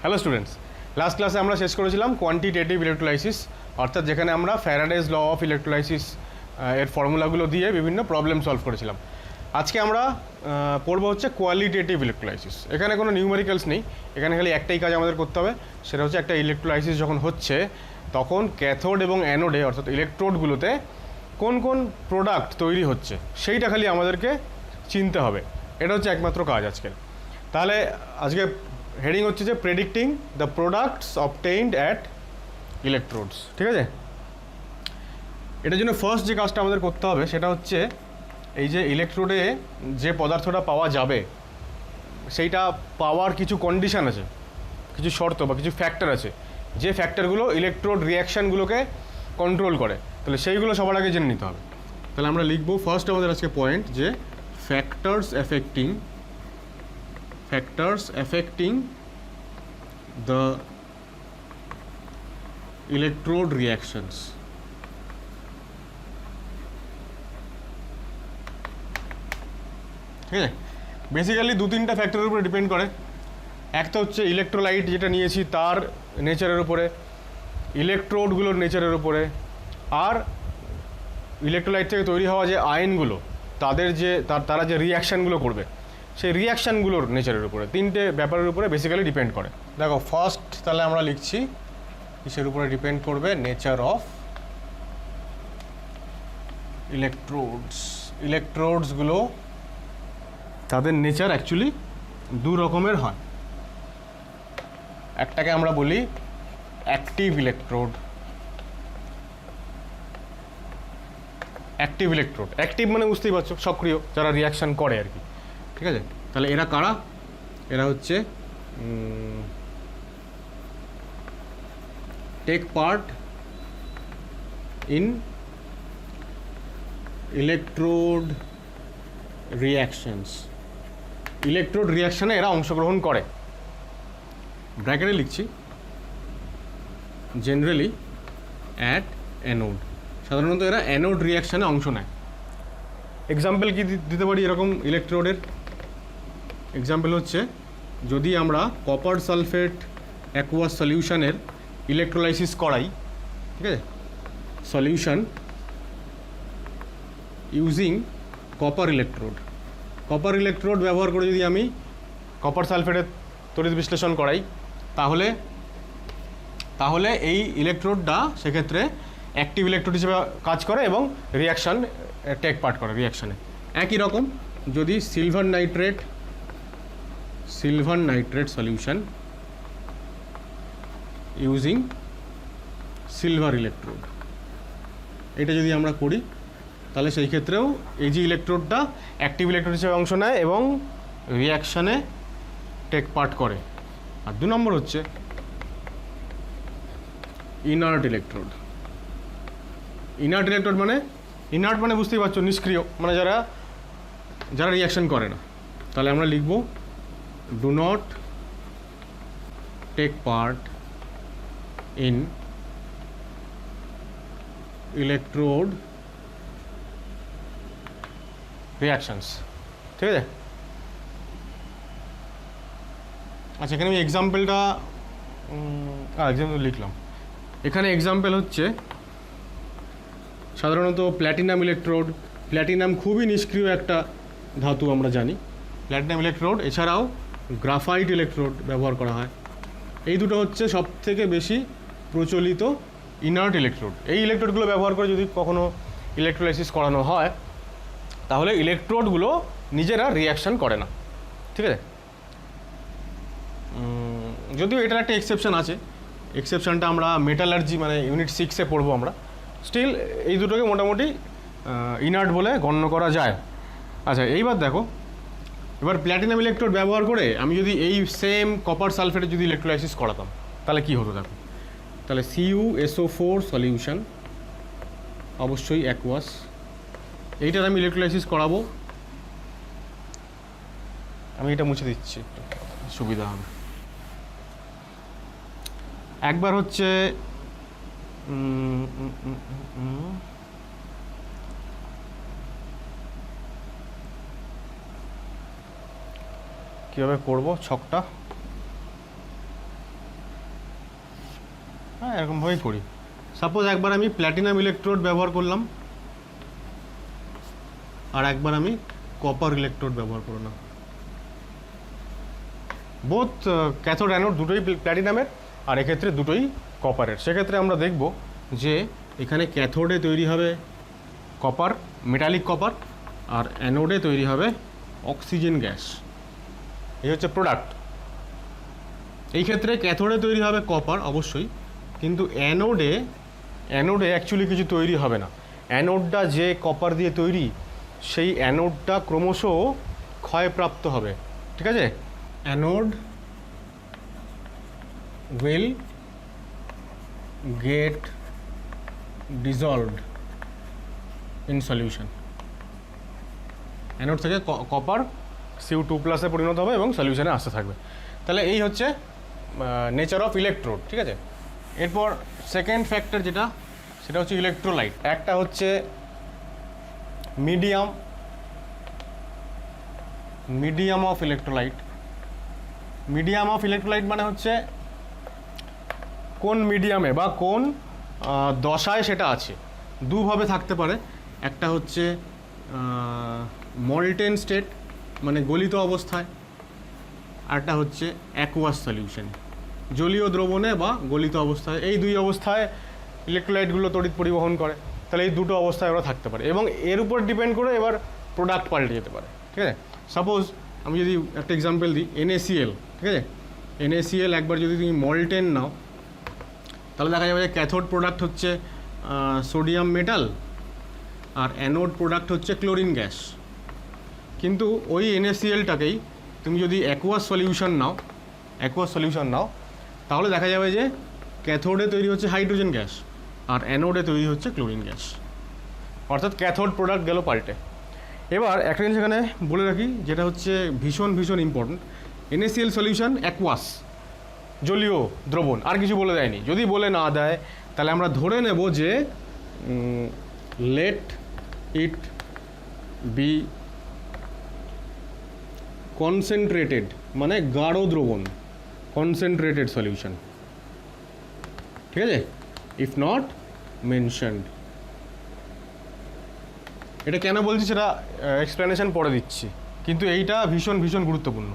Hello students, last ক্লাসে আমরা শেষ করেছিলাম কোয়ান্টিটেটিভ ইলেকট্রোলাইসিস, অর্থাৎ যেখানে আমরা ফ্যারাডেজ ল অফ ইলেকট্রোলাইসিস এর ফর্মুলাগুলো দিয়ে বিভিন্ন প্রবলেম সলভ করেছিলাম। আজকে আমরা পড়বো হচ্ছে কোয়ালিটেটিভ ইলেকট্রোলাইসিস। এখানে কোনো নিউমেরিক্যালস নেই, এখানে খালি একটাই কাজ আমাদের করতে হবে, সেটা হচ্ছে একটা ইলেকট্রোলাইসিস যখন হচ্ছে তখন ক্যাথোড এবং অ্যানোডে অর্থাৎ ইলেকট্রোডগুলোতে কোন কোন প্রোডাক্ট তৈরি হচ্ছে সেইটা খালি আমাদেরকে চিনতে হবে। এটা হচ্ছে একমাত্র কাজ আজকের। তাহলে আজকে হেডিং হচ্ছে যে predicting the products obtained at electrodes. ঠিক আছে, এটার জন্য ফার্স্ট যে কাজটা আমাদের করতে হবে সেটা হচ্ছে এই যে ইলেকট্রোডে যে পদার্থটা পাওয়া যাবে সেইটা পাওয়ার কিছু কন্ডিশান আছে, কিছু শর্ত বা কিছু ফ্যাক্টর আছে, যে ফ্যাক্টরগুলো ইলেকট্রোড রিয়াকশানগুলোকে কন্ট্রোল করে। তাহলে সেইগুলো সবার আগে জেনে নিতে হবে। তাহলে আমরা লিখবো ফার্স্ট আমাদের আজকে পয়েন্ট যে factors affecting the electrode reactions. ঠিক আছে, বেসিক্যালি দু তিনটা ফ্যাক্টরের উপরে ডিপেন্ড করে। একটা হচ্ছে ইলেকট্রোলাইট যেটা নিয়েছি তার নেচারের উপরে, ইলেকট্রোডগুলোর নেচারের উপরে, আর ইলেকট্রোলাইট থেকে তৈরি হওয়া যে আয়নগুলো তাদের যে তারা যে রিয়াকশানগুলো করবে সেই রিয়াকশানগুলোর নেচারের উপরে, তিনটে ব্যাপারের উপরে বেসিক্যালি ডিপেন্ড করে। দেখো ফার্স্ট তাহলে আমরা লিখছি কিসের উপরে ডিপেন্ড করবে, নেচার অফ ইলেকট্রোডসগুলো তাদের নেচার অ্যাকচুয়ালি দু রকমের হয়। একটাকে আমরা বলি অ্যাক্টিভ ইলেকট্রোড। অ্যাক্টিভ মানে বুঝতেই পারছো, সক্রিয়, যারা রিয়াকশান করে আর কি। ঠিক আছে, তাহলে এরা কারা? এরা হচ্ছে টেক পার্ট ইন ইলেকট্রোড রিয়াকশানে এরা অংশগ্রহণ করে। ব্র্যাকেটে লিখছি জেনারেলি অ্যাট অ্যানোড, সাধারণত এরা অ্যানোড রিয়াকশানে অংশ নেয়। এক্সাম্পল কি দিতে পারি এরকম ইলেকট্রোডের? এক্সাম্পল হচ্ছে যদি আমরা কপার সালফেট অ্যাকুয়াস সলিউশনের ইলেকট্রোলাইসিস করাই, ঠিক আছে, সলিউশন ইউজিং কপার ইলেকট্রোড ব্যবহার করে যদি আমি কপার সালফেটের তড়িৎ বিশ্লেষণ করাই তাহলে এই ইলেকট্রোডটা সেক্ষেত্রে অ্যাক্টিভ ইলেকট্রোড হিসেবে কাজ করে এবং রিয়াকশান টেক পার্ট করে রিয়াকশানে। একই রকম যদি silver nitrate solution using silver electrode, এটা যদি আমরা করি তাহলে সেই ক্ষেত্রেও এই যে ইলেকট্রোডটা অ্যাক্টিভ ইলেকট্রোড হিসেবে অংশ নেয় এবং রিয়াকশানে টেক পার্ট করে। আর দু নম্বর হচ্ছে ইনার্ট ইলেকট্রোড মানে বুঝতেই পারছো নিষ্ক্রিয়, মানে যারা রিয়াকশান করে না। তাহলে আমরা লিখব do not take part in electrode reactions. ঠিক আছে, আচ্ছা এখানে আমি এক্সাম্পলটা লিখলাম। এখানে এক্সাম্পল হচ্ছে সাধারণত প্ল্যাটিনাম ইলেকট্রোড। প্ল্যাটিনাম খুবই নিষ্ক্রিয় একটা ধাতু, আমরা জানি প্ল্যাটিনাম ইলেকট্রোড। এছাড়াও গ্রাফাইট ইলেকট্রোড ব্যবহার করা হয়। এই দুটো হচ্ছে সবথেকে বেশি প্রচলিত ইনার্ট ইলেকট্রোড। এই ইলেকট্রোডগুলো ব্যবহার করে যদি কখনো ইলেকট্রোলাইসিস করানো হয় তাহলে ইলেকট্রোডগুলো নিজেরা রিয়াকশান করে না। ঠিক আছে, যদিও এটার একটা এক্সেপশান আছে, এক্সেপশানটা আমরা মেটালার্জি মানে ইউনিট 6-এ পড়বো আমরা। স্টিল এই দুটোকে মোটামুটি ইনার্ট বলে গণ্য করা যায়। আচ্ছা এইবার দেখো, এবার প্ল্যাটিনাম ইলেকট্রোড ব্যবহার করে আমি যদি এই সেম কপার সালফেটে যদি ইলেকট্রোলাইসিস করাতাম তাহলে কী হতো দেখো। তাহলে CuSO4 সলিউশন, অবশ্যই অ্যাকুয়াস, এইটার আমি ইলেকট্রোলাইসিস করাবো। আমি এটা মুছে দিচ্ছি, সুবিধা হবে। একবার হচ্ছে কীভাবে করব ছকটা। এরকমভাবেই করি। সাপোজ একবার আমি প্ল্যাটিনাম ইলেকট্রোড ব্যবহার করলাম, আর একবার আমি কপার ইলেকট্রোড ব্যবহার করলাম। বোথ ক্যাথোড অ্যানোড দুটোই প্ল্যাটিনামের, আর এক্ষেত্রে দুটোই কপারের। সেক্ষেত্রে আমরা দেখব যে এখানে ক্যাথোডে তৈরি হবে কপার, মেটালিক কপার, আর অ্যানোডে তৈরি হবে অক্সিজেন গ্যাস। এই হচ্ছে প্রোডাক্ট। এই ক্ষেত্রে ক্যাথোডে তৈরি হবে কপার অবশ্যই, কিন্তু অ্যানোডে অ্যাকচুয়ালি কিছু তৈরি হবে না। অ্যানোডটা যে কপার দিয়ে তৈরি, সেই অ্যানোডটা ক্রমশ ক্ষয়প্রাপ্ত হবে, ঠিক আছে? Anode will get dissolved in solution. Anode থেকে কপার Cu2+ পরিণত হবে এবং সলিউশনে আসতে থাকবে। তাহলে এই হচ্ছে নেচার অফ ইলেকট্রোড, ঠিক আছে? এরপর সেকেন্ড ফ্যাক্টর যেটা, সেটা হচ্ছে ইলেকট্রোলাইট। একটা হচ্ছে medium of electrolyte. Medium of electrolyte মানে হচ্ছে কোন মিডিয়ামে বা কোন দশায় সেটা আছে। দুভাবে থাকতে পারে, একটা হচ্ছে মল্টেন স্টেট মানে গলিত অবস্থায়, আরটা হচ্ছে অ্যাকুয়াস সলিউশন জলীয় দ্রবণে বা গলিত অবস্থায়। এই দুই অবস্থায় ইলেকট্রোলাইটগুলো তড়িৎ পরিবহন করে। তাহলে এই দুটো অবস্থায় ওরা থাকতে পারে এবং এর উপর ডিপেন্ড করে এবার প্রোডাক্ট পাল্টে যেতে পারে, ঠিক আছে? সাপোজ আমি যদি একটা এক্সাম্পল দিই, NaCl, ঠিক আছে? NaCl একবার যদি তুমি মল্টেন নাও, তাহলে দেখা যাবে যে ক্যাথোড প্রোডাক্ট হচ্ছে সোডিয়াম মেটাল, আর অ্যানোড প্রোডাক্ট হচ্ছে ক্লোরিন গ্যাস। কিন্তু ওই NaClটাকেই তুমি যদি অ্যাকুয়াস সলিউশন নাও, তাহলে দেখা যাবে যে ক্যাথোডে তৈরি হচ্ছে হাইড্রোজেন গ্যাস, আর অ্যানোডে তৈরি হচ্ছে ক্লোরিন গ্যাস। অর্থাৎ ক্যাথোড প্রোডাক্ট গেল পাল্টে। এবার একটা জিনিস এখানে বলে রাখি, যেটা হচ্ছে ভীষণ ইম্পর্টেন্ট। NaCl সলিউশন অ্যাকুয়াস, জলীয় দ্রবণ, আর কিছু বলে দেয়নি। যদি বলে না দেয় তাহলে আমরা ধরে নেব যে লেট ইট বি কনসেন্ট্রেটেড, মানে গাঢ় দ্রবণ, কনসেন্ট্রেটেড সলিউশন, ঠিক আছে? If not mentioned. এটা কেন বলছি সেটা এক্সপ্লেনেশন পরে দিচ্ছি, কিন্তু এইটা ভীষণ গুরুত্বপূর্ণ।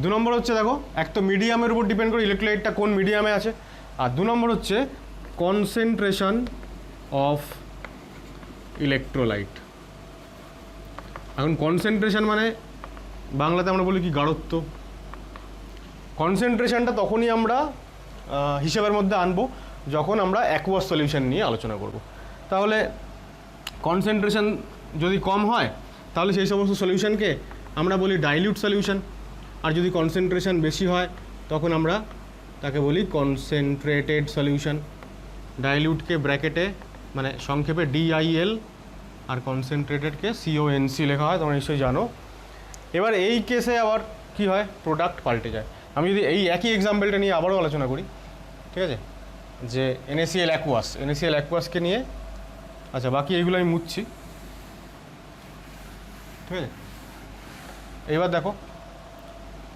2 নম্বর হচ্ছে, দেখো, এক তো মিডিয়ামের উপর ডিপেন্ড করে ইলেকট্রোলাইটটা কোন মিডিয়ামে আছে, আর 2 নম্বর হচ্ছে কনসেন্ট্রেশন অফ ইলেকট্রোলাইট। এখন কনসেন্ট্রেশন মানে বাংলাতে আমরা বলি কি, গাঢ়ত্ব। কনসেন্ট্রেশনটা তখনই আমরা হিসেবের মধ্যে আনবো যখন আমরা অ্যাকুয়াস সলিউশন নিয়ে আলোচনা করব। তাহলে কনসেন্ট্রেশন যদি কম হয় তাহলে সেই সমস্ত সলিউশনকে আমরা বলি ডাইলিউট সলিউশন, আর যদি কনসেন্ট্রেশন বেশি হয় তখন আমরা তাকে বলি কনসেন্ট্রেটেড সলিউশন। ডাইলিউটকে ব্র্যাকেটে মানে সংক্ষেপে DIL, আর কনসেন্ট্রেটেডকে CONC লেখা হয়, তোমরা নিশ্চয়ই জানো। এবার এই কেসে আবার কি হয়, প্রোডাক্ট পাল্টে যায়। আমি যদি এই একই এক্সাম্পলটা নিয়ে আবারও আলোচনা করি, ঠিক আছে, যে NaCl অ্যাকুয়াসকে নিয়ে, আচ্ছা বাকি এইগুলো আমি মুছছি, ঠিক আছে? এইবার দেখো,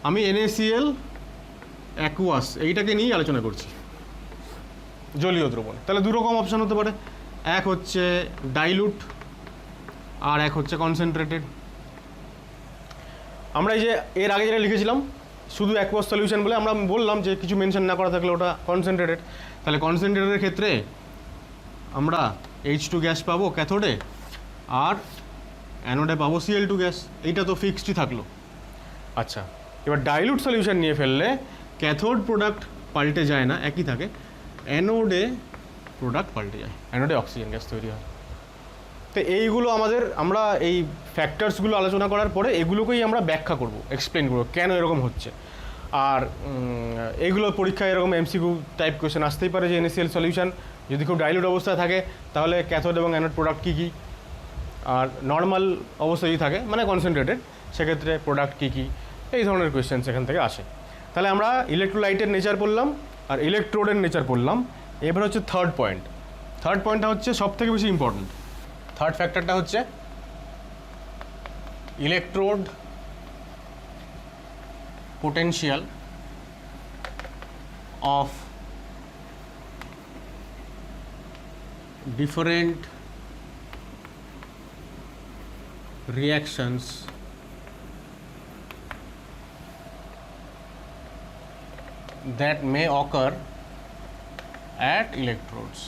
আমি NaCl অ্যাকুয়াস এইটাকে নিয়েই আলোচনা করছি, জলীয় দ্রবণ। তাহলে 2 রকম অপশান হতে পারে, এক হচ্ছে ডাইলুট আর এক হচ্ছে কনসেন্ট্রেটেড। আমরা এই যে এর আগে যেটা লিখেছিলাম শুধু অ্যাকুয়াস সলিউশন বলে, আমরা বললাম যে কিছু মেনশন না করা থাকলে ওটা কনসেন্ট্রেটেড। তাহলে কনসেন্ট্রেটেডের ক্ষেত্রে আমরা H2 গ্যাস পাবো ক্যাথোডে, আর অ্যানোডে পাবো Cl2 গ্যাস। এইটা তো ফিক্সডই থাকলো। আচ্ছা, এবার ডাইলুট সলিউশন নিয়ে ফেললে ক্যাথোড প্রোডাক্ট পাল্টে যায় না, একই থাকে, অ্যানোডে প্রোডাক্ট পাল্টে যায়, অ্যানোডে অক্সিজেন গ্যাস তৈরি হয়। তো এইগুলো আমরা এই ফ্যাক্টরসগুলো আলোচনা করার পরে এগুলোকেই আমরা ব্যাখ্যা করব, এক্সপ্লেন করবো কেন এরকম হচ্ছে। আর এইগুলো পরীক্ষায় এরকম MCQ টাইপ কোয়েশ্চেন আসতেই পারে যে NaCl সলিউশন যদি খুব ডাইলুট অবস্থায় থাকে তাহলে ক্যাথোড এবং অ্যানোড প্রোডাক্ট কী কী, আর নর্মাল অবস্থায় থাকে মানে কনসেন্ট্রেটেড সেক্ষেত্রে প্রোডাক্ট কী কী, এই ধরনের কোয়েশ্চেন সেখান থেকে আসে। তাহলে আমরা ইলেকট্রোলাইটের নেচার পড়লাম আর ইলেকট্রোডের নেচার পড়লাম। এবার হচ্ছে থার্ড পয়েন্টটা হচ্ছে সব থেকে বেশি ইম্পর্টেন্ট। থার্ড ফ্যাক্টরটা হচ্ছে electrode potential of different reactions that may occur at electrodes.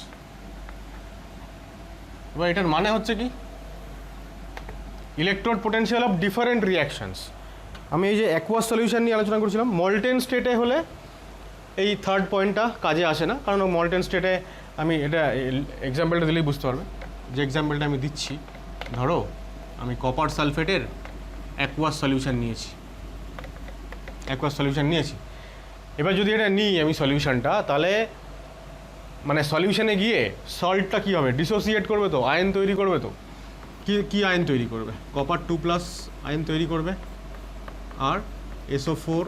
এবার এটার মানে হচ্ছে কি, electrode potential of different reactions. আমি এই যে অ্যাকুয়াস সলিউশন নিয়ে আলোচনা করছিলাম, মল্টেন স্টেটে হলে এই থার্ড পয়েন্টটা কাজে আসে না, কারণ মল্টেন স্টেটে আমি এটা এক্সাম্পলটা দিলেই বুঝতে পারবে। যে এক্সাম্পলটা আমি দিচ্ছি, ধরো আমি কপার সালফেটের অ্যাকুয়াস সলিউশন নিয়েছি, এবার যদি এটা নিই আমি সলিউশনটা, তাহলে মানে সলিউশনে গিয়ে সল্টটা কী হবে, ডিসোসিয়েট করবে তো, আয়ন তৈরি করবে তো। কি আয়ন তৈরি করবে? কপার 2+ আয়ন তৈরি করবে, আর SO4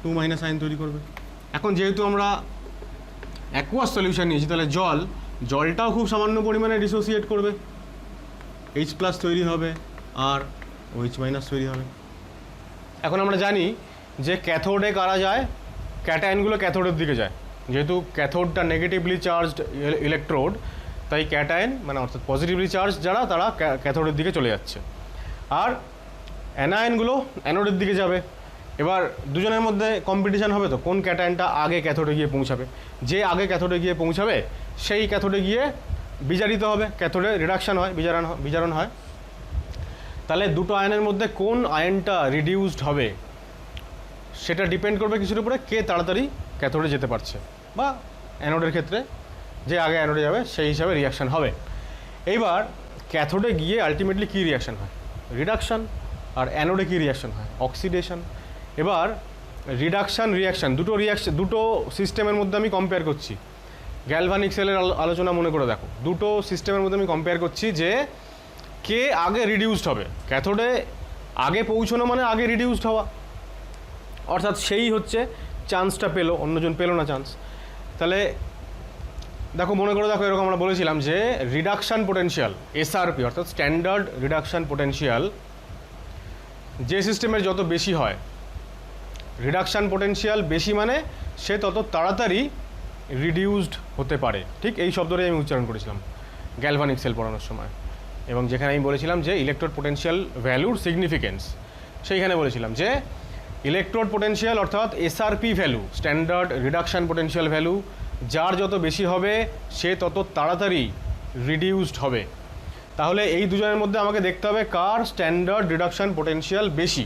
2- আয়ন তৈরি করবে। এখন যেহেতু আমরা অ্যাকুয়াস সলিউশন নিয়েছি, তাহলে জলটাও খুব সামান্য পরিমাণে ডিসোসিয়েট করবে, H+ তৈরি হবে আর OH- তৈরি হবে। এখন আমরা জানি যে ক্যাথোডে কারা যায়, ক্যাটায়নগুলো ক্যাথোডের দিকে যায়। যেহেতু ক্যাথোডটা নেগেটিভলি চার্জড ইলেকট্রোড, তাই ক্যাটায়ন মানে অর্থাৎ পজিটিভলি চার্জ যারা, তারা ক্যাথোডের দিকে চলে যাচ্ছে, আর অ্যানায়নগুলো অ্যানোডের দিকে যাবে। এবার দুজনের মধ্যে কম্পিটিশান হবে তো, কোন ক্যাটায়নটা আগে ক্যাথোডে গিয়ে পৌঁছাবে। যে আগে ক্যাথোডে গিয়ে পৌঁছাবে সেই ক্যাথোডে গিয়ে বিজারিত হবে, ক্যাথোডে রিডাকশান হয়, বিজারণ হয়। তাহলে দুটো আয়নের মধ্যে কোন আয়নটা রিডিউসড হবে সেটা ডিপেন্ড করবে কিছুর উপরে, কে তাড়াতাড়ি ক্যাথোডে যেতে পারছে, বা অ্যানোডের ক্ষেত্রে যে আগে অ্যানোডে যাবে সেই হিসাবে রিয়াকশান হবে। এইবার ক্যাথোডে গিয়ে আলটিমেটলি কী রিয়াকশান হয়? রিডাকশান। আর অ্যানোডে কী রিয়াকশান হয়? অক্সিডেশন। এবার রিয়াকশান দুটো সিস্টেমের মধ্যে আমি কম্পেয়ার করছি। গ্যালভানিক সেলের আলোচনা মনে করে দেখো, দুটো সিস্টেমের মধ্যে আমি কম্পেয়ার করছি যে কে আগে রিডিউসড হবে। ক্যাথোডে আগে পৌঁছানো মানে আগে রিডিউসড হওয়া, অর্থাৎ সেই হচ্ছে চান্সটা পেলো, অন্যজন পেলো না চান্স। তাহলে দেখো, মনে করে দেখো, এরকম আমরা বলেছিলাম যে রিডাকশান পোটেনশিয়াল SRP অর্থাৎ স্ট্যান্ডার্ড রিডাকশান পোটেনশিয়াল যে সিস্টেমের যত বেশি হয়, রিডাকশান পোটেনশিয়াল বেশি মানে সে তত তাড়াতাড়ি রিডিউসড হতে পারে। ঠিক এই শব্দটাই আমি উচ্চারণ করেছিলাম গ্যালভানিক সেল পড়ানোর সময়, এবং যেখানে আমি বলেছিলাম যে ইলেকট্রোড পোটেনশিয়াল ভ্যালুর সিগনিফিকেন্স, সেইখানে বলেছিলাম যে ইলেকট্রোড পোটেনশিয়াল অর্থাৎ SRP value, standard reduction potential value, যার যত বেশি হবে সে তত তাড়াতাড়ি রিডিউসড হবে। তাহলে এই দুজনের মধ্যে আমাকে দেখতে হবে কার স্ট্যান্ডার্ড রিডাকশান পোটেনশিয়াল বেশি,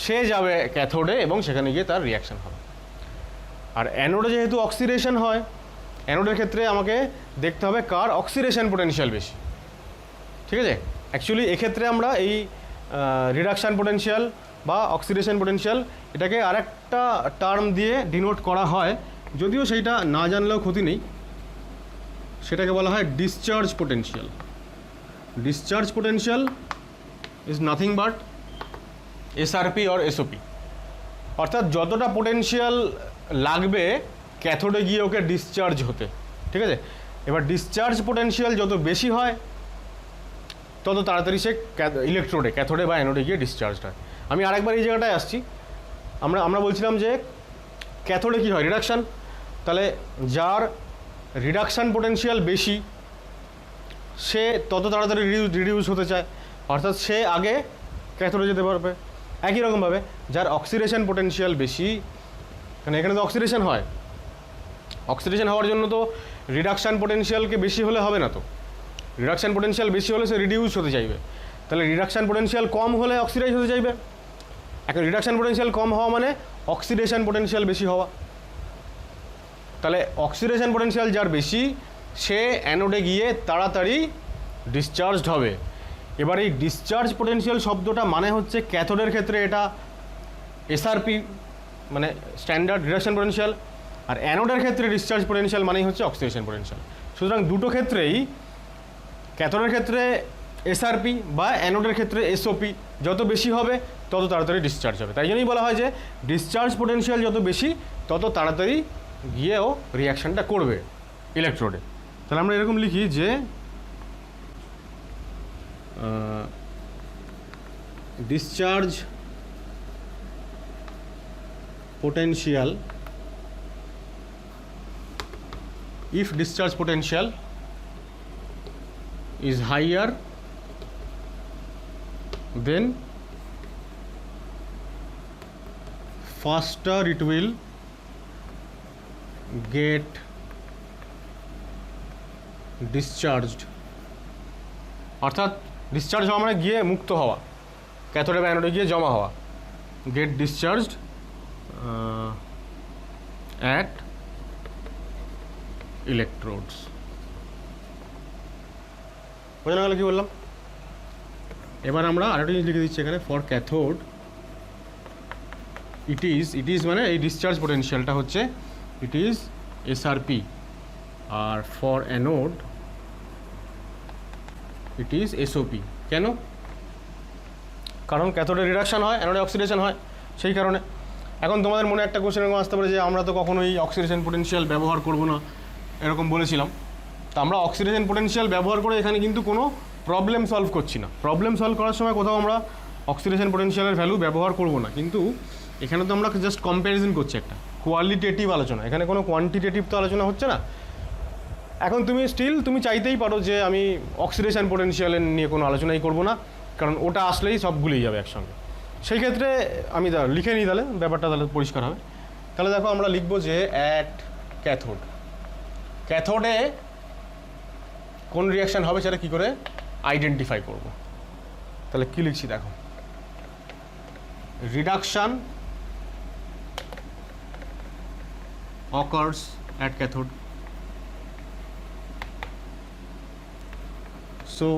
সে যাবে ক্যাথোডে এবং সেখানে গিয়ে তার রিয়াকশান হবে। আর অ্যানোডে যেহেতু অক্সিডেশন হয়, অ্যানোডের ক্ষেত্রে আমাকে দেখতে হবে কার অক্সিডেশন পোটেনশিয়াল বেশি। ঠিক আছে, অ্যাকচুয়ালি এক্ষেত্রে আমরা এই রিডাকশান পোটেনশিয়াল বা অক্সিডেশন পোটেনশিয়াল এটাকে আরেকটা টার্ম দিয়ে ডিনোট করা হয়, যদিও সেইটা না জানলেও ক্ষতি নেই। সেটাকে বলা হয় discharge potential. Discharge potential is nothing but SRP or SOP, অর্থাৎ যতটা পোটেনশিয়াল লাগবে ক্যাথোডে গিয়ে ওকে ডিসচার্জ হতে। ঠিক আছে, এবার ডিসচার্জ পোটেনশিয়াল যত বেশি হয় তত তাড়াতাড়ি সে ইলেকট্রোডে, ক্যাথোডে বা অ্যানোডে গিয়ে ডিসচার্জ হয়। আমি আরেকবার এই জায়গাটায় আসছি, আমরা বলছিলাম যে ক্যাথোডে কী হয়? রিডাকশান। তাহলে যার রিডাকশান পোটেনশিয়াল বেশি সে তত তাড়াতাড়ি রিডিউস হতে চায়, অর্থাৎ সে আগে ক্যাথোডে যেতে পারবে। একই রকমভাবে যার অক্সিডেশন পোটেনশিয়াল বেশি, মানে এখানে তো অক্সিডেশন হয়, অক্সিডেশন হওয়ার জন্য তো রিডাকশান পোটেনশিয়ালকে বেশি হলে হবে না, তো রিডাকশান পোটেনশিয়াল বেশি হলে সে রিডিউস হতে চাইবে। তাহলে রিডাকশান পোটেনশিয়াল কম হলে অক্সিডাইজ হতে চাইবে। এখন রিডাকশান পোটেনশিয়াল কম হওয়া মানে অক্সিডেশন পোটেনশিয়াল বেশি হওয়া। তাহলে অক্সিডেশন পোটেনশিয়াল যার বেশি সে অ্যানোডে গিয়ে তাড়াতাড়ি ডিসচার্জড হবে। এবার এই ডিসচার্জ পোটেনশিয়াল শব্দটা মানে হচ্ছে ক্যাথোডের ক্ষেত্রে এটা SRP মানে স্ট্যান্ডার্ড রিডাকশন পোটেনশিয়াল, আর অ্যানোডের ক্ষেত্রে ডিসচার্জ পোটেনশিয়াল মানেই হচ্ছে অক্সিডেশন পোটেনশিয়াল। সুতরাং দুটো ক্ষেত্রেই, ক্যাথোডের ক্ষেত্রে SRP বা অ্যানোডের ক্ষেত্রে SOP যত বেশি হবে তত তাড়াতাড়ি ডিসচার্জ হবে। তাই জন্যই বলা হয় যে ডিসচার্জ পোটেনশিয়াল যত বেশি তত তাড়াতাড়ি গিয়েও রিয়াকশানটা করবে ইলেকট্রোডে। তাহলে আমরা এরকম লিখি যে discharge potential, if discharge potential is higher, then faster it will get discharged. অর্থাৎ ডিসচার্জ হওয়া মানে গিয়ে মুক্ত হওয়া, ক্যাথোডে বা অ্যানোডে গিয়ে জমা হওয়া, গেট ডিসচার্জড অ্যাট ইলেকট্রোডস। বোঝানো গেল কী বললাম? এবার আমরা আরেকটা জিনিস লিখে দিচ্ছি এখানে, ফর ক্যাথোড ইট ইজ মানে এই ডিসচার্জ পোটেনশিয়ালটা হচ্ছে ইট ইজ এসআরপি, আর for anode it is SOP. কেন? কারণ ক্যাথোডে রিডাকশান হয়, অ্যানোডে অক্সিডেশন হয়, সেই কারণে। এখন তোমাদের মনে একটা কোশ্চেন এরকম আসতে পারে যে আমরা তো কখনোই অক্সিডেশন পোটেনশিয়াল ব্যবহার করব না, এরকম বলেছিলাম। তো আমরা অক্সিডেশন পোটেনশিয়াল ব্যবহার করে এখানে কিন্তু কোনো প্রবলেম সলভ করছি না। প্রবলেম সলভ করার সময় কোথাও আমরা অক্সিডেশন পোটেনশিয়ালের ভ্যালু ব্যবহার করব না, কিন্তু এখানে তো আমরা জাস্ট কম্প্যারিজন করছি, একটা কোয়ালিটেটিভ আলোচনা, এখানে কোনো কোয়ান্টিটেটিভ তো আলোচনা হচ্ছে না। এখন তুমি চাইতেই পারো যে আমি অক্সিডেশন পোটেনশিয়ালের নিয়ে কোনো আলোচনাই করব না, কারণ ওটা আসলেই সব ভুলেই যাবে একসঙ্গে। সেই ক্ষেত্রে আমি লিখে নিই, তাহলে ব্যাপারটা তাহলে পরিষ্কার হবে। তাহলে দেখো আমরা লিখবো যে অ্যাট ক্যাথোডে কোন রিয়াকশান হবে সেটা কী করে আইডেন্টিফাই করব। তাহলে কী লিখছি দেখো, reduction occurs at cathode. So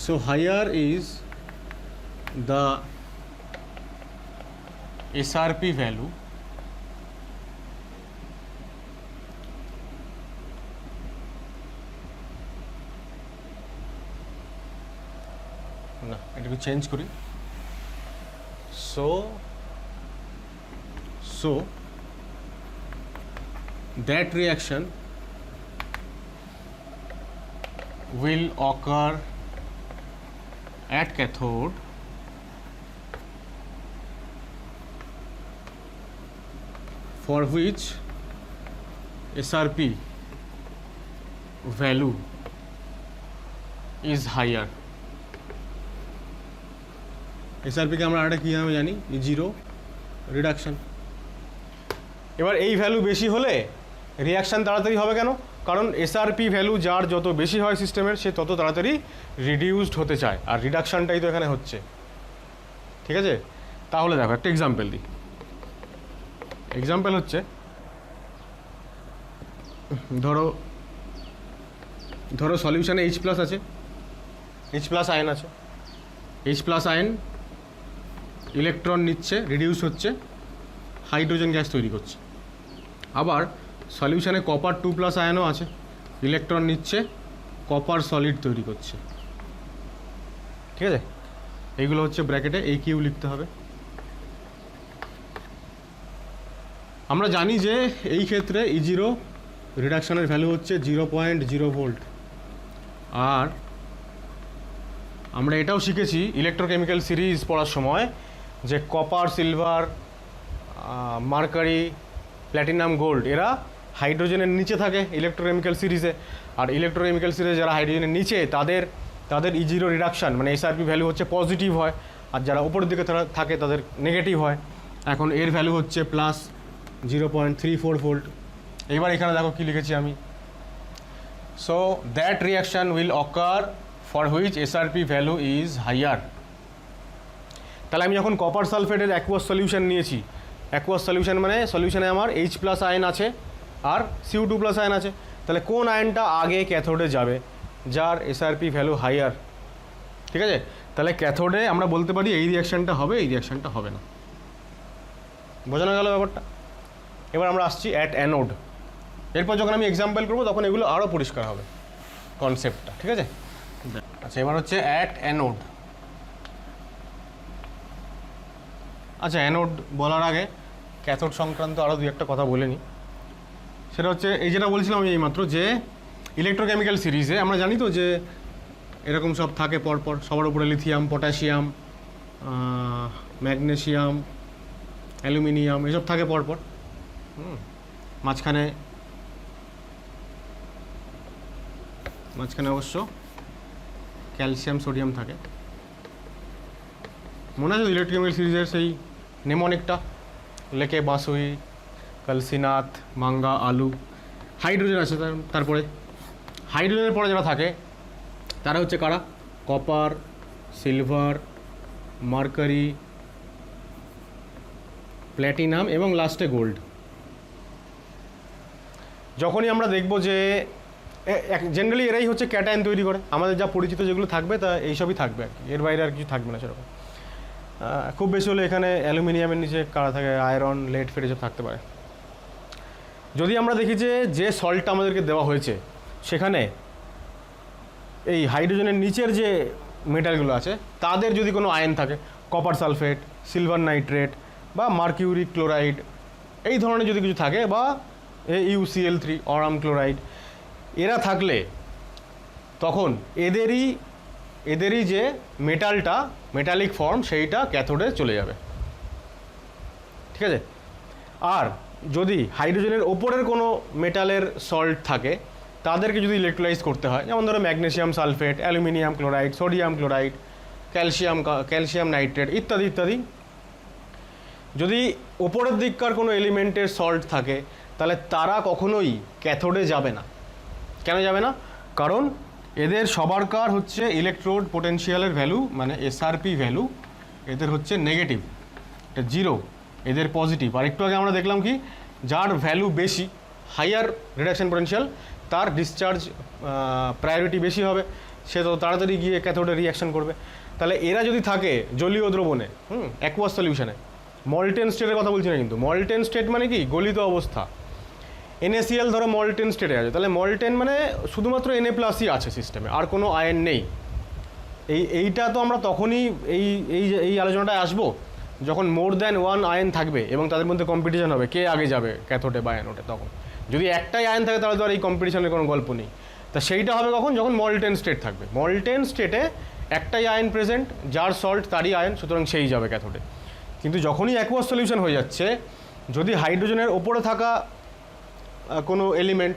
so higher is the SRP value না এটাকে চেঞ্জ করি, so that reaction will occur at cathode for which SRP value is higher. এসআরপিকে আমরা আরেকটা কী নামে জানি, জিরো রিডাকশান। এবার এই ভ্যালু বেশি হলে রিয়াকশান তাড়াতাড়ি হবে কেন? কারণ এসআরপি ভ্যালু যার যত বেশি হয় সিস্টেমের, সে তত তাড়াতাড়ি রিডিউসড হতে চায়, আর রিডাকশানটাই তো এখানে হচ্ছে। ঠিক আছে, তাহলে দেখো একটা এক্সাম্পল দিই। এক্সাম্পল হচ্ছে ধরো সলিউশানে এইচ প্লাস আছে, এইচ প্লাস আয়ন আছে, এইচ প্লাস আয়ন ইলেকট্রন নিচ্ছে, রিডিউস হচ্ছে, হাইড্রোজেন গ্যাস তৈরি করছে। আবার সলিউশানে কপার 2+ আয়নও আছে, ইলেকট্রন নিচ্ছে, কপার সলিড তৈরি করছে। ঠিক আছে, এইগুলো হচ্ছে ব্র্যাকেটে এই কিউ লিখতে হবে। আমরা জানি যে এই ক্ষেত্রে E0 রিডাকশানের ভ্যালু হচ্ছে 0.0 ভোল্ট। আর আমরা এটাও শিখেছি ইলেকট্রোকেমিক্যাল সিরিজ পড়ার সময় যে copper, silver, mercury, platinum, gold এরা হাইড্রোজেনের নিচে থাকে ইলেকট্রোকেমিক্যাল সিরিজে। আর ইলেকট্রোকেমিক্যাল সিরিজে যারা হাইড্রোজেনের নিচে তাদের E0 রিডাকশান মানে এসআরপি ভ্যালু হচ্ছে পজিটিভ হয়, আর যারা উপরের দিকে থাকে তাদের নেগেটিভ হয়। এখন এর ভ্যালু হচ্ছে প্লাস 0.34 ভোল্ট। এবার এখানে দেখো কী লিখেছি আমি, so that reaction will occur for which SRP value is higher. তাহলে আমি যখন কপার সালফেটের অ্যাকুয়াস সলিউশন নিয়েছি, অ্যাকুয়াস সলিউশন মানে সলিউশনে আমার H+ আয়ন আছে আর Cu2+ আয়ন আছে, তাহলে কোন আয়নটা আগে ক্যাথোডে যাবে যার এসআরপি ভ্যালু হাইয়ার। ঠিক আছে, তাহলে ক্যাথোডে আমরা বলতে পারি এই রিয়াকশানটা হবে, এই রিয়াকশানটা হবে না। বোঝানো গেল ব্যাপারটা? এবার আমরা আসছি অ্যাট অ্যানোড। এরপর যখন আমি এক্সাম্পল করবো তখন এগুলো আরও পরিষ্কার হবে কনসেপ্টটা। ঠিক আছে, আচ্ছা এবার হচ্ছে অ্যাট অ্যানোড। আচ্ছা অ্যানোড বলার আগে ক্যাথোড সংক্রান্ত আরও দুই একটা কথা বলে নিই। সেটা হচ্ছে এই যেটা বলছিলাম আমি এইমাত্র, যে ইলেকট্রোকেমিক্যাল সিরিজে আমরা জানি তো যে এরকম সব থাকে পরপর, সবার উপরে লিথিয়াম, পটাশিয়াম, ম্যাগনেশিয়াম, অ্যালুমিনিয়াম এসব থাকে পরপর। মাঝখানে অবশ্য ক্যালসিয়াম সোডিয়াম থাকে। মনে আছে ইলেকট্রোকেমিক্যাল সিরিজের সেই নেমনিকটা, লেকে বাঁশুই, কালসিনাথ, মাঙ্গা, আলু। হাইড্রোজেন আছে তারপরে। হাইড্রোজেনের পরে যারা থাকে তারা হচ্ছে কারা? কপার, সিলভার, মার্কারি, প্ল্যাটিনাম এবং লাস্টে গোল্ড। যখনই আমরা দেখব যে জেনারেলি এরাই হচ্ছে ক্যাটায়ন তৈরি করে, আমাদের যা পরিচিত যেগুলো থাকবে তা এইসবই থাকবে আর কি, এর বাইরে আর কিছু থাকবে না সেরকম। খুব বেশি হলে এখানে অ্যালুমিনিয়ামের নিচে কারা থাকে, আয়রন, লেড, ফেড এসব থাকতে পারে। যদি আমরা দেখি যে সল্টটা আমাদেরকে দেওয়া হয়েছে সেখানে এই হাইড্রোজেনের নিচের যে মেটালগুলো আছে তাদের যদি কোনো আয়ন থাকে, কপার সালফেট, সিলভার নাইট্রেট বা মার্কিউরিক ক্লোরাইড এই ধরনের যদি কিছু থাকে, বা AuCl3 অরাম ক্লোরাইড, এরা থাকলে তখন এদেরই যে মেটালটা, মেটালিক ফর্ম, সেইটা ক্যাথোডে চলে যাবে। ঠিক আছে? আর যদি হাইড্রোজেনের ওপরের কোনো মেটালের সল্ট থাকে তাদেরকে যদি ইলেকট্রোলাইজ করতে হয়, যেমন ধরো magnesium sulphate, aluminium chloride, sodium chloride, calcium nitrate ইত্যাদি ইত্যাদি, যদি ওপরের দিককার কোনো এলিমেন্টের সল্ট থাকে তাহলে তারা কখনোই ক্যাথোডে যাবে না। কেন যাবে না? কারণ এদের সবারকার হচ্ছে ইলেকট্রোড পোটেনশিয়ালের ভ্যালু, মানে SRP ভ্যালু এদের হচ্ছে নেগেটিভ, এটা 0, এদের পজিটিভ। আর একটু আগে আমরা দেখলাম কি, যার ভ্যালু বেশি, হাইয়ার রিডাকশন পোটেনশিয়াল, তার ডিসচার্জ প্রায়োরিটি বেশি হবে, সে তো তাড়াতাড়ি গিয়ে ক্যাথোডে রিঅ্যাকশন করবে। তাহলে এরা যদি থাকে জলীয় দ্রবণে, অ্যাকুয়াস সলিউশনে, মল্টেন স্টেটের কথা বলছি না কিন্তু, মল্টেন স্টেট মানে কি? গলিত অবস্থা। NaCl ধরো মল্টেন স্টেটে আছে, তাহলে মল্টেন মানে শুধুমাত্র Na+ই আছে সিস্টেমে, আর কোনো আয়ন নেই। এইটা তো আমরা তখনই এই আলোচনাটায় আসবো যখন মোর দ্যান ওয়ান আয়ন থাকবে এবং তাদের মধ্যে কম্পিটিশন হবে কে আগে যাবে ক্যাথোডে বা অ্যানোডে। তখন যদি একটাই আয়ন থাকে তাহলে তো আর এই কম্পিটিশনের কোনো গল্প নেই। তা সেইটা হবে কখন? যখন মল্টেন স্টেট থাকবে। মল্টেন স্টেটে একটাই আয়ন প্রেজেন্ট, যার সল্ট তারই আয়ন, সুতরাং সেই যাবে ক্যাথোডে। কিন্তু যখনই অ্যাকুয়াস সলিউশন হয়ে যাচ্ছে, যদি হাইড্রোজেনের ওপরে থাকা কোনো এলিমেন্ট,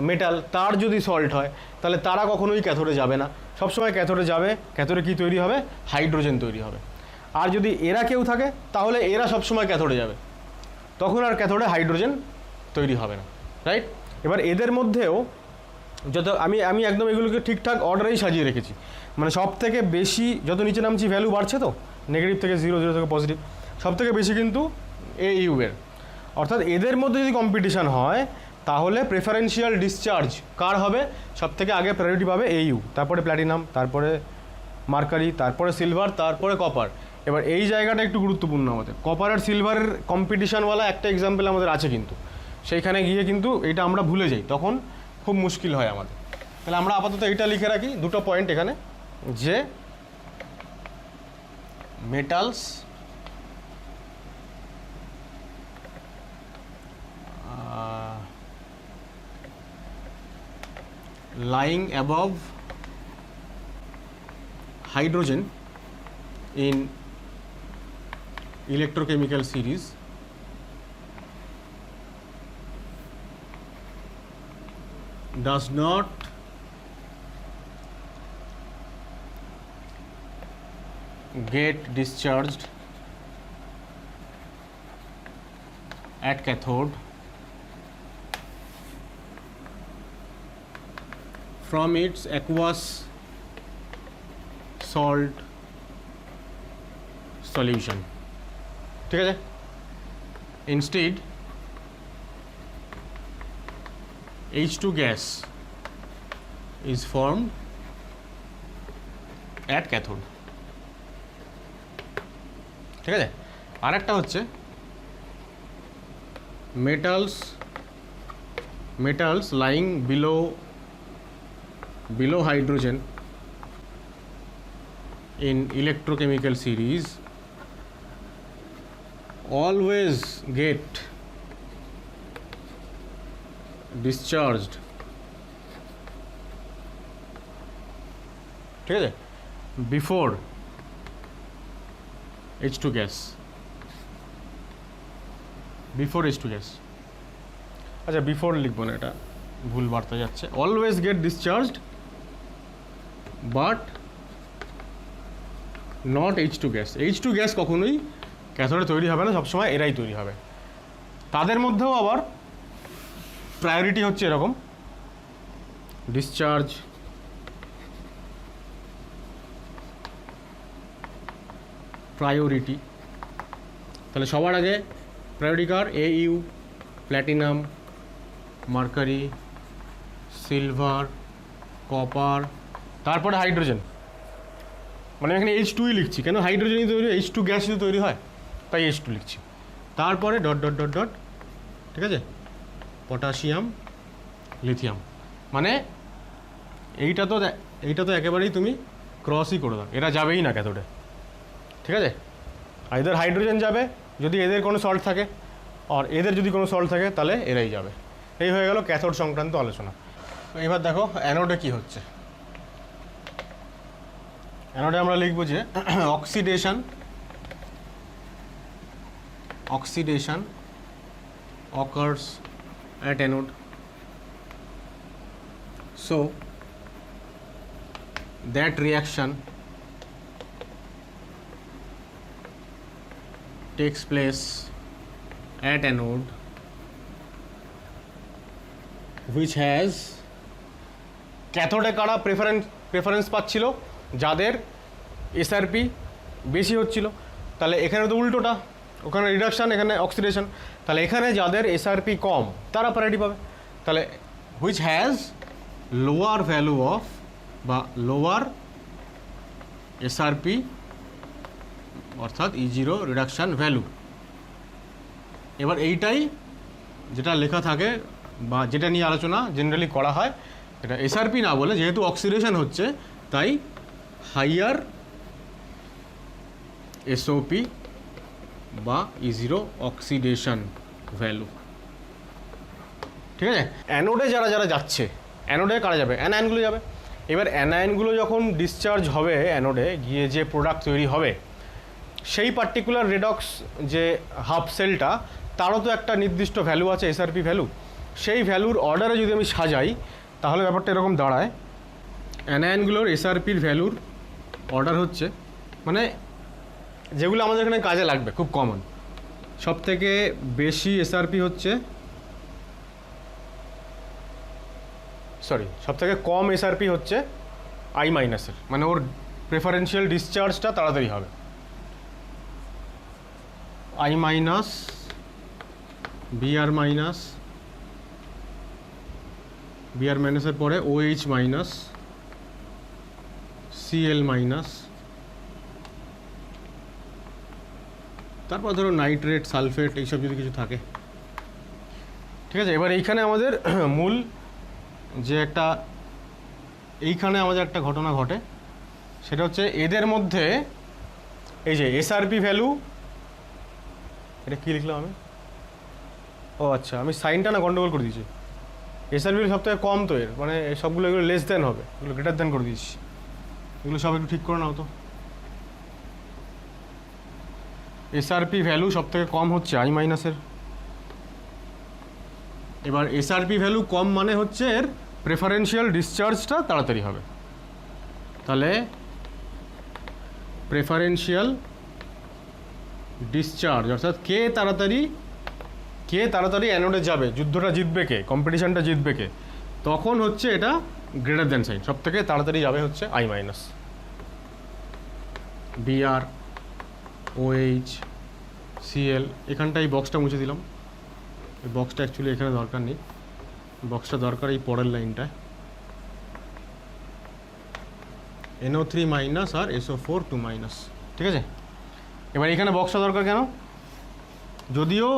মেটাল, তার যদি সল্ট হয় তাহলে তারা কখনোই ক্যাথোডে যাবে না। সবসময় ক্যাথোডে যাবে, ক্যাথোডে কী তৈরি হবে? হাইড্রোজেন তৈরি হবে। আর যদি এরা কেউ থাকে তাহলে এরা সবসময় ক্যাথোডে যাবে, তখন আর ক্যাথোডে হাইড্রোজেন তৈরি হবে না, রাইট? এবার এদের মধ্যেও যত আমি একদম এগুলোকে ঠিকঠাক অর্ডারেই সাজিয়ে রেখেছি, মানে সব থেকে বেশি যত নিচে নামছি ভ্যালু বাড়ছে, তো নেগেটিভ থেকে 0, 0 থেকে পজিটিভ, সব থেকে বেশি কিন্তু AU এর। অর্থাৎ এদের মধ্যে যদি কম্পিটিশান হয় তাহলে প্রেফারেন্সিয়াল ডিসচার্জ কার হবে? সব থেকে আগে প্রায়োরিটি পাবে AU, তারপরে প্ল্যাটিনাম, তারপরে মার্কারি, তারপরে সিলভার, তারপরে কপার। এবার এই জায়গাটা একটু গুরুত্বপূর্ণ আমাদের, কপার আর সিলভারের কম্পিটিশানওয়ালা একটা এক্সাম্পল আমাদের আছে, কিন্তু সেইখানে গিয়ে কিন্তু এটা আমরা ভুলে যাই, তখন খুব মুশকিল হয় আমাদের। তাহলে আমরা আপাতত এইটা লিখে রাখি, দুটো পয়েন্ট এখানে, যে metals lying above hydrogen in electrochemical series does not get discharged at cathode from its aqueous salt solution. ঠিক আছে? Instead, H2 gas is formed at cathode. ঠিক আছে? আর একটা হচ্ছে metals lying below hydrogen in electrochemical series always get discharged, ঠিক আছে, before H2 gas. Before H2 gas, আচ্ছা before লিখবো না, এটা ভুল বার্তা যাচ্ছে। Always get discharged but not H2 gas. H2 gas কখনোই ক্যাথোডে তৈরি হবে না, সবসময় এরাই তৈরি হবে। তাদের মধ্যেও আবার প্রায়োরিটি হচ্ছে এরকম, ডিসচার্জ প্রায়োরিটি। তাহলে সবার আগে প্রায়োরিটি কার? AU, platinum, mercury, silver, copper, তারপরে হাইড্রোজেন। মানে এখানে H2ই লিখছি, কেন হাইড্রোজেনই তৈরি, H2 গ্যাস যদি তৈরি হয় তাই H2 লিখছি। তারপরে ডট ডট ডট ডট, ঠিক আছে, পটাশিয়াম, লিথিয়াম। মানে এইটা তো একেবারেই তুমি ক্রসই করে দাও, এরা যাবেই না ক্যাথোডে, ঠিক আছে। আইদার হাইড্রোজেন যাবে যদি এদের কোনো সল্ট থাকে, আর এদের যদি কোনো সল্ট থাকে তাহলে এরাই যাবে। এই হয়ে গেল ক্যাথোড সংক্রান্ত আলোচনা। এবার দেখো অ্যানোডে কি হচ্ছে। অ্যানোডে আমরা লিখব যে oxidation occurs at anode, so that reaction takes place at anode which has, ক্যাথোডে কারা প্রেফারেন্স পাচ্ছিল? যাদের এসআরপি বেশি হচ্ছিল। তাহলে এখানে তো উল্টোটা, ওখানে রিডাকশান, এখানে অক্সিডেশন। তাহলে এখানে যাদের এসআরপি কম তারা প্রায়োরিটি পাবে। তাহলে which has lower value of বা লোয়ার এসআরপি অর্থাৎ E0 রিডাকশান ভ্যালু। এবার এইটাই যেটা লেখা থাকে বা যেটা নিয়ে আলোচনা জেনারেলি করা হয়, এটা এসআরপি না বলে, যেহেতু অক্সিডেশন হচ্ছে তাই হাইয়ার এসওপি বা E0 অক্সিডেশন ভ্যালু, ঠিক আছে। অ্যানোডে যারা যাচ্ছে, অ্যানোডে কারা যাবে? অ্যানায়নগুলো যাবে। এবার অ্যানায়নগুলো যখন ডিসচার্জ হবে অ্যানোডে গিয়ে, যে প্রোডাক্ট তৈরি হবে সেই পার্টিকুলার রেডক্স যে হাফ সেলটা, তারও তো একটা নির্দিষ্ট ভ্যালু আছে, এসআরপি ভ্যালু। সেই ভ্যালুর অর্ডারে যদি আমি সাজাই তাহলে ব্যাপারটা এরকম দাঁড়ায়। অ্যানায়নগুলোর এসআরপির ভ্যালুর অর্ডার হচ্ছে, মানে যেগুলো আমাদের এখানে কাজে লাগবে, খুব কমন। সব থেকে বেশি এসআরপি হচ্ছে, সব থেকে কম এসআরপি হচ্ছে I মাইনাসের, মানে ওর প্রেফারেন্সিয়াল ডিসচার্জটা তাড়াতাড়ি হবে। I minus, BR minus, BR মাইনাসের পরে OH মাইনাস, Cl মাইনাস, তারপর ধরো নাইট্রেট, সালফেট, এইসব যদি কিছু থাকে, ঠিক আছে। এবার এইখানে আমাদের মূল যে এইখানে আমাদের একটা ঘটনা ঘটে, সেটা হচ্ছে এদের মধ্যে এই যে এসআরপি ভ্যালু, এটা কী লিখলাম আমি? ও আচ্ছা, আমি সাইনটা না গন্ডগোল করে দিয়েছি। এসআরপি সব থেকে কম তো এর, মানে সবগুলো এগুলো লেস দেন হবে, এগুলো গ্রেটার দেন করে দিয়েছি। এগুলো সব একটু ঠিক করে নাও তো। এসআরপি ভ্যালু সব থেকে কম হচ্ছে I মাইনাসের। এবার এসআরপি ভ্যালু কম মানে হচ্ছে এর প্রেফারেন্সিয়াল ডিসচার্জটা তাড়াতাড়ি হবে। তাহলে প্রেফারেন্সিয়াল ডিসচার্জ অর্থাৎ কে তাড়াতাড়ি অ্যানোডে যাবে, যুদ্ধটা জিতবে কে, কম্পিটিশনটা জিতবে কে, তখন হচ্ছে এটা গ্রেটার দেন সাইন। সব থেকে তাড়াতাড়ি যাবে হচ্ছে I minus. BR, OH, Cl, এখানটা এই বক্সটা মুছে দিলাম। এই বক্সটা অ্যাকচুয়ালি এখানে দরকার নেই, বক্সটা দরকার এই পরের লাইনটায়। NO3 মাইনাস আর SO4 2 মাইনাস, ঠিক আছে। এবার এখানে বক্সটা দরকার কেন? যদিও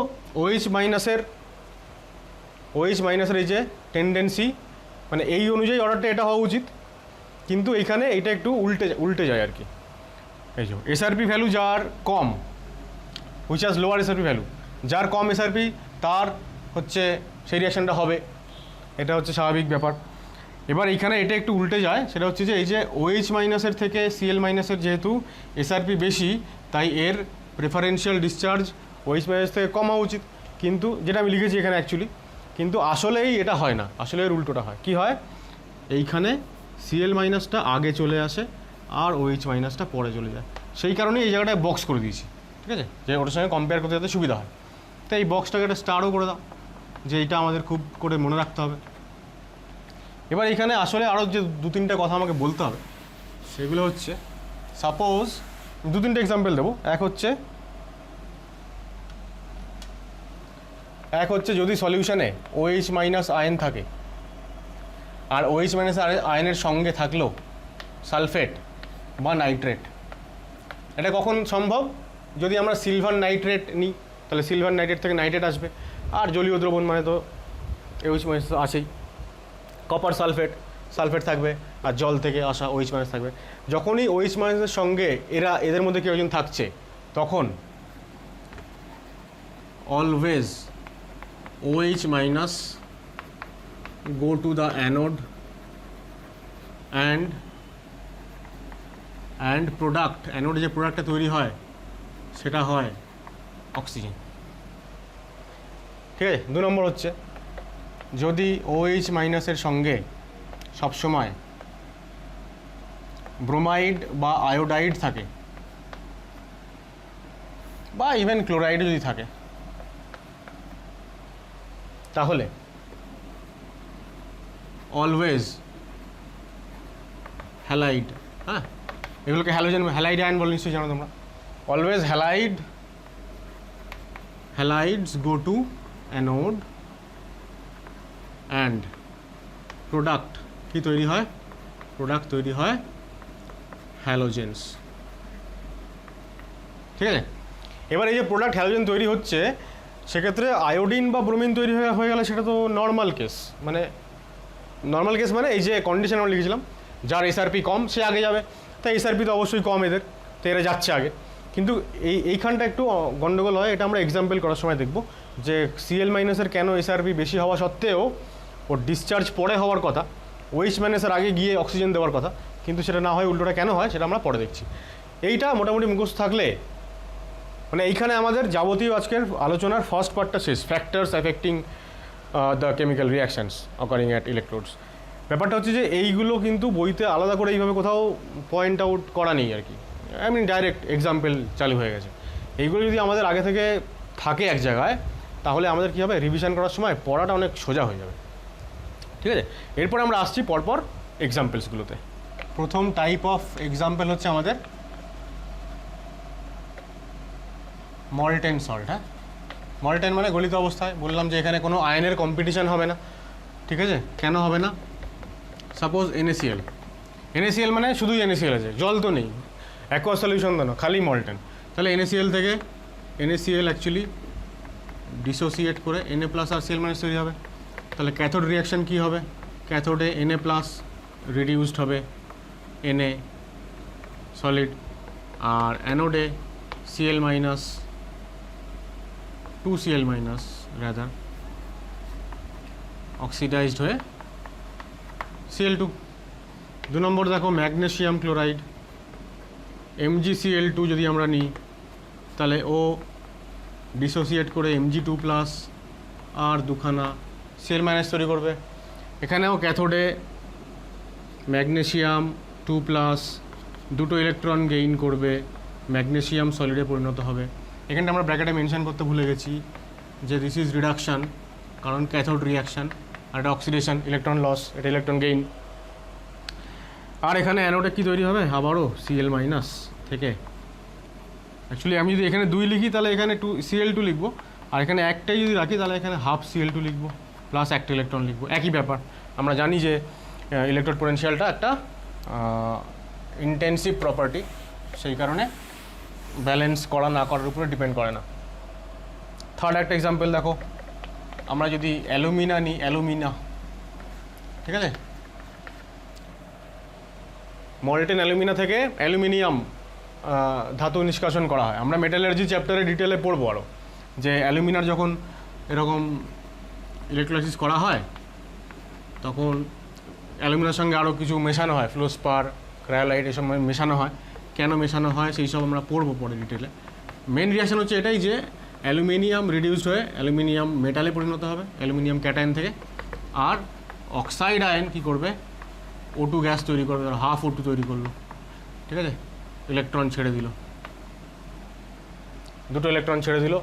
OH মাইনাসের এই যে টেন্ডেন্সি, মানে এই অনুযায়ী অর্ডারটা এটা হওয়া উচিত, কিন্তু এইখানে এটা একটু উল্টে যায় আর কি। এই যে এসআরপি ভ্যালু যার কম, which has lower SRP value, যার কম এসআরপি তার হচ্ছে সেই রিয়াকশানটা হবে, এটা হচ্ছে স্বাভাবিক ব্যাপার। এবার এইখানে এটা একটু উল্টে যায়, সেটা হচ্ছে যে এই যে OH মাইনাসের থেকে Cl মাইনাসের যেহেতু এসআরপি বেশি, তাই এর প্রেফারেন্সিয়াল ডিসচার্জ OH মাইনাস থেকে কম হওয়া উচিত, কিন্তু যেটা আমি লিখেছি এখানে অ্যাকচুয়ালি, কিন্তু আসলেই এটা হয় না, আসলে এর উল্টোটা হয়। কি হয়, এইখানে Cl মাইনাসটা আগে চলে আসে আর OH মাইনাসটা পরে চলে যায়। সেই কারণে এই জায়গাটায় বক্স করে দিয়েছি, ঠিক আছে, যে ওটার সঙ্গে কম্পেয়ার করতে যাতে সুবিধা হয়। তো এই বক্সটাকে একটা স্টারও করে দাও, যে এইটা আমাদের খুব করে মনে রাখতে হবে। এবার এখানে আসলে আরও যে 2-3টা কথা আমাকে বলতে হবে, সেগুলো হচ্ছে, সাপোজ 2-3টে এক্সাম্পল দেবো। এক হচ্ছে যদি সলিউশনে OH মাইনাস আয়ন থাকে, আর OH মাইনাস আয়নের সঙ্গে থাকলো সালফেট বা নাইট্রেট। এটা কখন সম্ভব, যদি আমরা সিলভার নাইট্রেট নিই, তাহলে সিলভার নাইট্রেট থেকে নাইট্রেট আসবে, আর জলীয় দ্রবণ মানে তো OH মাইনাস আসেই। কপার সালফেট থাকবে, আর জল থেকে আসা OH মাইনাস থাকবে। যখনই OH মাইনাসের সঙ্গে এদের মধ্যে কেউ একজন থাকছে, তখন always OH minus go to the anode and product, anode যে প্রোডাক্টটা তৈরি হয় সেটা হয় অক্সিজেন, ঠিক আছে। 2 নম্বর হচ্ছে, যদি OH মাইনাসের সঙ্গে সবসময় ব্রোমাইড বা আয়োডাইড থাকে, বা ইভেন ক্লোরাইড যদি থাকে, তাহলে অলওয়েজ হ্যালাইড, হ্যাঁ এগুলোকে হ্যালাইড আয়ন বলে নিশ্চয়ই জানো তোমরা। Always halides go to anode and product কি তৈরি হয়, প্রোডাক্ট তৈরি হয় হ্যালোজেন্স, ঠিক আছে। এবার এই যে প্রোডাক্ট হ্যালোজেন তৈরি হচ্ছে, সেক্ষেত্রে আয়োডিন বা ব্রোমিন তৈরি হয়ে গেলে সেটা তো নর্মাল কেস। মানে এই যে কন্ডিশন আমরা লিখেছিলাম, যার SRP কম সে আগে যাবে, তাই SRP তো অবশ্যই কম এদের, তো এরা যাচ্ছে আগে। কিন্তু এইখানটা একটু গন্ডগোল হয়, এটা আমরা এক্সাম্পল করার সময় দেখব, যে Cl মাইনাসের কেন SRP বেশি হওয়া সত্ত্বেও ওর ডিসচার্জ পরে হওয়ার কথা, OH মাইনাসের আগে গিয়ে অক্সিজেন দেওয়ার কথা, কিন্তু সেটা না হয় উল্টোটা কেন হয় সেটা আমরা পরে দেখছি। এইটা মোটামুটি মুখস্থ থাকলে, মানে এইখানে আমাদের যাবতীয় আজকের আলোচনার ফার্স্ট পার্টটা শেষ, factors affecting the chemical reactions occurring at electrodes. ব্যাপারটা হচ্ছে যে এইগুলো কিন্তু বইতে আলাদা করে এইভাবে কোথাও পয়েন্ট আউট করা নেই আর কি, ডাইরেক্ট এক্সাম্পল চালু হয়ে গেছে। এইগুলো যদি আমাদের আগে থেকে থাকে এক জায়গায়, তাহলে আমাদের কী হবে, রিভিশন করার সময় পড়াটা অনেক সোজা হয়ে যাবে, ঠিক আছে। এরপর আমরা আসছি পরপর এক্সাম্পলসগুলোতে। প্রথম টাইপ অফ এক্সাম্পল হচ্ছে আমাদের মল্টেন সল্ট। হ্যাঁ, মল্টেন মানে গলিত অবস্থায়। বললাম যে এখানে কোনো আয়নের কম্পিটিশন হবে না, ঠিক আছে। কেন হবে না, সাপোজ NaCl মানে শুধুই NaCl আছে, জল তো নেই, অ্যাকোয়া সলিউশন তো না, খালি মল্টেন। তাহলে NaCl থেকে NaCl অ্যাকচুয়ালি ডিসোসিয়েট করে Na প্লাস আর Cl মাইনাস তৈরি হবে। তাহলে ক্যাথোড রিয়াকশান কী হবে, ক্যাথোডে Na প্লাস রিডিউসড হবে Na সলিড, আর অ্যানোডে Cl minus 2Cl minus rather oxidised হয়ে Cl2। 2 নম্বর দেখো ম্যাগনেসিয়াম ক্লোরাইড MgCl2 যদি আমরা নিই, তাহলে ও ডিসোসিয়েট করে Mg2 প্লাস আর দুখানা Cl মাইনাস তৈরি করবে। এখানেও ক্যাথোডে ম্যাগনেসিয়াম 2 প্লাস দুটো ইলেকট্রন গেইন করবে, ম্যাগনেসিয়াম সলিডে পরিণত হবে। এখানটা আমরা ব্র্যাকেটে মেনশন করতে ভুলে গেছি যে দিস ইজ রিডাকশান, কারণ ক্যাথোড রিয়াকশান, আর এটা অক্সিডেশন, ইলেকট্রন লস, এটা ইলেকট্রন গেইন। আর এখানে অ্যানোডে কী তৈরি হবে, আবারও Cl মাইনাস থেকে। অ্যাকচুয়ালি আমি যদি এখানে 2 লিখি তাহলে এখানে Cl2 লিখবো, আর এখানে একটাই যদি রাখি তাহলে এখানে হাফ Cl2 লিখবো প্লাস একটা ইলেকট্রন লিখবো, একই ব্যাপার। আমরা জানি যে ইলেকট্রোড পোটেনশিয়ালটা একটা ইন্টেন্সিভ প্রপার্টি, সেই কারণে ব্যালেন্স করা না করার উপরে ডিপেন্ড করে না। থার্ড একটা এক্সাম্পল দেখো, আমরা যদি অ্যালুমিনা নিই, ঠিক আছে, মল্টেন অ্যালুমিনা থেকে অ্যালুমিনিয়াম ধাতু নিষ্কাশন করা হয়। আমরা মেটালার্জি চ্যাপ্টারে ডিটেলে পড়বো আরও, যে অ্যালুমিনার যখন এরকম ইলেকট্রোলাইসিস করা হয়, তখন অ্যালুমিনার সঙ্গে আরও কিছু মেশানো হয়, ফ্লোস্পার, ক্রায়োলাইট, এসব মেশানো হয়। কেন মেশানো হয় সেই সব আমরা পড়বো পরে ডিটেলে। মেন রিয়াকশান হচ্ছে এটাই যে অ্যালুমিনিয়াম রিডিউসড হয়ে অ্যালুমিনিয়াম মেটালে পরিণত হবে অ্যালুমিনিয়াম ক্যাটায়ন থেকে। আর অক্সাইড আয়ন কী করবে, O2 গ্যাস তৈরি করবে, হাফ O2 তৈরি করলো, ঠিক আছে, ইলেকট্রন ছেড়ে দিল, দুটো ইলেকট্রন ছেড়ে দিল,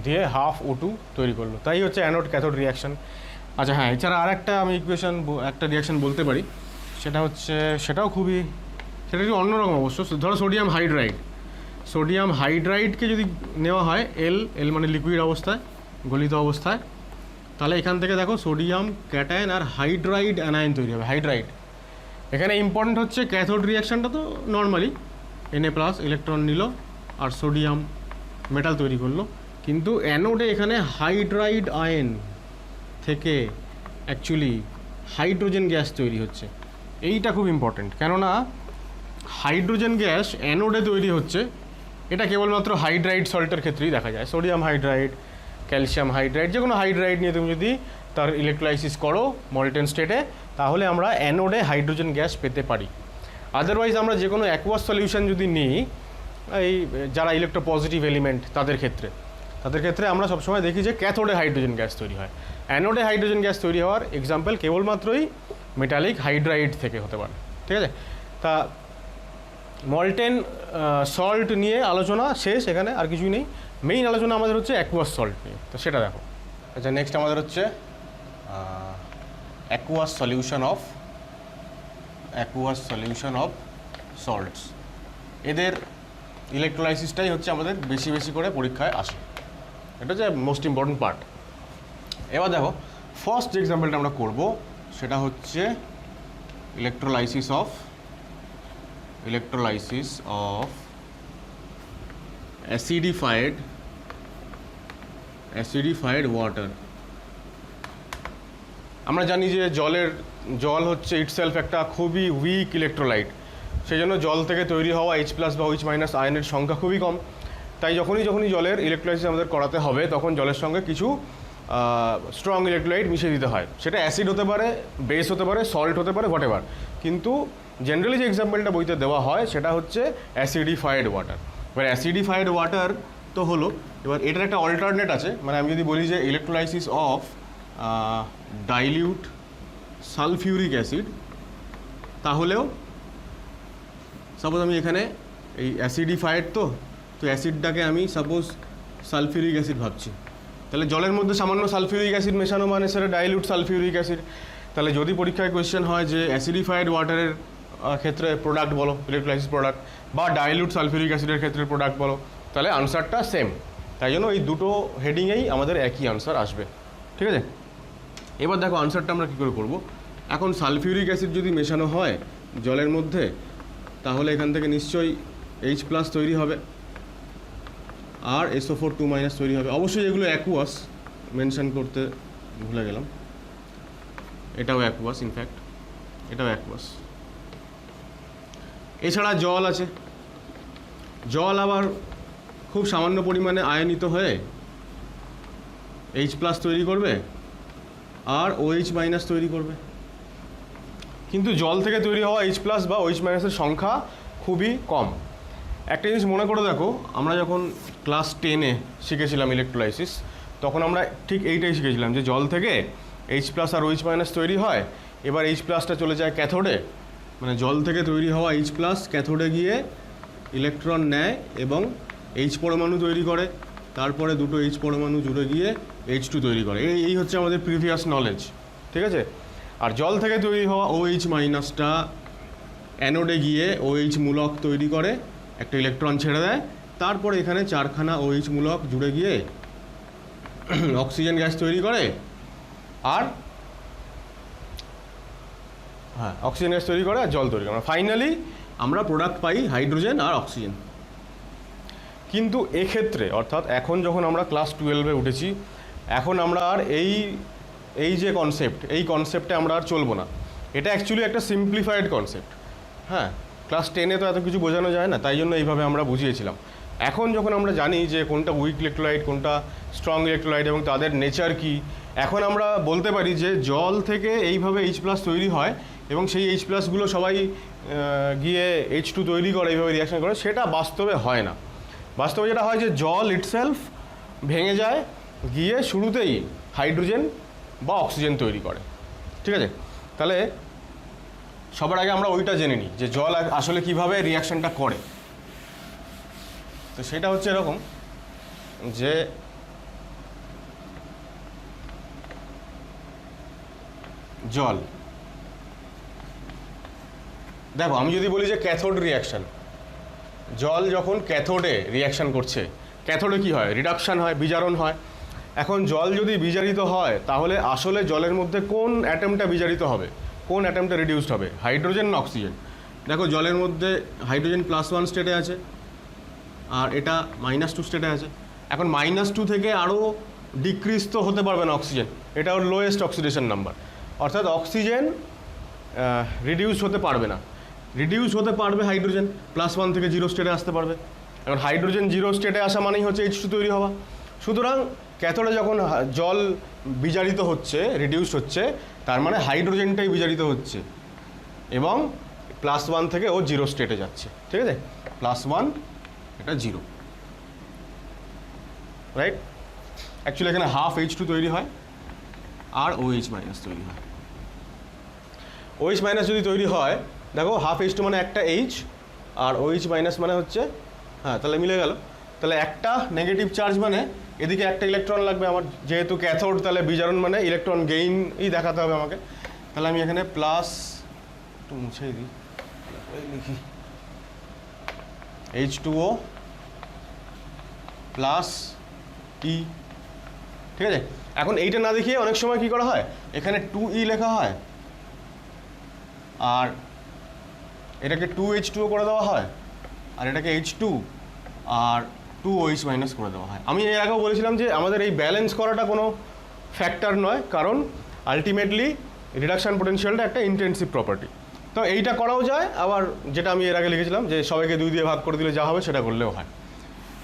দিয়ে হাফ O2 তৈরি করলো। তাই হচ্ছে অ্যানোড ক্যাথোড রিয়াকশন। আচ্ছা হ্যাঁ, এছাড়া আর একটা আমি একটা রিয়াকশন বলতে পারি, সেটা হচ্ছে, সেটাও খুবই, সেটা একটু অন্যরকম অবশ্য। ধরো সোডিয়াম হাইড্রাইডকে যদি নেওয়া হয়, এল মানে লিকুইড অবস্থায়, গলিত অবস্থায়, তাহলে এখান থেকে দেখো সোডিয়াম ক্যাটায়ন আর হাইড্রাইড অ্যানায়ন তৈরি হবে, হাইড্রাইড। এখানে ইম্পর্টেন্ট হচ্ছে ক্যাথোড রিয়াকশনটা তো নর্মালি Na+ ইলেকট্রন নিল আর সোডিয়াম মেটাল তৈরি করলো, কিন্তু অ্যানোডে এখানে হাইড্রাইড আয়ন থেকে অ্যাকচুয়ালি হাইড্রোজেন গ্যাস তৈরি হচ্ছে। এইটা খুব ইম্পর্টেন্ট, কেননা হাইড্রোজেন গ্যাস অ্যানোডে তৈরি হচ্ছে, এটা কেবলমাত্র হাইড্রাইড সল্টের ক্ষেত্রেই দেখা যায়। সোডিয়াম হাইড্রাইড, ক্যালসিয়াম হাইড্রাইড, যে কোনো হাইড্রাইড নিয়ে তুমি যদি তার ইলেকট্রোলাইসিস করো মল্টেন স্টেটে, তাহলে আমরা অ্যানোডে হাইড্রোজেন গ্যাস পেতে পারি। আদারওয়াইজ আমরা যে কোনো অ্যাকুয়াস সলিউশন যদি নিই, এই যারা ইলেকট্রোপজিটিভ এলিমেন্ট তাদের ক্ষেত্রে আমরা সবসময় দেখি যে ক্যাথোডে হাইড্রোজেন গ্যাস তৈরি হয়। অ্যানোডে হাইড্রোজেন গ্যাস তৈরি হওয়ার এক্সাম্পল কেবলমাত্রই মেটালিক হাইড্রাইড থেকে হতে পারে, ঠিক আছে। তা মল্টেন সল্ট নিয়ে আলোচনা শেষ, এখানে আর কিছুই নেই। মেইন আলোচনা আমাদের হচ্ছে অ্যাকুয়াস সল্ট নিয়ে, তো সেটা দেখো। আচ্ছা, নেক্সট আমাদের হচ্ছে অ্যাকুয়াস সলিউশন অফ সল্টস। এদের ইলেকট্রোলাইসিসটাই হচ্ছে আমাদের বেশি বেশি করে পরীক্ষায় আসে, এটা হচ্ছে মোস্ট ইম্পর্টেন্ট পার্ট। এবার দেখো, ফার্স্ট যে এক্সাম্পলটা আমরা করব সেটা হচ্ছে ইলেকট্রোলাইসিস অফ অ্যাসিডিফাইড ওয়াটার। আমরা জানি যে জল হচ্ছে ইটসেলফ একটা খুবই উইক ইলেকট্রোলাইট, সেই জন্য জল থেকে তৈরি হওয়া H+ বা OH- আয়নের সংখ্যা খুবই কম। তাই যখনই জলের ইলেকট্রোলাইসিস আমাদের করাতে হবে, তখন জলের সঙ্গে কিছু স্ট্রং ইলেকট্রোলাইট মিশিয়ে দিতে হয়। সেটা অ্যাসিড হতে পারে, বেস হতে পারে, সল্ট হতে পারে, হোয়াটএভার। কিন্তু জেনারেলি যে এক্সাম্পলটা বইতে দেওয়া হয় সেটা হচ্ছে অ্যাসিডিফাইড ওয়াটার। এবার অ্যাসিডিফাইড ওয়াটার তো হলো, এবার এটার একটা অল্টারনেট আছে। মানে আমি যদি বলি যে electrolysis of dilute sulphuric acid, তাহলেও সাপোজ আমি এখানে এই অ্যাসিডিফাইড তো অ্যাসিডটাকে আমি সাপোজ সালফিউরিক অ্যাসিড ভাবছি, তাহলে জলের মধ্যে সামান্য সালফিউরিক অ্যাসিড মেশানো মানে সেটা ডাইলিউট সালফিউরিক অ্যাসিড। তাহলে যদি পরীক্ষায় কোয়েশ্চেন হয় যে অ্যাসিডিফাইড ওয়াটারের ক্ষেত্রে প্রোডাক্ট বলো, ইলেকট্রোলাইসিস প্রোডাক্ট, বা ডাইলিউট সালফিউরিক অ্যাসিডের ক্ষেত্রে প্রোডাক্ট বলো, তাহলে আনসারটা সেম। তাই জন্য এই দুটো হেডিংয়েই আমাদের একই আনসার আসবে, ঠিক আছে। এবার দেখো আনসারটা আমরা কী করে করবো। এখন সালফিউরিক অ্যাসিড যদি মেশানো হয় জলের মধ্যে, তাহলে এখান থেকে নিশ্চয়ই H+ তৈরি হবে আর SO4 2- তৈরি হবে। অবশ্যই এগুলো অ্যাকুয়াস, মেনশন করতে ভুলে গেলাম, এটাও অ্যাকুয়াস, ইনফ্যাক্ট এটাও অ্যাকুয়াস। এছাড়া জল আছে, জল আবার খুব সামান্য পরিমাণে আয়নিত হয়ে H+ তৈরি করবে আর OH- তৈরি করবে। কিন্তু জল থেকে তৈরি হওয়া H+ বা OH- সংখ্যা খুবই কম। একটা জিনিস মনে করে দেখো, আমরা যখন ক্লাস 10-এ শিখেছিলাম ইলেকট্রোলাইসিস, তখন আমরা ঠিক এইটাই শিখেছিলাম যে জল থেকে H+ আর OH- তৈরি হয়। এবার H+টা চলে যায় ক্যাথোডে, মানে জল থেকে তৈরি হওয়া H+ ক্যাথোডে গিয়ে ইলেকট্রন নেয় এবং H পরমাণু তৈরি করে, তারপরে দুটো H পরমাণু জুড়ে গিয়ে H2 তৈরি করে। এই হচ্ছে আমাদের প্রিভিয়াস নলেজ, ঠিক আছে। আর জল থেকে তৈরি হওয়া OH- অ্যানোডে গিয়ে OH মূলক তৈরি করে, একটা ইলেকট্রন ছেড়ে দেয়, তারপরে এখানে 4খানা OH মূলক জুড়ে গিয়ে অক্সিজেন গ্যাস তৈরি করে, আর অক্সিজেন গ্যাস তৈরি করে আর জল তৈরি করে। ফাইনালি আমরা প্রোডাক্ট পাই হাইড্রোজেন আর অক্সিজেন। কিন্তু এক্ষেত্রে, অর্থাৎ এখন যখন আমরা ক্লাস 12-এ উঠেছি, এখন আমরা আর এই যে কনসেপ্ট, এই কনসেপ্টে আমরা আর চলবো না। এটা অ্যাকচুয়ালি একটা সিম্পলিফাইড কনসেপ্ট। হ্যাঁ, ক্লাস 10-এ তো এত কিছু বোঝানো যায় না, তাই জন্য এইভাবে আমরা বুঝিয়েছিলাম। এখন যখন আমরা জানি যে কোনটা উইক ইলেকট্রোলাইট, কোনটা স্ট্রং ইলেকট্রোলাইট এবং তাদের নেচার কি, এখন আমরা বলতে পারি যে জল থেকে এইভাবে H+ তৈরি হয় এবং সেই H+গুলো সবাই গিয়ে H2 তৈরি করে, এইভাবে রিয়াকশন করে, সেটা বাস্তবে হয় না। বাস্তবে যেটা হয় যে জল ইটসেলফ ভেঙে যায়, গিয়ে শুরুতেই হাইড্রোজেন বা অক্সিজেন তৈরি করে। ঠিক আছে, তাহলে সবার আগে আমরা ওইটা জেনে নিই যে জল আসলে কিভাবে রিয়াকশনটা করে। তো সেটা হচ্ছে এরকম যে জল, দেখো আমি যদি বলি যে ক্যাথোড রিয়াকশন, জল যখন ক্যাথোডে রিয়াকশন করছে, ক্যাথোডে কি হয়? রিডাকশন হয়, বিজারণ হয়। এখন জল যদি বিজারিত হয় তাহলে আসলে জলের মধ্যে কোন অ্যাটমটা বিজারিত হবে, কোন অ্যাটমটা রিডিউসড হবে, হাইড্রোজেন না অক্সিজেন? দেখো জলের মধ্যে হাইড্রোজেন +1 স্টেটে আছে আর এটা -2 স্টেটে আছে। এখন -2 থেকে আরও ডিক্রিজ তো হতে পারবে না অক্সিজেন, এটা ওর লোয়েস্ট অক্সিডেশন নাম্বার, অর্থাৎ অক্সিজেন রিডিউস হতে পারবে না। রিডিউস হতে পারবে হাইড্রোজেন, +1 থেকে 0 স্টেটে আসতে পারবে। এখন হাইড্রোজেন 0 স্টেটে আসা মানেই হচ্ছে H2 তৈরি হওয়া। সুতরাং ক্যাথোডে যখন জল বিজারিত হচ্ছে, রিডিউস হচ্ছে, তার মানে হাইড্রোজেনটাই বিজারিত হচ্ছে এবং +1 থেকে ও 0 স্টেটে যাচ্ছে। ঠিক আছে, +1 এটা 0, রাইট? অ্যাকচুয়ালি এখানে হাফ H2 তৈরি হয় আর OH- তৈরি হয়। OH- যদি তৈরি হয়, দেখো হাফ H2 মানে একটা H আর OH- মানে হচ্ছে, হ্যাঁ তাহলে মিলে গেল। তাহলে একটা নেগেটিভ চার্জ মানে এদিকে একটা ইলেকট্রন লাগবে আমার, যেহেতু ক্যাথোড তাহলে বিজারণ মানে ইলেকট্রন গেইনই দেখাতে হবে আমাকে। তাহলে আমি এখানে প্লাস, একটু মুছেই দিই, লিখি H2O প্লাস E। ঠিক আছে, এখন এইটা না দেখিয়ে অনেক সময় কি করা হয়, এখানে 2E লেখা হয় আর এটাকে 2H2O করে দেওয়া হয় আর এটাকে H2 আর 2OH- করে দেওয়া হয়। আমি এর আগেও বলেছিলাম যে আমাদের এই ব্যালেন্স করাটা কোনো ফ্যাক্টর নয়, কারণ আলটিমেটলি রিডাকশান পোটেনশিয়ালটা একটা ইন্টেনসিভ প্রপার্টি। তো এইটা করাও যায়, আবার যেটা আমি এর আগে লিখেছিলাম যে সবাইকে 2 দিয়ে ভাগ করে দিলে যা হবে সেটা করলেও হয়।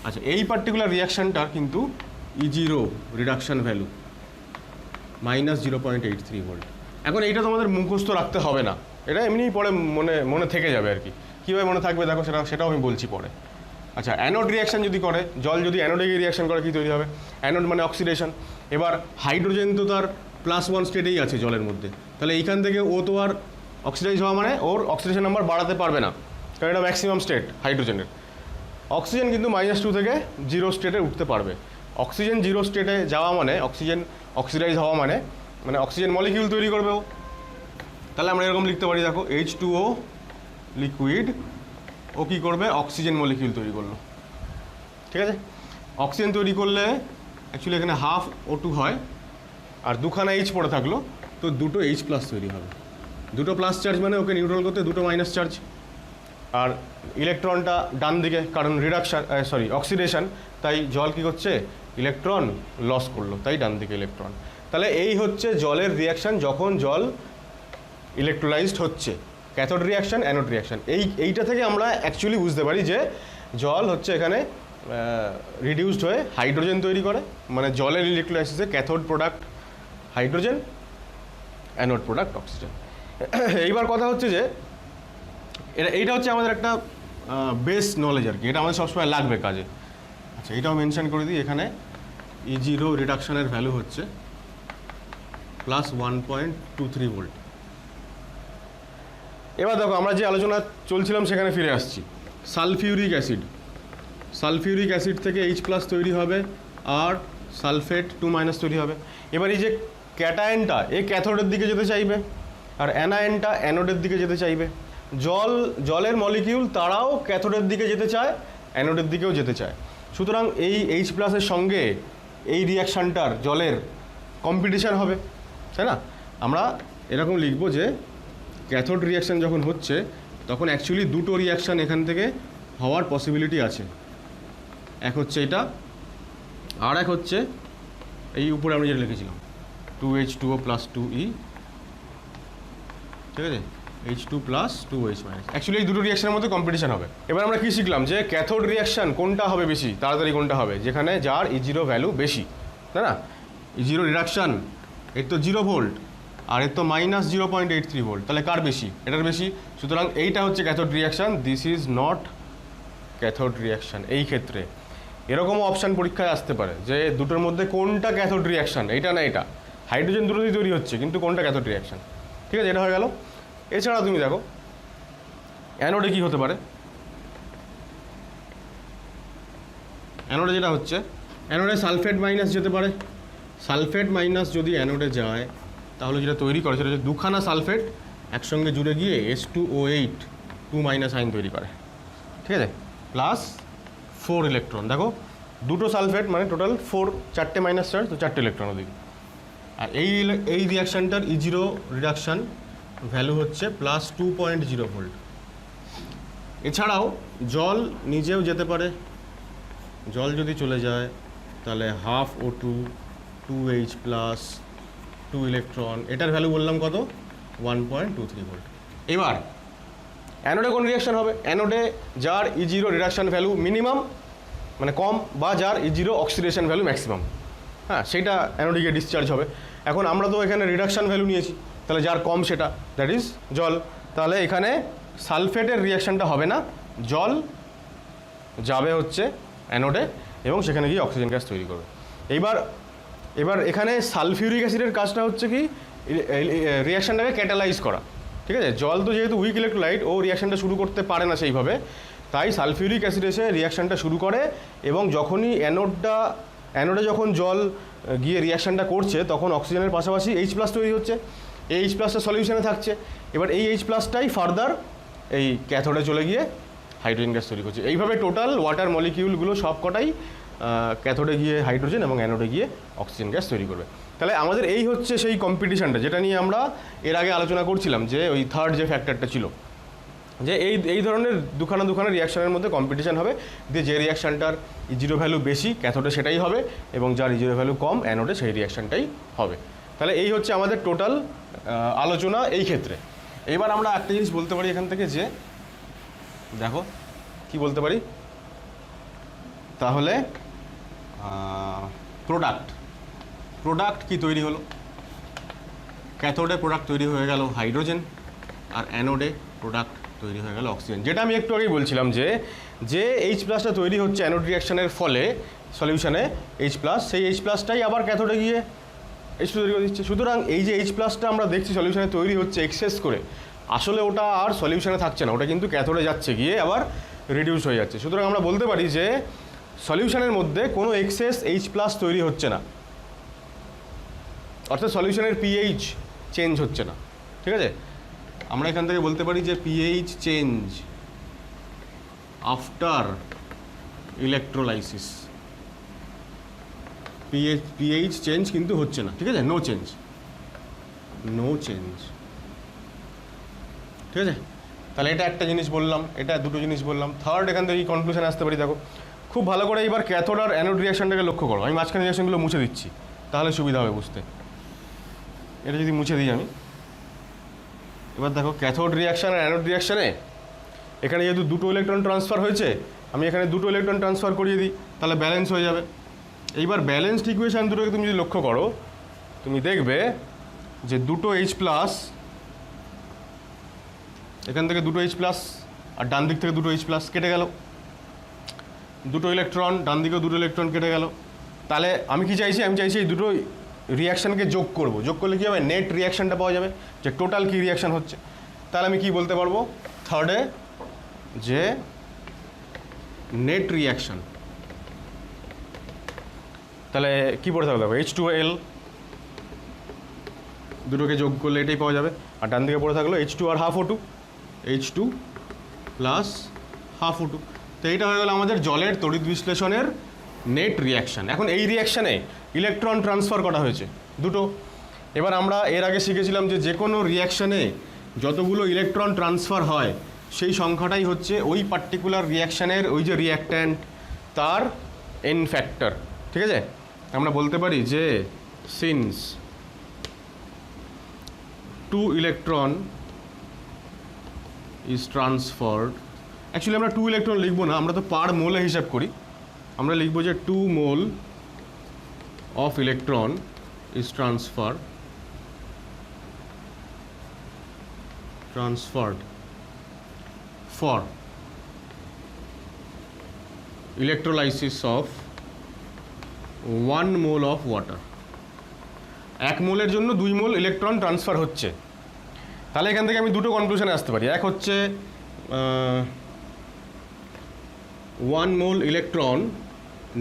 আচ্ছা, এই পার্টিকুলার রিয়াকশানটার কিন্তু E0 রিডাকশান ভ্যালু -0.83 ভোল্ট। এখন এইটা তোমাদের মুখস্থ রাখতে হবে না, এটা এমনিই পরে মনে থেকে যাবে আর কি। কীভাবে মনে থাকবে দেখো, সেটাও আমি বলছি পরে। আচ্ছা, অ্যানোড রিয়াকশান যদি করে, জল যদি অ্যানোডে গিয়ে রিয়াকশান করে কী তৈরি হবে? অ্যানোড মানে অক্সিডেশন। এবার হাইড্রোজেন তো তার +1 স্টেটেই আছে জলের মধ্যে, তাহলে এইখান থেকে ও তো আর অক্সিডাইজ হওয়া মানে ওর অক্সিডেশন নাম্বার বাড়াতে পারবে না, কারণ এটা ম্যাক্সিমাম স্টেট হাইড্রোজেনের। অক্সিজেন কিন্তু -2 থেকে 0 স্টেটে উঠতে পারবে। অক্সিজেন 0 স্টেটে যাওয়া মানে অক্সিজেন অক্সিডাইজ হওয়া মানে অক্সিজেন মলিকিউল তৈরি করবে ও। তাহলে আমরা এরকম লিখতে পারি, দেখো H2O লিকুইড, ও কী করবে? অক্সিজেন মলিকিউল তৈরি করলো। ঠিক আছে, অক্সিজেন তৈরি করলে অ্যাকচুয়ালি এখানে হাফ O2 হয় আর দুখানা H পড়ে থাকলো, তো দুটো H+ তৈরি হবে। দুটো প্লাস চার্জ মানে ওকে নিউট্রাল করতে দুটো মাইনাস চার্জ, আর ইলেকট্রনটা ডান দিকে, কারণ অক্সিডেশন, তাই জল কী করছে? ইলেকট্রন লস করলো, তাই ডান দিকে ইলেকট্রন। তাহলে এই হচ্ছে জলের রিয়াকশান যখন জল ইলেকট্রোলাইজড হচ্ছে, ক্যাথোড রিয়াকশান, অ্যানোড রিয়াকশান। এইটা থেকে আমরা অ্যাকচুয়ালি বুঝতে পারি যে জল হচ্ছে এখানে রিডিউসড হয়ে হাইড্রোজেন তৈরি করে, মানে জলের ইলেকট্রোলাইসিসে cathode product hydrogen, anode product oxygen. এইবার কথা হচ্ছে যে এইটা হচ্ছে আমাদের একটা বেস নলেজ আর কি, এটা আমাদের সবসময় লাগবে কাজে। আচ্ছা, এটাও মেনশন করে দিই, এখানে E0 রিডাকশানের ভ্যালু হচ্ছে +1.23 ভোল্ট। এবার দেখো আমরা যে আলোচনা চলছিলাম সেখানে ফিরে আসছি। সালফিউরিক অ্যাসিড থেকে H+ তৈরি হবে আর সালফেট 2- তৈরি হবে। এবার এই যে ক্যাটায়নটা এই ক্যাথোডের দিকে যেতে চাইবে আর অ্যানায়নটা অ্যানোডের দিকে যেতে চাইবে। জলের মলিকিউল তারাও ক্যাথোডের দিকে যেতে চায়, অ্যানোডের দিকেও যেতে চায়। সুতরাং এই H+-এর সঙ্গে এই রিয়াকশানটার জলের কম্পিটিশান হবে, তাই না? আমরা এরকম লিখব যে ক্যাথোড রিয়াকশান যখন হচ্ছে তখন অ্যাকচুয়ালি দুটো রিয়াকশান এখান থেকে হওয়ার পসিবিলিটি আছে। এক হচ্ছে এটা, আর এক হচ্ছে এই উপরে আমরা যেটা লিখেছিলাম 2H2O + 2E, ঠিক আছে, H2 + 2OH-। অ্যাকচুয়ালি এই দুটো রিয়াকশানের মধ্যে কম্পিটিশান হবে। এবার আমরা কী শিখলাম যে ক্যাথোড রিয়াকশান কোনটা হবে বেশি তাড়াতাড়ি, কোনটা হবে যেখানে যার E0 ভ্যালু বেশি, তাই না? E0 রিডাকশান, এর তো 0 ভোল্ট আর এর তো -0.83 ভোল্ট, তাহলে কার বেশি? এটার বেশি। সুতরাং এইটা হচ্ছে cathode reaction, this is not cathode reaction এই ক্ষেত্রে। এরকমও অপশান পরীক্ষায় আসতে পারে যে দুটোর মধ্যে কোনটা ক্যাথোড রিয়াকশান, এইটা না এটা, হাইড্রোজেন দুটোই তৈরি হচ্ছে কিন্তু কোনটা ক্যাথোড রিয়াকশান। ঠিক আছে, এটা হয়ে গেল। এছাড়া তুমি দেখো অ্যানোডে কী হতে পারে। অ্যানোডে যেটা হচ্ছে, অ্যানোডে সালফেট মাইনাস যেতে পারে। সালফেট মাইনাস যদি অ্যানোডে যায় তাহলে যেটা তৈরি করে সেটা হচ্ছে দুখানা সালফেট একসঙ্গে জুড়ে গিয়ে H2O8 2- আয়ন তৈরি করে। ঠিক আছে, প্লাস 4 ইলেকট্রন। দেখো দুটো সালফেট মানে টোটাল 4, 4টে মাইনাস চার্জ, তো 4টে ইলেকট্রন ওদিকে। আর এই রিয়াকশানটার E0 রিডাকশান ভ্যালু হচ্ছে +2.0 ভোল্ট। এছাড়াও জল নিজেও যেতে পারে। জল যদি চলে যায় তাহলে ½ O2 2H প্লাস 2 ইলেকট্রন, এটার ভ্যালু বললাম কত, 1.23 ভোল্ট। এবার অ্যানোডে কোন রিয়াকশান হবে? অ্যানোডে যার E0 রিডাকশান ভ্যালু মিনিমাম মানে কম, বা যার E0 অক্সিডেশন ভ্যালু ম্যাক্সিমাম, হ্যাঁ সেইটা অ্যানোডে গিয়ে ডিসচার্জ হবে। এখন আমরা তো এখানে রিডাকশান ভ্যালু নিয়েছি, তাহলে যার কম সেটা, দ্যাট ইজ জল। তাহলে এখানে সালফেটের রিয়াকশানটা হবে না, জল যাবে হচ্ছে অ্যানোডে এবং সেখানে গিয়ে অক্সিজেন গ্যাস তৈরি করবে। এবার এখানে সালফিউরিক অ্যাসিডের কাজটা হচ্ছে কি রিয়াকশানটাকে ক্যাটালাইজ করা। ঠিক আছে, জল তো যেহেতু উইক ইলেকট্রোলাইট, ও রিয়াকশানটা শুরু করতে পারে না সেইভাবে, তাই সালফিউরিক অ্যাসিড এসে রিয়াকশানটা শুরু করে এবং যখনই অ্যানোডে যখন জল গিয়ে রিয়াকশানটা করছে তখন অক্সিজেনের পাশাপাশি H+ তৈরি হচ্ছে, এই H+টা সলিউশনে থাকছে। এবার এই H+টাই ফার্দার এই ক্যাথোডে চলে গিয়ে হাইড্রোজেন গ্যাস তৈরি করছে। এইভাবে টোটাল ওয়াটার মলিকিউলগুলো সব কটাই ক্যাথোডে গিয়ে হাইড্রোজেন এবং অ্যানোডে গিয়ে অক্সিজেন গ্যাস তৈরি করবে। তাহলে আমাদের এই হচ্ছে সেই কম্পিটিশানটা যেটা নিয়ে আমরা এর আগে আলোচনা করছিলাম, যে ওই থার্ড যে ফ্যাক্টরটা ছিল, যে এই ধরনের দুখানা রিয়াকশানের মধ্যে কম্পিটিশান হবে, দিয়ে যে রিয়াকশানটার E0 ভ্যালু বেশি ক্যাথোডে সেটাই হবে এবং যার E0 ভ্যালু কম অ্যানোডে সেই রিয়াকশানটাই হবে। তাহলে এই হচ্ছে আমাদের টোটাল আলোচনা এই ক্ষেত্রে। এবার আমরা একটা জিনিস বলতে পারি এখান থেকে, যে দেখো কি বলতে পারি, তাহলে প্রোডাক্ট কি তৈরি হলো? ক্যাথোডে প্রোডাক্ট তৈরি হয়ে গেল হাইড্রোজেন, আর অ্যানোডে প্রোডাক্ট তৈরি হয়ে গেল অক্সিজেন। যেটা আমি একটু আগেই বলছিলাম যে H+টা তৈরি হচ্ছে অ্যানোড রিয়াকশানের ফলে সলিউশনে H+, সেই H+টাই আবার ক্যাথোডে গিয়ে H2 তৈরি করে দিচ্ছে। সুতরাং এই যে H+টা আমরা দেখছি সলিউশনে তৈরি হচ্ছে এক্সেস করে, আসলে ওটা আর সলিউশনে থাকছে না, ওটা কিন্তু ক্যাথোডে যাচ্ছে, গিয়ে আবার রিডিউস হয়ে যাচ্ছে। সুতরাং আমরা বলতে পারি যে সলিউশনের মধ্যে কোনো এক্সেস H+ তৈরি হচ্ছে না, অর্থাৎ সলিউশনের pH চেঞ্জ হচ্ছে না। ঠিক আছে, আমরা এখান থেকে বলতে পারি যে pH change after electrolysis, pH change কিন্তু হচ্ছে না। ঠিক আছে, নো চেঞ্জ। ঠিক আছে, তাহলে এটা একটা জিনিস বললাম, এটা দুটো জিনিস বললাম। থার্ড এখান থেকে কনক্লুশন আসতে পারি। দেখো খুব ভালো করে এবার ক্যাথোড আর অ্যানোড রিয়াকশানটাকে লক্ষ্য করো। আমি মাঝখানে রিয়াকশানগুলো মুছে দিচ্ছি, তাহলে সুবিধা হবে বুঝতে। এটা যদি মুছে দিই আমি, এবার দেখো ক্যাথোড রিয়াকশান আর অ্যানোড রিয়াকশানে এখানে যেহেতু দুটো ইলেকট্রন ট্রান্সফার হয়েছে, আমি এখানে দুটো ইলেকট্রন ট্রান্সফার করিয়ে দিই, তাহলে ব্যালেন্স হয়ে যাবে। এইবার ব্যালেন্সড ইকুয়েশান দুটোকে তুমি যদি লক্ষ্য করো, তুমি দেখবে যে দুটো H+, এখান থেকে দুটো H+, আর ডান দিক থেকে দুটো H+ কেটে গেল, দুটো ইলেকট্রন ডান দিকেও দুটো ইলেকট্রন কেটে গেল। তাহলে আমি কি চাইছি? আমি চাইছি এই দুটো রিয়াকশানকে যোগ করব। যোগ করলে কী হবে? নেট রিয়াকশানটা পাওয়া যাবে, যে টোটাল কী রিয়াকশান হচ্ছে। তাহলে আমি কি বলতে পারবো থার্ডে, যে নেট রিয়াকশান, তাহলে কী পড়ে থাকবে? দেখো H2L, দুটোকে যোগ করলে এটাই পাওয়া যাবে। আর ডান দিকে পড়ে থাকলো H2 আর ½ O2, H2 প্লাস ½ O2। তো এইটা হয়ে গেল আমাদের জলের তড়িৎ বিশ্লেষণের নেট রিয়াকশান। এখন এই রিয়াকশানে ইলেকট্রন ট্রান্সফার করা হয়েছে দুটো। এবার আমরা এর আগে শিখেছিলাম যে কোনো রিয়াকশানে যতগুলো ইলেকট্রন ট্রান্সফার হয় সেই সংখ্যাটাই হচ্ছে ওই পার্টিকুলার রিয়াকশানের ওই যে রিয়াক্ট্যান্ট তার এন ফ্যাক্টর। ঠিক আছে, আমরা বলতে পারি যে since 2 electron is transferred, actually আমরা 2 ইলেকট্রন লিখবো না, আমরা তো পার মোলে হিসাব করি। আমরা লিখবো যে 2 mole of electron is transferred for electrolysis of 1 mole of water. 1 মোলের জন্য 2 মোল ইলেকট্রন ট্রান্সফার হচ্ছে। তাহলে এখান থেকে আমি দুটো কনক্লুশনে আসতে পারি। এক হচ্ছে 1 মোল ইলেকট্রন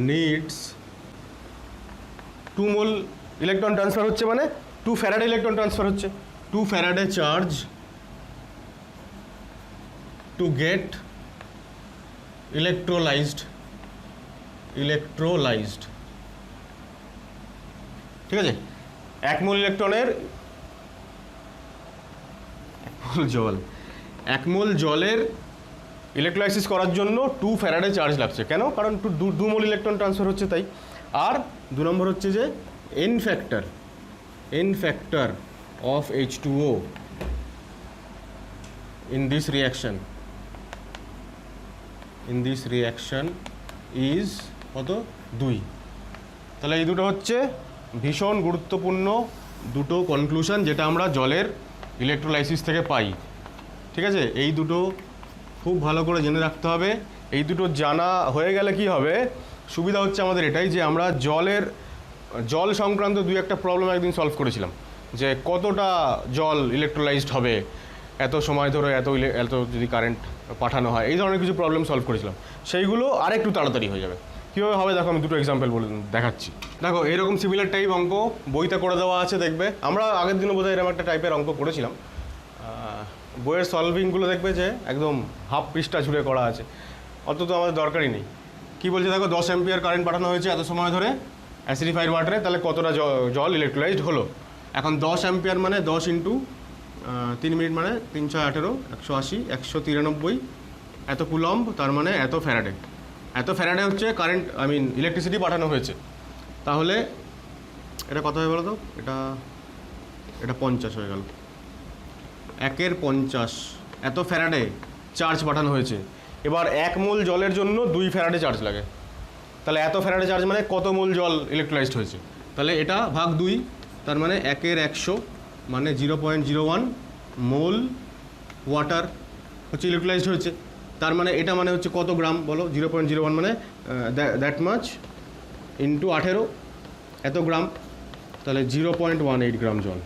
নিডস 2 মোল ইলেকট্রন ট্রান্সফার হচ্ছে, মানে 2 ফ্যারাডে ইলেকট্রন ট্রান্সফার হচ্ছে, 2 ফ্যারাডে চার্জ টু গেট ইলেকট্রোলাইজড। ঠিক আছে, 1 মোল ইলেকট্রনের 1 মোল জলের ইলেকট্রোলাইসিস করার জন্য 2 ফ্যারাডে চার্জ লাগছে। কেন? কারণ 2 মোল ইলেকট্রন ট্রান্সফার হচ্ছে তাই। আর 2 নম্বর হচ্ছে যে N factor of H2O in this reaction is কত? 2। তাহলে এই দুটো হচ্ছে ভীষণ গুরুত্বপূর্ণ দুটো কনক্লুশন যেটা আমরা জলের ইলেকট্রোলাইসিস থেকে পাই। ঠিক আছে, এই দুটো খুব ভালো করে জেনে রাখতে হবে। এই দুটো জানা হয়ে গেলে কি হবে, সুবিধা হচ্ছে আমাদের এটাই যে আমরা জল সংক্রান্ত 2-1টা প্রবলেম একদিন সলভ করেছিলাম, যে কতটা জল ইলেকট্রোলাইজড হবে এত সময় ধরে, এত যদি কারেন্ট পাঠানো হয়, এই ধরনের কিছু প্রবলেম সলভ করেছিলাম। সেইগুলো আরেকটু তাড়াতাড়ি হয়ে যাবে। কীভাবে হবে দেখো, আমি দুটো এক্সাম্পল বলে দেখাচ্ছি। দেখো, এরকম সিমিলার টাইপ অঙ্ক বইতে করে দেওয়া আছে, দেখবে। আমরা আগের দিনও বোধহয় এরকম একটা টাইপের অঙ্ক করেছিলাম। বইয়ের সলভিংগুলো দেখবে যে একদম হাফ পৃষ্ঠা জুড়ে করা আছে, অত তো আমাদের দরকারই নেই। কী বলছে দেখো, 10 অ্যাম্পিয়ার কারেন্ট পাঠানো হয়েছে এত সময় ধরে অ্যাসিডিফাইড ওয়াটারে, তাহলে কতটা জল ইলেকট্রোলাইজড হলো। এখন 10 অ্যাম্পিয়ার মানে 10 ইন্টু 3 মিনিট মানে 3 6 18 180 193 এত কুলম্ব, তার মানে এত ফ্যারাডে হচ্ছে কারেন্ট, ইলেকট্রিসিটি পাঠানো হয়েছে। তাহলে এটা কত হয়ে বলো তো, এটা 50 হয়ে গেল। 1 × 50 এত ফ্যারাডে চার্জ পাঠানো হয়েছে। এবার 1 মোল জলের জন্য 2 ফ্যারাডে চার্জ লাগে। তাহলে এত ফ্যারাডে চার্জ মানে কত মোল জল ইলেকট্রোলাইজড হয়েছে। তাহলে এটা ভাগ 2, তার মানে 1 × 100 মানে 0.01 মোল ওয়াটার হচ্ছে ইলেকট্রোলাইজড হয়েছে। তার মানে এটা মানে হচ্ছে কত গ্রাম বলো, 0.01 মানে দ্যাট মাচ ইন্টু 18 এত গ্রাম, তাহলে 0.18 গ্রাম জল।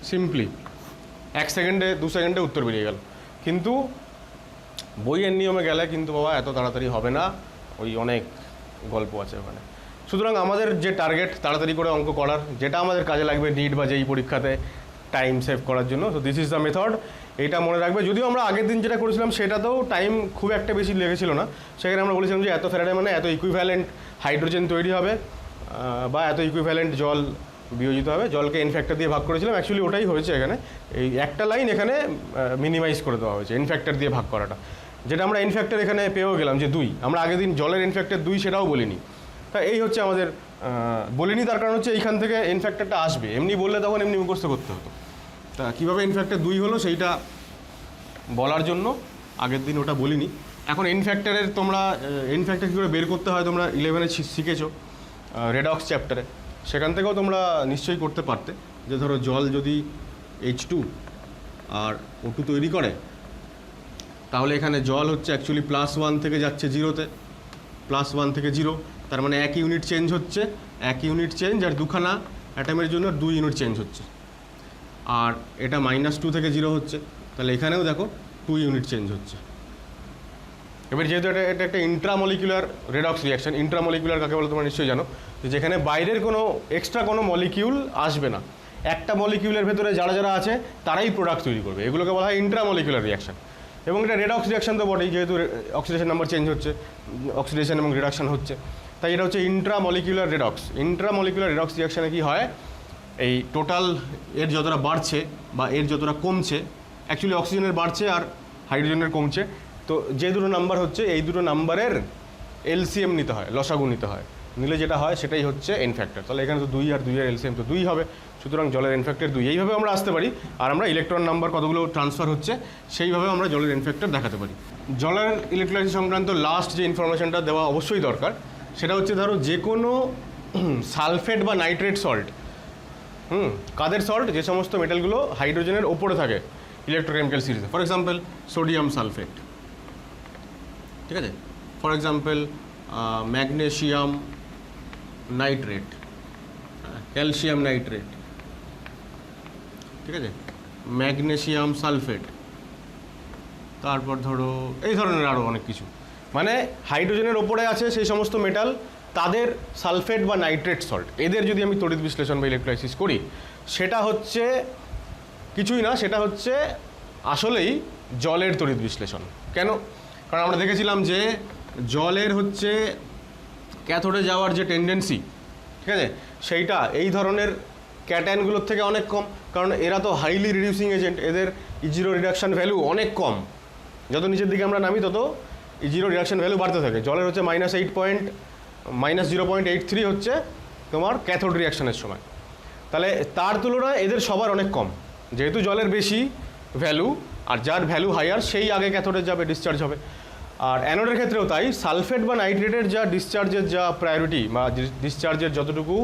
সিম্পলি 1 সেকেন্ডে 2 সেকেন্ডে উত্তর বেরিয়ে গেল। কিন্তু বইয়ের নিয়মে গেলে কিন্তু বাবা এত তাড়াতাড়ি হবে না, ওই অনেক গল্প আছে ওখানে। সুতরাং আমাদের যে টার্গেট তাড়াতাড়ি করে অঙ্ক করার, যেটা আমাদের কাজে লাগবে নিট বা যেই পরীক্ষাতে টাইম সেভ করার জন্য, তো দিস ইজ দ্য মেথড। এইটা মনে রাখবে। যদিও আমরা আগের দিন যেটা করেছিলাম সেটাতেও টাইম খুব একটা বেশি লেগেছিল না। সেখানে আমরা বলেছিলাম যে এত ফ্যারাডে মানে এত ইকুইভ্যালেন্ট হাইড্রোজেন তৈরি হবে বা এত ইকুইভ্যালেন্ট জল বিয়োজিত হবে। জলকে এন ফ্যাক্টর দিয়ে ভাগ করেছিলাম, অ্যাকচুয়ালি ওটাই হয়েছে এখানে। এই একটা লাইন এখানে মিনিমাইজ করে দেওয়া হয়েছে এন ফ্যাক্টর দিয়ে ভাগ করাটা, যেটা আমরা এন ফ্যাক্টর এখানে পেয়েও গেলাম যে 2। আমরা আগের দিন জলের এন ফ্যাক্টর 2 সেটাও বলিনি। তা এই হচ্ছে আমাদের বলিনি, তার কারণ হচ্ছে এইখান থেকে এন ফ্যাক্টরটা আসবে। এমনি বললে তখন এমনি মুখস্থ করতে হতো। তা কীভাবে এন ফ্যাক্টর 2 হলো সেইটা বলার জন্য আগের দিন ওটা বলিনি। এখন এন ফ্যাক্টরের তোমরা এন ফ্যাক্টর কী করে বের করতে হয় তোমরা 11-এ শিখেছো রেডক্স চ্যাপ্টারে। সেখান থেকেও তোমরা নিশ্চয়ই করতে পারতে। যে ধরো জল যদি H2 আর O2 তৈরি করে, তাহলে এখানে জল হচ্ছে অ্যাকচুয়ালি +1 থেকে যাচ্ছে 0-তে, +1 থেকে 0, তার মানে 1 ইউনিট চেঞ্জ হচ্ছে, 1 ইউনিট চেঞ্জ, আর 2খানা অ্যাটমের জন্য 2 ইউনিট চেঞ্জ হচ্ছে। আর এটা -2 থেকে 0 হচ্ছে, তাহলে এখানেও দেখো 2 ইউনিট চেঞ্জ হচ্ছে। এবার যেহেতু এটা একটা ইন্ট্রামলিকুলার রেডক্স রিয়াকশন, ইন্ট্রামলিকুলার কাকে বলে তোমরা নিশ্চয়ই জানো, যেখানে বাইরের কোনো এক্সট্রা কোনো মলিকিউল আসবে না, একটা মলিকিউলের ভেতরে যারা যারা আছে তারাই প্রোডাক্ট তৈরি করবে, এগুলোকে বলা হয় ইন্ট্রামলিকুলার রিয়াকশন। এবং এটা রেডক্স রিয়াকশন তো বটেই, যেহেতু অক্সিডেশন নাম্বার চেঞ্জ হচ্ছে, অক্সিডেশন এবং রিডাকশন হচ্ছে, তাই এটা হচ্ছে ইন্ট্রামলিকুলার রেডক্স। ইন্ট্রামলিকুলার রেডক্স রিয়াকশানে কী হয়, এই টোটাল এর যতটা বাড়ছে বা এর যতটা কমছে, অ্যাকচুয়ালি অক্সিজেনের বাড়ছে আর হাইড্রোজেনের কমছে, তো যে দুটো নাম্বার হচ্ছে এই দুটো নাম্বারের এলসিএম নিতে হয়, লসাগু নিতে হয়, নিলে যেটা হয় সেটাই হচ্ছে এন ফ্যাক্টর। তাহলে এখানে তো 2 আর 2 এর এলসিএম তো 2 হবে, সুতরাং জলের এন ফ্যাক্টর 2। এইভাবে আমরা আসতে পারি, আর আমরা ইলেকট্রন নাম্বার কতগুলো ট্রান্সফার হচ্ছে সেইভাবে আমরা জলের এন ফ্যাক্টর দেখাতে পারি। জলের ইলেকট্রোলাইসিস সংক্রান্ত লাস্ট যে ইনফরমেশনটা দেওয়া অবশ্যই দরকার, সেটা হচ্ছে ধরো যে কোনো সালফেট বা নাইট্রেট সল্ট, কাদের সল্ট, যে সমস্ত মেটালগুলো হাইড্রোজেনের ওপরে থাকে ইলেকট্রোকেমিক্যাল সিরিজে, ফর এক্সাম্পল সোডিয়াম সালফেট, ঠিক আছে, for example magnesium nitrate, calcium nitrate, ঠিক আছে, ম্যাগনেশিয়াম সালফেট, তারপর ধরো এই ধরনের আরও অনেক কিছু, মানে হাইড্রোজেনের ওপরে আছে সেই সমস্ত মেটাল, তাদের সালফেট বা নাইট্রেট সল্ট, এদের যদি আমি তড়িৎ বিশ্লেষণ বা ইলেকট্রোলাইসিস করি, সেটা হচ্ছে কিছুই না, সেটা হচ্ছে আসলেই জলের তড়িৎ বিশ্লেষণ। কেন? কারণ আমরা দেখেছিলাম যে জলের হচ্ছে ক্যাথোডে যাওয়ার যে টেন্ডেন্সি, ঠিক আছে, সেইটা এই ধরনের ক্যাটায়নগুলোর থেকে অনেক কম, কারণ এরা তো হাইলি রিডিউসিং এজেন্ট, এদের ইজিরো রিডাকশান ভ্যালু অনেক কম। যত নিচের দিকে আমরা নামি তত ইজিরো রিডাকশান ভ্যালু বাড়তে থাকে। জলের হচ্ছে -0.83 হচ্ছে তোমার ক্যাথোড রিয়াকশানের সময়। তাহলে তার তুলনায় এদের সবার অনেক কম, যেহেতু জলের বেশি ভ্যালু, আর যার ভ্যালু হাইয়ার সেই আগে ক্যাথোডে যাবে, ডিসচার্জ হবে। আর অ্যানোডের ক্ষেত্রেও তাই, সালফেট বা নাইট্রেটের যা ডিসচার্জের যা প্রায়োরিটি বা ডিসচার্জের যতটুকু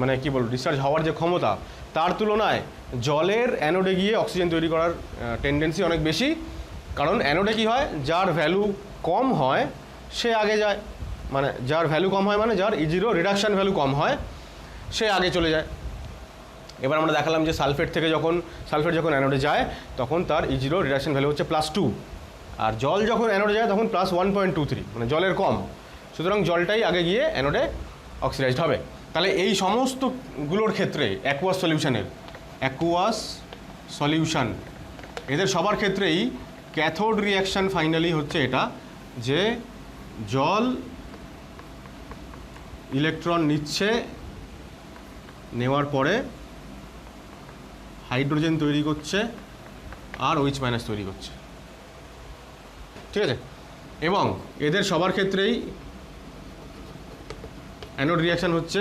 মানে কি বলবো ডিসচার্জ হওয়ার যে ক্ষমতা, তার তুলনায় জলের অ্যানোডে গিয়ে অক্সিজেন তৈরি করার টেন্ডেন্সি অনেক বেশি। কারণ অ্যানোডে কী হয়, যার ভ্যালু কম হয় সে আগে যায়, মানে যার ভ্যালু কম হয় মানে যার ইজিরো রিডাকশান ভ্যালু কম হয় সে আগে চলে যায়। এবার আমরা দেখালাম যে সালফেট যখন অ্যানোডে যায় তখন তার ইজিরো রিডাকশান ভ্যালু হচ্ছে +2, আর জল যখন অ্যানোডে যায় তখন +1.23, মানে জলের কম। সুতরাং জলটাই আগে গিয়ে অ্যানোডে অক্সিডাইজড হবে। তাহলে এই সমস্তগুলোর ক্ষেত্রে অ্যাকুয়াস সলিউশন এদের সবার ক্ষেত্রেই ক্যাথোড রিয়াকশান ফাইনালি হচ্ছে এটা, যে জল ইলেকট্রন নিচ্ছে, নেওয়ার পরে হাইড্রোজেন তৈরি করছে আর OH- তৈরি করছে, ঠিক আছে। এবং এদের সবার ক্ষেত্রেই অ্যানোড রিয়াকশান হচ্ছে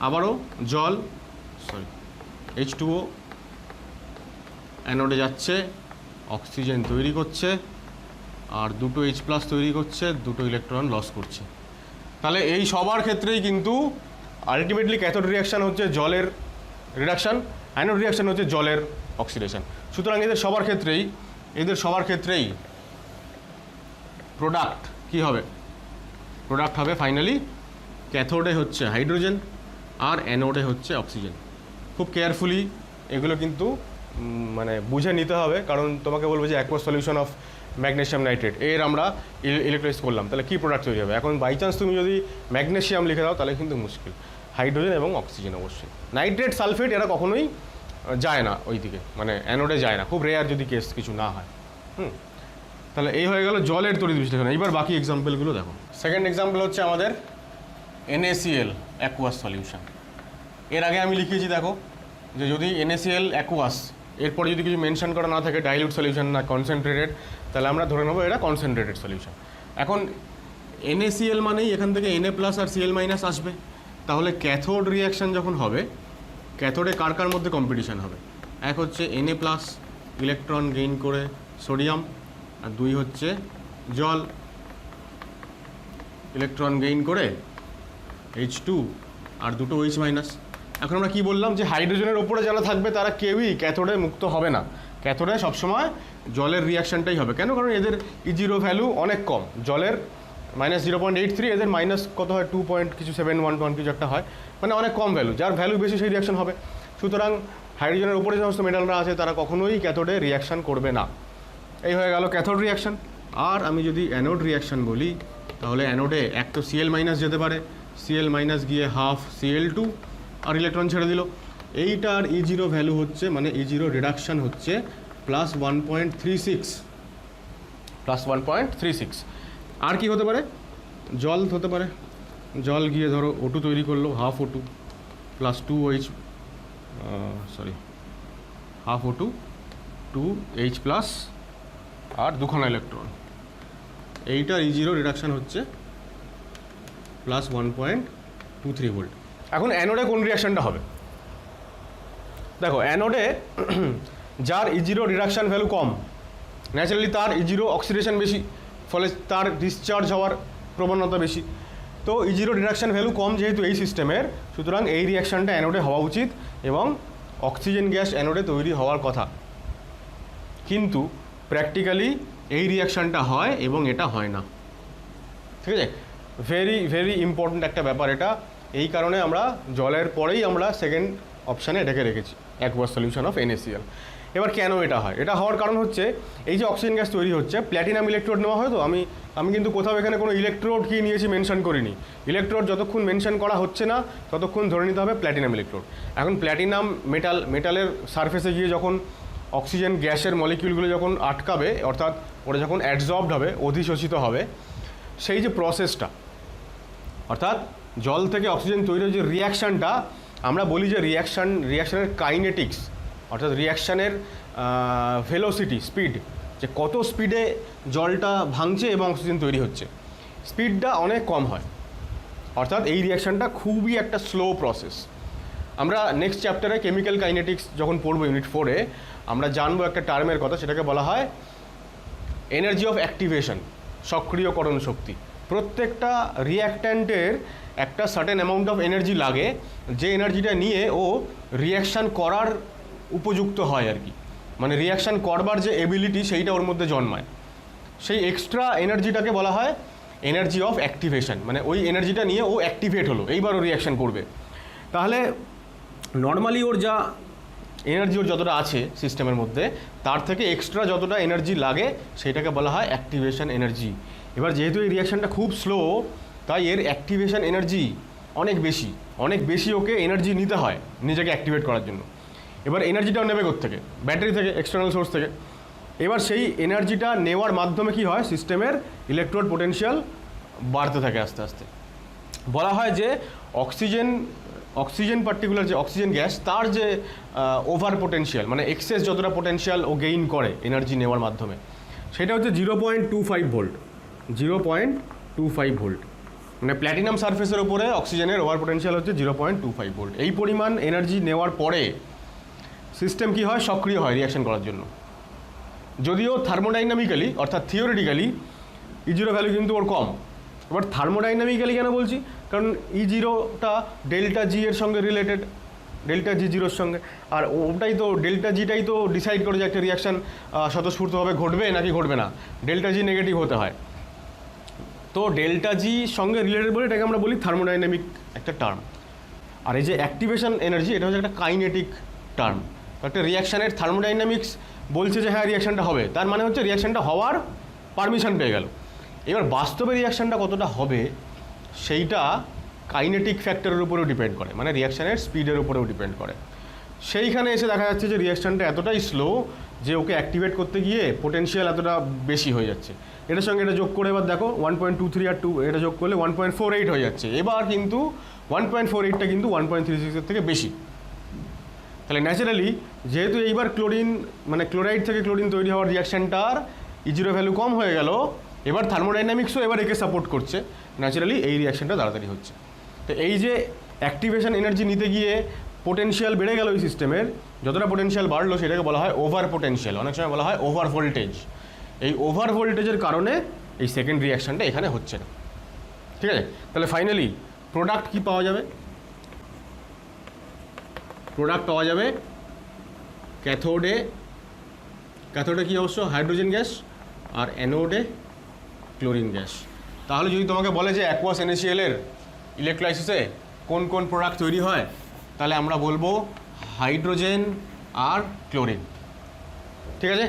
আবারও জল H2O অ্যানোডে যাচ্ছে, অক্সিজেন তৈরি করছে আর দুটো H+ তৈরি করছে, দুটো ইলেকট্রন লস করছে। তাহলে এই সবার ক্ষেত্রেই কিন্তু আলটিমেটলি ক্যাথোড রিয়াকশান হচ্ছে জলের রিডাকশান, অ্যানোড রিয়াকশান হচ্ছে জলের অক্সিডেশন। সুতরাং এদের সবার ক্ষেত্রেই প্রোডাক্ট কী হবে? প্রোডাক্ট হবে ফাইনালি ক্যাথোডে হচ্ছে হাইড্রোজেন আর অ্যানোডে হচ্ছে অক্সিজেন। খুব কেয়ারফুলি এগুলো কিন্তু মানে বুঝে নিতে হবে, কারণ তোমাকে বলবো যে aqueous solution of magnesium nitrate এর আমরা ইলেকট্রোলাইজ করলাম, তাহলে কী প্রোডাক্ট তৈরি হবে? এখন বাই চান্স তুমি যদি ম্যাগনেশিয়াম লিখে দাও তাহলে কিন্তু মুশকিল। হাইড্রোজেন এবং অক্সিজেন অবশ্যই, নাইট্রেট সালফেট এরা কখনোই যায় না ওই দিকে, মানে অ্যানোডে যায় না, খুব রেয়ার যদি কেস কিছু না হয়। তাহলে এই হয়ে গেল জলের তড়িৎ বিশ্লেষণ। এইবার বাকি এক্সাম্পলগুলো দেখো। সেকেন্ড এক্সাম্পল হচ্ছে আমাদের NaCl অ্যাকুয়াস সলিউশন। এর আগে আমি লিখিয়েছি দেখো যে যদি NaCl অ্যাকুয়াস এরপরে যদি কিছু মেনশন করা না থাকে, ডাইলিউট সলিউশন না কনসেন্ট্রেটেড, তাহলে আমরা ধরে নেবো এটা কনসেন্ট্রেটেড সলিউশন। এখন NaCl মানেই এখান থেকে Na+ আর Cl- আসবে। তাহলে ক্যাথোড রিয়াকশান যখন হবে, ক্যাথোডে কার কার মধ্যে কম্পিটিশান হবে? এক হচ্ছে Na+ ইলেকট্রন গেইন করে সোডিয়াম, আর দুই হচ্ছে জল ইলেকট্রন গেইন করে H2 আর দুটো OH-। এখন আমরা কি বললাম যে হাইড্রোজেনের ওপরে যারা থাকবে তারা কেউই ক্যাথোডে মুক্ত হবে না, ক্যাথোডে সবসময় জলের রিয়াকশানটাই হবে। কেন? কারণ এদের ইজিরো ভ্যালু অনেক কম, জলের -0.83, এদের মাইনাস কত হয় 2.71 কিছু একটা হয়, মানে অনেক কম ভ্যালু। যার ভ্যালু বেশি সেই রিয়াকশান হবে। সুতরাং হাইড্রোজেনের উপরে যে সমস্ত মেটালরা আছে তারা কখনোই ক্যাথোডে রিয়াকশান করবে না। এই হয়ে গেল ক্যাথোড রিয়াকশান। আর আমি যদি অ্যানোড রিয়াকশান বলি, তাহলে অ্যানোডে এক তো Cl- যেতে পারে, Cl- গিয়ে হাফ Cl2 আর ইলেকট্রন ছেড়ে দিল। এইটার ইজিরো ভ্যালু হচ্ছে, মানে ইজিরো রিডাকশান হচ্ছে +1.36। আর কি হতে পারে? জল হতে পারে, জল গিয়ে ধরো O2 তৈরি করলো, half O2 plus 2H, half O2 2H+ আর দুখানা ইলেকট্রন। এইটার ইজিরো রিডাকশান হচ্ছে +1.23 ভোল্ট। এখন অ্যানোডে কোন রিয়াকশানটা হবে? দেখো অ্যানোডে যার ইজিরো রিডাকশান ভ্যালু কম, ন্যাচারালি তার ইজিরো অক্সিডেশন বেশি, ফলে তার ডিসচার্জ হওয়ার প্রবণতা বেশি। তো ইজিরো রিডাকশান ভ্যালু কম যেহেতু এই সিস্টেমের, সুতরাং এই রিয়াকশানটা অ্যানোডে হওয়া উচিত এবং অক্সিজেন গ্যাস অ্যানোডে তৈরি হওয়ার কথা। কিন্তু প্র্যাকটিক্যালি এই রিয়াকশানটা হয় এবং এটা হয় না। ঠিক আছে, ভেরি ভেরি ইম্পর্ট্যান্ট একটা ব্যাপার এটা। এই কারণে আমরা জলের পরেই আমরা সেকেন্ড অপশানে এটাকে রেখেছি, অ্যাকুয়াস সলিউশন অফ NaCl। এবার কেন এটা হয়? এটা হওয়ার কারণ হচ্ছে এই যে অক্সিজেন গ্যাস তৈরি হচ্ছে, প্ল্যাটিনাম ইলেকট্রোড নেওয়া হয়। তো আমি কিন্তু কোথাও এখানে কোনো ইলেকট্রোড কি নিয়েছি মেনশন করিনি। ইলেকট্রোড যতক্ষণ মেনশন করা হচ্ছে না ততক্ষণ ধরে নিতে হবে প্ল্যাটিনাম ইলেকট্রোড। এখন প্ল্যাটিনাম মেটালের সারফেসে গিয়ে যখন অক্সিজেন গ্যাসের মলিকিউলগুলো যখন আটকাবে, অর্থাৎ ওটা যখন অ্যাবজর্বড হবে, অধিশোষিত হবে, সেই যে প্রসেসটা, অর্থাৎ জল থেকে অক্সিজেন তৈরির যে রিয়াকশানটা, আমরা বলি যে রিয়াকশানের কাইনেটিক্স, অর্থাৎ রিয়াকশানের ভেলোসিটি, স্পিড, যে কত স্পিডে জলটা ভাঙছে এবং অক্সিজেন তৈরি হচ্ছে, স্পিডটা অনেক কম হয়। অর্থাৎ এই রিয়াকশানটা খুবই একটা স্লো প্রসেস। আমরা নেক্সট চ্যাপ্টারে কেমিক্যাল কাইনেটিক্স যখন পড়বো ইউনিট 4-এ, আমরা জানবো একটা টার্মের কথা, সেটাকে বলা হয় এনার্জি অফ অ্যাক্টিভেশন, সক্রিয়করণ শক্তি। প্রত্যেকটা রিয়াক্ট্যান্টের একটা সার্টেন অ্যামাউন্ট অফ এনার্জি লাগে, যে এনার্জিটা নিয়ে ও রিয়াকশান করার উপযুক্ত হয় আর কি, মানে রিয়াকশান করবার যে এবিলিটি সেইটা ওর মধ্যে জন্মায়। সেই এক্সট্রা এনার্জিটাকে বলা হয় এনার্জি অফ অ্যাক্টিভেশন, মানে ওই এনার্জিটা নিয়ে ও অ্যাক্টিভেট হলো, এইবার ও রিয়াকশান করবে। তাহলে নর্মালি ওর যা এনার্জি ওর যতটা আছে সিস্টেমের মধ্যে, তার থেকে এক্সট্রা যতটা এনার্জি লাগে সেটাকে বলা হয় অ্যাক্টিভেশন এনার্জি। এবার যেহেতু এই রিয়াকশানটা খুব স্লো, তাই এর অ্যাক্টিভেশন এনার্জি অনেক বেশি ওকে এনার্জি নিতে হয় নিজেকে অ্যাক্টিভেট করার জন্য। এবার এনার্জিটাও নেবে কোত্থেকে? ব্যাটারি থেকে, এক্সটার্নাল সোর্স থেকে। এবার সেই এনার্জিটা নেওয়ার মাধ্যমে কি হয়, সিস্টেমের ইলেকট্রোড পোটেনশিয়াল বাড়তে থাকে আস্তে আস্তে। বলা হয় যে অক্সিজেন পার্টিকুলার যে অক্সিজেন গ্যাস, তার যে ওভার পোটেনশিয়াল, মানে এক্সেস যতটা পোটেনশিয়াল ও গেইন করে এনার্জি নেওয়ার মাধ্যমে, সেটা হচ্ছে 0.25 ভোল্ট। 0.25 ভোল্ট, মানে প্ল্যাটিনাম সারফেসের উপরে অক্সিজেনের ওভার পোটেনশিয়াল হচ্ছে 0.25 ভোল্ট। এই পরিমাণ এনার্জি নেওয়ার পরে সিস্টেম কি হয়, সক্রিয় হয় রিয়াকশন করার জন্য। যদিও থার্মোডাইনামিক্যালি, অর্থাৎ থিওরিটিক্যালি E0 ভ্যালু কিন্তু ওর কম। এবার থার্মোডাইনামিক্যালি কেন বলছি? কারণ E0টা ডেল্টা জি এর সঙ্গে রিলেটেড, ডেল্টা জি জিরোর সঙ্গে। আর ওটাই তো, ডেল্টা জিটাই তো ডিসাইড করে যে একটা রিয়াকশান স্বতঃস্ফূর্তভাবে ঘটবে নাকি ঘটবে না। ডেল্টা জি নেগেটিভ হতে হয়। তো ডেল্টা জি সঙ্গে রিলেটেড বলে এটাকে আমরা বলি থার্মোডাইনামিক একটা টার্ম। আর এই যে অ্যাক্টিভেশন এনার্জি, এটা হচ্ছে একটা কাইনেটিক টার্ম। একটা রিয়াকশানের থার্মোডাইনামিক্স বলছে যে হ্যাঁ রিয়াকশানটা হবে, তার মানে হচ্ছে রিয়াকশানটা হওয়ার পারমিশন পেয়ে গেল। এবার বাস্তবে রিয়াকশানটা কতটা হবে সেইটা কাইনেটিক ফ্যাক্টরের উপরেও ডিপেন্ড করে, মানে রিয়াকশানের স্পিডের উপরেও ডিপেন্ড করে। সেইখানে এসে দেখা যাচ্ছে যে রিয়াকশানটা এতটাই স্লো যে ওকে অ্যাক্টিভেট করতে গিয়ে পোটেনশিয়াল এতটা বেশি হয়ে যাচ্ছে। এটার সঙ্গে এটা যোগ করে এবার দেখো 1.23 আর 2 এটা যোগ করলে 1.48 হয়ে যাচ্ছে। এবার কিন্তু 1.48টা কিন্তু 1.36-এর থেকে বেশি। তাহলে ন্যাচারালি যেহেতু এইবার ক্লোরাইড থেকে ক্লোরিন তৈরি হওয়ার রিয়াকশানটার E0 ভ্যালু কম হয়ে গেল, এবার থার্মোডাইনামিক্সও এবার একে সাপোর্ট করছে, ন্যাচারালি এই রিয়াকশানটা তাড়াতাড়ি হচ্ছে। তো এই যে অ্যাক্টিভেশন এনার্জি নিতে গিয়ে পোটেনশিয়াল বেড়ে গেল ওই সিস্টেমের, যতটা পোটেনশিয়াল বাড়লো সেটাকে বলা হয় ওভার পোটেনশিয়াল, অনেক সময় বলা হয় ওভার ভোল্টেজ। এই ওভার ভোল্টেজের কারণে এই সেকেন্ড রিয়াকশানটা এখানে হচ্ছে না। ঠিক আছে, তাহলে ফাইনালি প্রোডাক্ট কি পাওয়া যাবে? প্রোডাক্ট পাওয়া যাবে ক্যাথোডে কি অবশ্য হাইড্রোজেন গ্যাস, আর অ্যানোডে ক্লোরিন গ্যাস। তাহলে যদি তোমাকে বলে যে অ্যাকুয়াস NaCl এর ইলেকট্রোলাইসিসে কোন কোন প্রোডাক্ট তৈরি হয়, তাহলে আমরা বলবো হাইড্রোজেন আর ক্লোরিন। ঠিক আছে,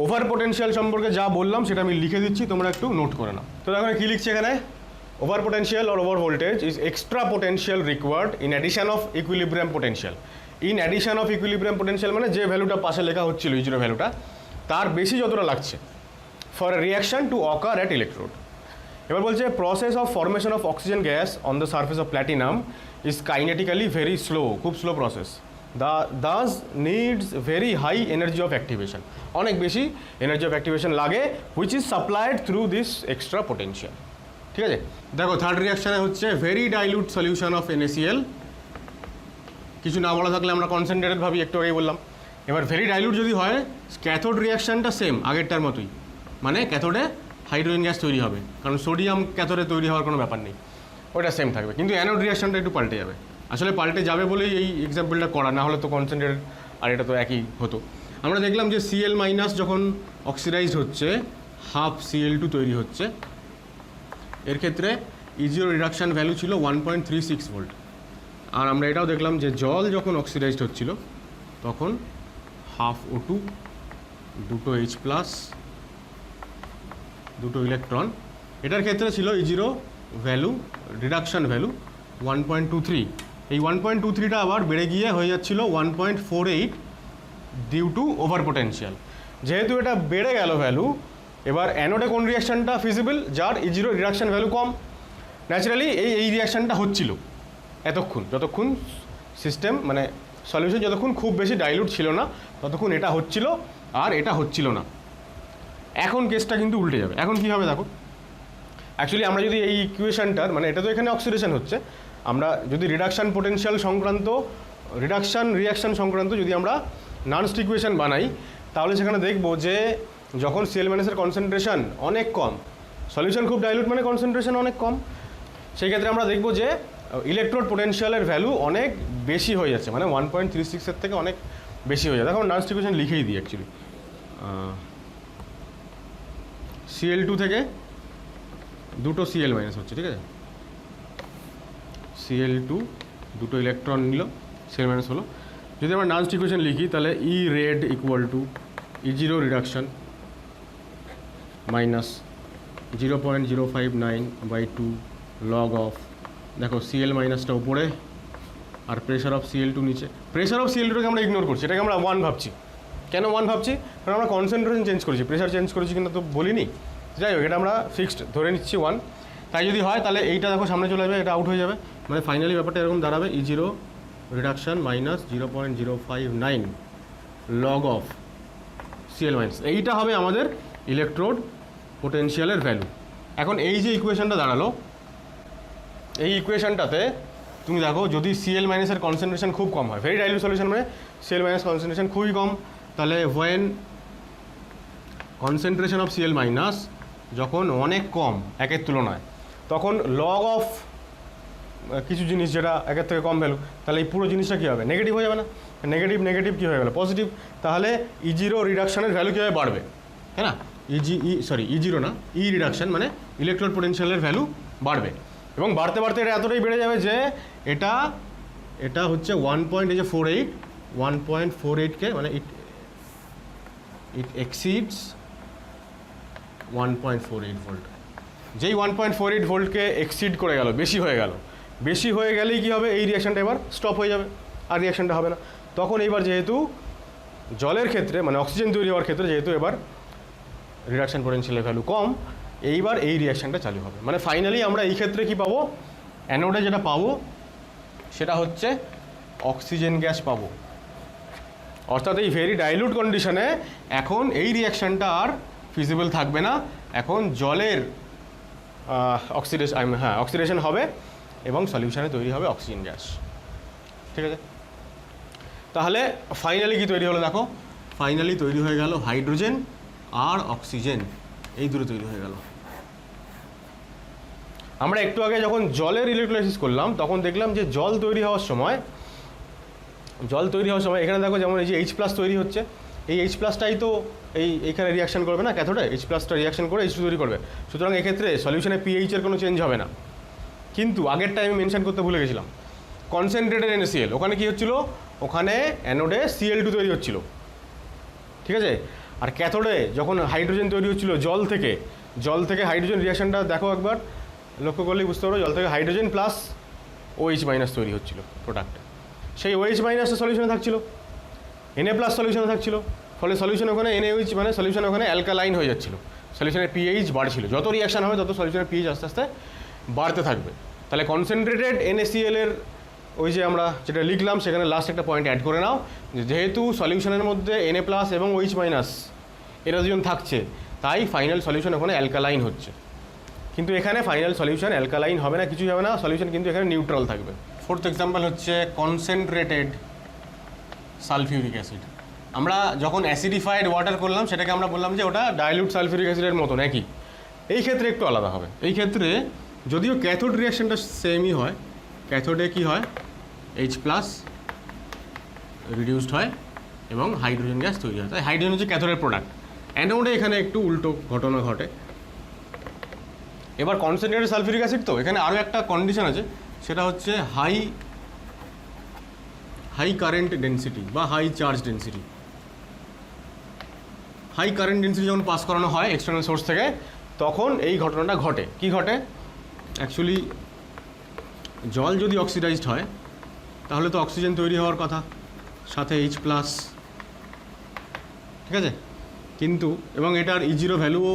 ওভার পোটেনশিয়াল সম্পর্কে যা বললাম সেটা আমি লিখে দিচ্ছি, তোমরা একটু নোট করে নাও। তো দেখো কী লিখছি এখানে, over potential or over voltage is extra potential required in addition of equilibrium potential. In addition of equilibrium potential মানে যে ভ্যালুটা পাশে লেখা হচ্ছিল E0 ভ্যালুটা, তার বেশি যতটা লাগছে for a reaction to occur at electrode. এবার বলছে process of formation of oxygen gas on the surface of platinum is kinetically very slow, খুব slow process. Thus needs very high energy of activation, অনেক বেশি energy of activation লাগে, which is supplied through this extra potential. ঠিক আছে, দেখো third রিয়াকশানে হচ্ছে very dilute solution of NaCl। কিছু না বলা থাকলে আমরা কনসেন্ট্রেটেড ভাবি, একটু আগেই বললাম। এবার ভেরি ডাইলুট যদি হয়, ক্যাথোড রিয়াকশানটা সেম আগেরটার মতোই, মানে ক্যাথোডে হাইড্রোজেন গ্যাস তৈরি হবে, কারণ সোডিয়াম ক্যাথোডে তৈরি হওয়ার কোনো ব্যাপার নেই, ওইটা সেম থাকবে। কিন্তু অ্যানোড রিয়াকশানটা একটু পাল্টে যাবে। আসলে পাল্টে যাবে বলেই এই এক্সাম্পলটা করা, না হলে তো কনসেন্ট্রেটেড আর এটা তো একই হতো। আমরা দেখলাম যে Cl- যখন অক্সিডাইজড হচ্ছে, হাফ Cl2 তৈরি হচ্ছে, এর ক্ষেত্রে E0 রিডাকশান ভ্যালু ছিল 1.36 ভোল্ট। আর আমরা এটাও দেখলাম যে জল যখন অক্সিডাইজড হচ্ছিল তখন হাফ O2, দুটো H প্লাস, দুটো ইলেকট্রন। এটার ক্ষেত্রে ছিল E0 ভ্যালু রিডাকশান ভ্যালু 1.23। এই 1.23টা আবার বেড়ে গিয়ে হয়ে যাচ্ছিল 1.48 ডিউ টু ওভার পোটেনশিয়াল। যেহেতু এটা বেড়ে গেল ভ্যালু, এবার অ্যানোডে কোন রিয়াকশানটা ফিজিবল, যার E0 রিডাকশান ভ্যালু কম। ন্যাচারালি এই রিয়াকশানটা হচ্ছিল যতক্ষণ সিস্টেম মানে সলিউশন যতক্ষণ খুব বেশি ডাইলুট ছিল না ততক্ষণ এটা হচ্ছিল আর এটা হচ্ছিল না। এখন কেসটা কিন্তু উল্টে যাবে। এখন কী হবে দেখো, অ্যাকচুয়ালি আমরা যদি এই ইকুয়েশনটার মানে এটা তো এখানে অক্সিডেশন হচ্ছে, আমরা যদি রিডাকশান পোটেনশিয়াল সংক্রান্ত রিডাকশান রিয়াকশান সংক্রান্ত যদি আমরা নানস্ট ইকুয়েশন বানাই তাহলে সেখানে দেখব যে যখন Cl- এর কনসেন্ট্রেশন অনেক কম, সলিউশন খুব ডাইলুট মানে কনসেন্ট্রেশন অনেক কম, সেই ক্ষেত্রে আমরা দেখব যে ইলেকট্রোড পোটেনশিয়ালের ভ্যালু অনেক বেশি হয়ে যাচ্ছে, মানে 1.36 থেকে অনেক বেশি হয়ে যাচ্ছে। এখন নানস্ট ইকুয়েশন লিখেই দিই অ্যাকচুয়ালি। Cl2 থেকে দুটো Cl- হচ্ছে, ঠিক আছে, Cl2 দুটো ইলেকট্রন নিল, Cl- হলো। যদি আমরা নানস্ট ইকুয়েশন লিখি তাহলে E red equal to E0 reduction minus 0.059/2 log of, দেখো Cl- উপরে আর প্রেশার অফ Cl2 নিচে। প্রেশার অফ Cl2কে আমরা ইগনোর করছি, এটাকে আমরা 1 ভাবছি। কেন 1 ভাবছি? কারণ আমরা কনসেন্ট্রেশন চেঞ্জ করেছি, প্রেশার চেঞ্জ করেছি কিনা তো বলিনি। যাই হোক, এটা আমরা ফিক্সড ধরে নিচ্ছি 1। তাই যদি হয় তাহলে এইটা দেখো সামনে চলে যাবে, এটা আউট হয়ে যাবে, মানে ফাইনালি ব্যাপারটা এরকম দাঁড়াবে E0 reduction minus 0.059 log of Cl-। এইটা হবে আমাদের ইলেকট্রোড পোটেনশিয়ালের ভ্যালু। এখন এই যে ইকুয়েশনটা দাঁড়ালো, এই ইকুয়েশনটাতে তুমি দেখো যদি Cl- এর কনসেন্ট্রেশন খুব কম হয়, ভেরি ডাইলুট সলিউশন মানে Cl- কনসেন্ট্রেশন খুবই কম, তাহলে ওয়েন কনসেন্ট্রেশন অফ Cl- যখন অনেক কম একের তুলনায়, তখন লগ অফ কিছু জিনিস যেটা একের থেকে কম ভ্যালু, তাহলে এই পুরো জিনিসটা কী হবে, নেগেটিভ হয়ে যাবে না? নেগেটিভ কী হয়ে গেলো, পজিটিভ। তাহলে E0 রিডাকশানের ভ্যালু কীভাবে বাড়বে, তাই না? E0 না, E রিডাকশান মানে ইলেকট্রোড পোটেনশিয়ালের ভ্যালু বাড়বে, এবং বাড়তে বাড়তে এটা এতটাই বেড়ে যাবে যে এটা হচ্ছে 1.48কে মানে ইট এক্সিডস 1.48 ভোল্ট। যেই 1.48 ভোল্টকে এক্সিড করে গেল, বেশি হয়ে গেলেই কী হবে, এই রিয়াকশানটা এবার স্টপ হয়ে যাবে, আর রিয়াকশানটা হবে না। তখন এইবার যেহেতু জলের ক্ষেত্রে মানে অক্সিজেন তৈরি হওয়ার ক্ষেত্রে যেহেতু এবার রিডাকশান পোটেনশিয়ালের ভ্যালু কম, এইবার এই রিয়াকশানটা চালু হবে। মানে ফাইনালি আমরা এই ক্ষেত্রে কি পাবো, অ্যানোডে যেটা পাবো সেটা হচ্ছে অক্সিজেন গ্যাস পাবো। অর্থাৎ এই ভেরি ডাইলুট কন্ডিশনে এখন এই রিয়াকশানটা আর ফিজিবল থাকবে না, এখন জলের অক্সিডেশন হবে এবং সলিউশনে তৈরি হবে অক্সিজেন গ্যাস। ঠিক আছে, তাহলে ফাইনালি কি তৈরি হলো দেখো, ফাইনালি তৈরি হয়ে গেল হাইড্রোজেন আর অক্সিজেন, এই দুটো তৈরি হয়ে গেল। আমরা একটু আগে যখন জলের ইলেকট্রোলাইসিস করলাম তখন দেখলাম যে জল তৈরি হওয়ার সময় এখানে দেখো যেমন এই যে H+ তৈরি হচ্ছে, এই H+টাই তো এইখানে রিয়াকশন করবে না ক্যাথোডে, H+টা রিয়াকশন করে H2 তৈরি করবে। সুতরাং এক্ষেত্রে সলিউশনে pH-এর কোনো চেঞ্জ হবে না। কিন্তু আগেরটা আমি মেনশন করতে ভুলে গেছিলাম, কনসেন্ট্রেটেড NaCl, ওখানে কী হচ্ছিল, ওখানে অ্যানোডে Cl2 তৈরি হচ্ছিল, ঠিক আছে। আর ক্যাথোডে যখন হাইড্রোজেন তৈরি হচ্ছিল জল থেকে হাইড্রোজেন রিয়াকশনটা দেখো একবার লক্ষ্য করলেই বুঝতে পারো, জল থেকে হাইড্রোজেন প্লাস OH- তৈরি হচ্ছিল প্রোডাক্টে, সেই OH- সলিউশনে থাকছিল, Na+ সলিউশনে থাকছিল, ফলে সলিউশন ওখানে NaOH মানে সলিউশন ওখানে অ্যালকালাইন হয়ে যাচ্ছিল, সলিউশনের pH বাড়ছিল। যত রিয়াকশন হবে তত সলিউশনের pH আস্তে আস্তে বাড়তে থাকবে। তাহলে কনসেন্ট্রেটেড NaCl এর ওই যে আমরা যেটা লিখলাম সেখানে লাস্ট একটা পয়েন্ট অ্যাড করে নাও, যেহেতু সলিউশনের মধ্যে Na+ এবং OH- এরা দুজন থাকছে, তাই ফাইনাল সলিউশন ওখানে অ্যালকালাইন হচ্ছে। কিন্তু এখানে ফাইনাল সলিউশন অ্যালকালাইন হবে না, কিছুই হবে না, সলিউশন কিন্তু এখানে নিউট্রাল থাকবে। ফোর্থ এক্সাম্পল হচ্ছে কনসেন্ট্রেটেড সালফিউরিক অ্যাসিড। আমরা যখন অ্যাসিডিফাইড ওয়াটার করলাম সেটাকে আমরা বললাম যে ওটা ডাইলুট সালফিউরিক অ্যাসিডের মতন একই। এই ক্ষেত্রে একটু আলাদা হবে, এই ক্ষেত্রে যদিও ক্যাথোড রিয়াকশনটা সেমই হয়, ক্যাথোডে কি হয়, H+ রিডিউসড হয় এবং হাইড্রোজেন গ্যাস তৈরি হয়, তাই হাইড্রোজেন হচ্ছে ক্যাথোডের প্রোডাক্ট। অ্যানোডে এখানে একটু উল্টো ঘটনা ঘটে, এবার কনসেন্ট্রেটেড সালফিউরিক অ্যাসিড তো এখানে আরও একটা কন্ডিশন আছে, সেটা হচ্ছে হাই কারেন্ট ডেন্সিটি বা high charge density. High current density যখন পাস করানো হয় এক্সটার্নাল সোর্স থেকে, তখন এই ঘটনাটা ঘটে। কি ঘটে? অ্যাকচুয়ালি জল যদি অক্সিডাইজড হয় তাহলে তো অক্সিজেন তৈরি হওয়ার কথা, সাথে H+, ঠিক আছে? কিন্তু এবং এটার E0 ভ্যালুও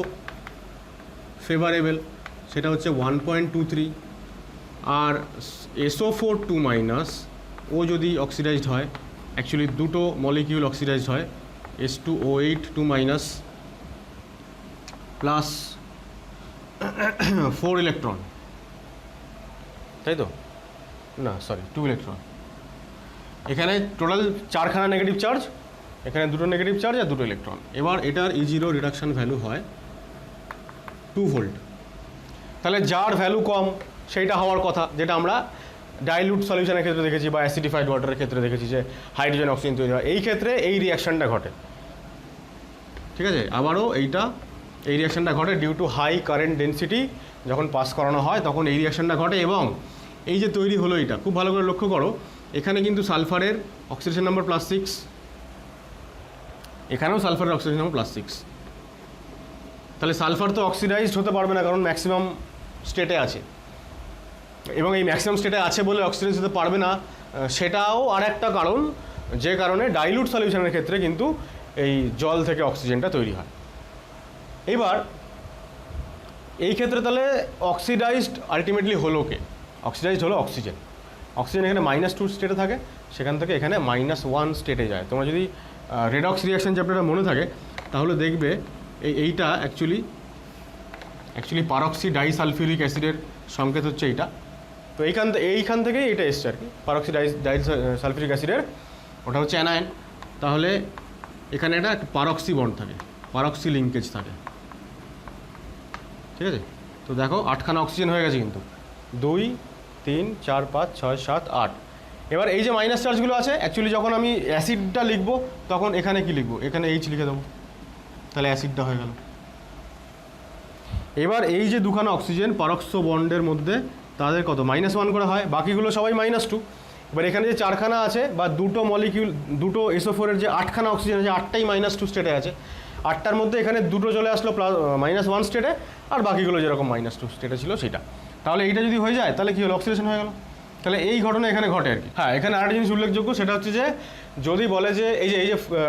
ফেভারেবল, সেটা হচ্ছে 1.23। আর SO4 2- ও যদি অক্সিডাইজড হয়, অ্যাকচুয়ালি দুটো মলিকিউল অক্সিডাইজড হয়, H2O8 2- প্লাস 4 ইলেকট্রন, তাই তো? না সরি 2 ইলেকট্রন। এখানে টোটাল 4খানা নেগেটিভ চার্জ, এখানে 2টো নেগেটিভ চার্জ আর 2টো ইলেকট্রন। এবার এটার E0 রিডাকশন ভ্যালু হয় 2 ভোল্ট। তাহলে যার ভ্যালু কম সেইটা হওয়ার কথা, যেটা আমরা ডাইলুট সলিউশনের ক্ষেত্রে দেখেছি বা অ্যাসিডিফাইড ওয়াটারের ক্ষেত্রে দেখেছি যে হাইড্রোজেন অক্সিজেন তৈরি হয়। এই ক্ষেত্রে এই রিয়াকশানটা ঘটে, ঠিক আছে? আবারও এই রিয়াকশানটা ঘটে due to high current density. যখন পাস করানো হয় তখন এই রিয়াকশানটা ঘটে, এবং এই যে তৈরি হলো এটা খুব ভালো করে লক্ষ্য করো, এখানে কিন্তু সালফারের অক্সিডেশন নাম্বার +6, এখানেও সালফারের অক্সিডেশন নাম্বার +6। তাহলে সালফার তো অক্সিডাইজড হতে পারবে না, কারণ ম্যাক্সিমাম স্টেটে আছে, এবং এই ম্যাক্সিমাম স্টেটে আছে বলে অক্সিডাইজ হতে পারবে না, সেটাও আর একটা কারণ, যে কারণে ডাইলুট সলিউশনের ক্ষেত্রে কিন্তু এই জল থেকে অক্সিজেনটা তৈরি হয়। এবার এই ক্ষেত্রে তাহলে অক্সিডাইজড আলটিমেটলি হলো কে? অক্সিডাইজড হলো অক্সিজেন। অক্সিজেন এখানে -2 স্টেটে থাকে, সেখান থেকে এখানে -1 স্টেটে যায়। তোমরা যদি রেডক্স রিয়াকশন চ্যাপ্টারটা মনে থাকে তাহলে দেখবে এইটা অ্যাকচুয়ালি পারক্সি ডাইসালফিউরিক অ্যাসিডের সংকেত হচ্ছে এইটা। তো এইখান থেকেই এটা এসছে আর কি, পারক্সি ডাইসালফিউরিক অ্যাসিডের, ওটা হচ্ছে অ্যানায়ন। তাহলে এখানে একটা পারক্সি বন্ড থাকে, পারক্সি লিঙ্কেজ থাকে, ঠিক আছে? তো দেখো 8খানা অক্সিজেন হয়ে গেছে কিন্তু, 2 3 4 5 6 7 8। এবার এই যে মাইনাস চার্জগুলো আছে, অ্যাকচুয়ালি যখন আমি অ্যাসিডটা লিখবো তখন এখানে কি লিখবো? এখানে H লিখে দেবো, তাহলে অ্যাসিডটা হয়ে গেল। এবার এই যে দুখানা অক্সিজেন পারক্সো বন্ডের মধ্যে তাদের কত? -1 করে হয়, বাকিগুলো সবাই -2। এবার এখানে যে 4খানা আছে বা দুটো মলিকিউল, দুটো SO4-এর যে 8খানা অক্সিজেন আছে, 8টাই -2 স্টেটে আছে। 8টার মধ্যে এখানে দুটো চলে আসলো -1 স্টেটে, আর বাকিগুলো যেরকম -2 স্টেটে ছিল সেটা। তাহলে এইটা যদি হয়ে যায় তাহলে কী হলো? অক্সিডেশন হয়ে গেল। তাহলে এই ঘটনা এখানে ঘটে আর কি। হ্যাঁ, এখানে আরেকটা জিনিস উল্লেখযোগ্য, সেটা হচ্ছে যে যদি বলে যে এই যে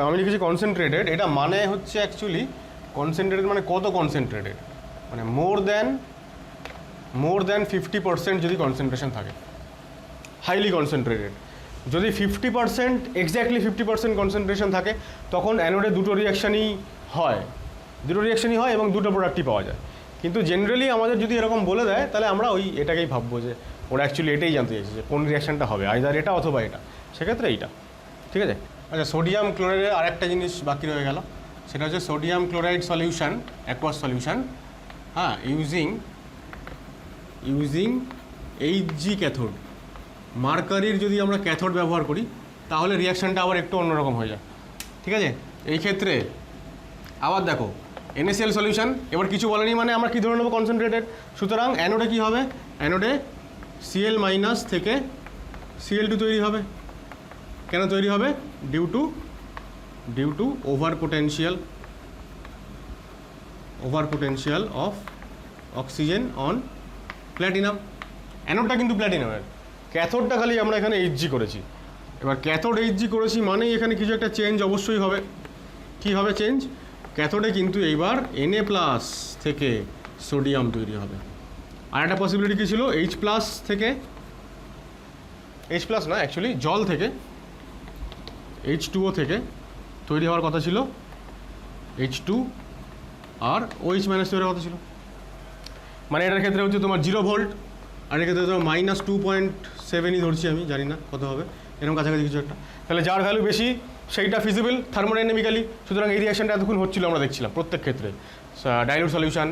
আমি লিখেছি কনসেন্ট্রেটেড, এটা মানে হচ্ছে অ্যাকচুয়ালি কনসেন্ট্রেটেড মানে কত কনসেন্ট্রেটেড? মানে মোর দ্যান 50% যদি কনসেন্ট্রেশন থাকে, হাইলি কনসেন্ট্রেটেড। যদি 50% এক্স্যাক্টলি 50% কনসেন্ট্রেশন থাকে, তখন অ্যানোডে দুটো রিয়াকশানই হয় এবং দুটো প্রোডাক্টই পাওয়া যায়। কিন্তু জেনারেলি আমাদের যদি এরকম বলে দেয় তাহলে আমরা এটাকেই ভাববো যে ওরা অ্যাকচুয়ালি এটাই জানতে চাইছে যে কোন রিয়াকশানটা হবে, আইদার এটা অথবা এটা, সেক্ষেত্রে এইটা, ঠিক আছে? আচ্ছা, সোডিয়াম ক্লোরাইডের আরেকটা জিনিস বাকি রয়ে গেল, সেটা হচ্ছে sodium chloride solution, aqueous solution. হ্যাঁ, ইউজিং Hg ক্যাথোড, মার্কারির যদি আমরা ক্যাথোড ব্যবহার করি তাহলে রিয়াকশানটা আবার একটু অন্যরকম হয়ে যায়, ঠিক আছে? এই ক্ষেত্রে আবার দেখো NaCl সলিউশন, এবার কিছু বলেনি মানে আমরা কী ধরে নেবো? কনসেন্ট্রেটেড। সুতরাং অ্যানোডে কী হবে? অ্যানোডে Cl- থেকে Cl2 তৈরি হবে। কেন তৈরি হবে? Due to over potential of oxygen on platinum. অ্যানোডটা কিন্তু প্ল্যাটিনামের, ক্যাথোডটা খালি আমরা এখানে Hg করেছি। এবার ক্যাথোড Hg করেছি মানেই এখানে কিছু একটা চেঞ্জ অবশ্যই হবে। কী হবে চেঞ্জ? ক্যাথোডে কিন্তু এইবার Na+ থেকে সোডিয়াম তৈরি হবে। আর একটা পসিবিলিটি কী ছিল? H+ থেকে, H+ না অ্যাকচুয়ালি জল থেকে, H2O থেকে তৈরি হওয়ার কথা ছিল H2 আর OH- তৈরি হওয়ার কথা ছিল। মানে এটার ক্ষেত্রে হচ্ছে তোমার 0 ভোল্ট, আর এর ক্ষেত্রে তোমার -2.7ই ধরছি আমি, জানি না কত হবে, এরকম কাছাকাছি কিছু একটা। তাহলে যার ভ্যালু বেশি সেইটা ফিজিবল থার্মোডাইনামিক্যালি। সুতরাং এই রিয়াকশনটা এতক্ষণ হচ্ছিল আমরা দেখছিলাম প্রত্যেক ক্ষেত্রে, dilute solution,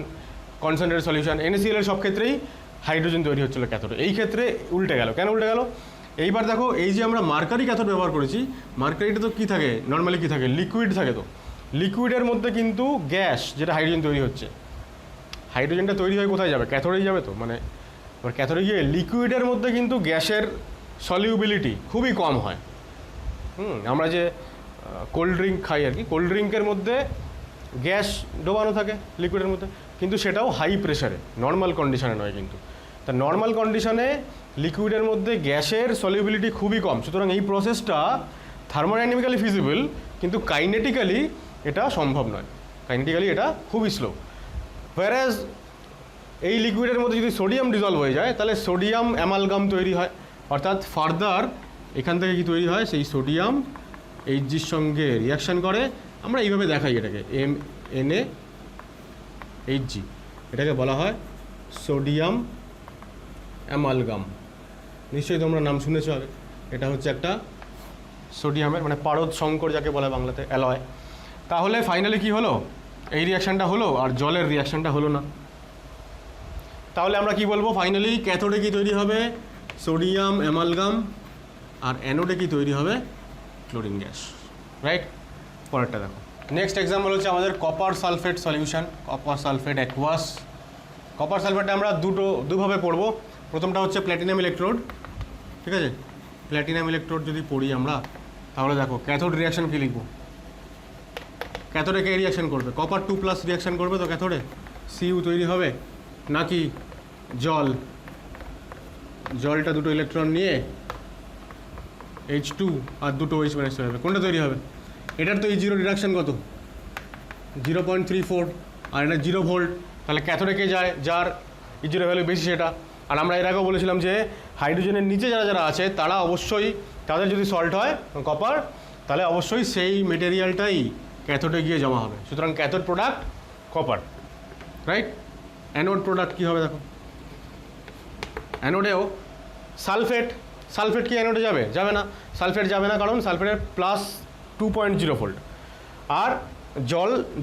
concentrated solution, NaCl সব ক্ষেত্রেই হাইড্রোজেন তৈরি হচ্ছিল ক্যাথোডে। এই ক্ষেত্রে উল্টে গেল। কেন উল্টে গেল? এইবার দেখো, এই যে আমরা মার্কারি ক্যাথোড ব্যবহার করেছি, মার্কারিটা তো কী থাকে নর্মালি? কী থাকে? লিকুইড থাকে। তো লিকুইডের মধ্যে কিন্তু গ্যাস, যেটা হাইড্রোজেন তৈরি হচ্ছে, হাইড্রোজেনটা তৈরি হয়ে কোথায় যাবে? ক্যাথোডেই যাবে তো। মানে এবার ক্যাথোডে গিয়ে লিকুইডের মধ্যে কিন্তু গ্যাসের সলিউবিলিটি খুবই কম হয়। আমরা যে কোল্ড ড্রিঙ্ক খাই আর কি, কোল্ড ড্রিঙ্কের মধ্যে গ্যাস ডোবানো থাকে লিকুইডের মধ্যে, কিন্তু সেটাও হাই প্রেশারে, নর্মাল কন্ডিশনে নয় কিন্তু। তা নর্মাল কন্ডিশনে লিকুইডের মধ্যে গ্যাসের সলিউবিলিটি খুবই কম, সুতরাং এই প্রসেসটা থার্মোডাইনামিক্যালি ফিজিবল, কিন্তু কাইনেটিক্যালি এটা সম্ভব নয়। কাইনেটিক্যালি এটা খুবই স্লো। হোয়ারাজ এই লিকুইডের মধ্যে যদি সোডিয়াম ডিজলভ হয়ে যায় তাহলে সোডিয়াম অ্যামালগাম তৈরি হয়, অর্থাৎ ফার্দার এখান থেকে কি তৈরি হয়, সেই সোডিয়াম এইচজির সঙ্গে রিয়াকশান করে। আমরা এইভাবে দেখাই এটাকে MnAHG, এটাকে বলা হয় সোডিয়াম অ্যামালগাম। নিশ্চয়ই তোমরা নাম শুনেছ আগে। এটা হচ্ছে একটা সোডিয়ামের মানে পারদ সংকর যাকে বলে বাংলাতে, অ্যালয়। তাহলে ফাইনালি কি হলো, এই রিয়াকশানটা হলো আর জলের রিয়াকশানটা হলো না। তাহলে আমরা কি বলবো, ফাইনালি ক্যাথোডে কি তৈরি হবে, সোডিয়াম অ্যামালগাম, আর অ্যানোডে কি তৈরি হবে, ক্লোরিন গ্যাস। রাইট? পরেরটা দেখো। নেক্সট এক্সাম্পল হচ্ছে আমাদের copper sulphate solution, copper sulphate aqueous. Copper সালফেটটা আমরা দুভাবে পড়বো। প্রথমটা হচ্ছে প্ল্যাটিনাম ইলেকট্রোড, ঠিক আছে? প্ল্যাটিনাম ইলেকট্রোড যদি পড়ি আমরা, তাহলে দেখো ক্যাথোড রিয়াকশান কী লিখবো, ক্যাথোডে কে রিয়াকশান করবে, কপার 2+ রিয়াকশান করবে তো ক্যাথোডে, Cu তৈরি হবে, নাকি জলটা দুটো ইলেকট্রন নিয়ে H2 আর দুটো H- তৈরি হবে, কোনটা তৈরি হবে? এটার তো H0 রিডাকশান কত, 0.34, আর এটা 0 ভোল্ট। তাহলে ক্যাথোডে কে যায়, যার H0 ভ্যালু বেশি সেটা। আর আমরা এর আগেও বলেছিলাম যে হাইড্রোজেনের নিচে যারা আছে তারা অবশ্যই, তাদের যদি সল্ট হয় কপার, তাহলে অবশ্যই সেই মেটেরিয়ালটাই ক্যাথোডে গিয়ে জমা হবে। সুতরাং cathode product copper. Right? Anode product কী হবে দেখো, অ্যানোডেও সালফেট কি অ্যানোডে যাবে? যাবে না। সালফেট যাবে না কারণ সালফেটের +2.0 ভোল্ট। আর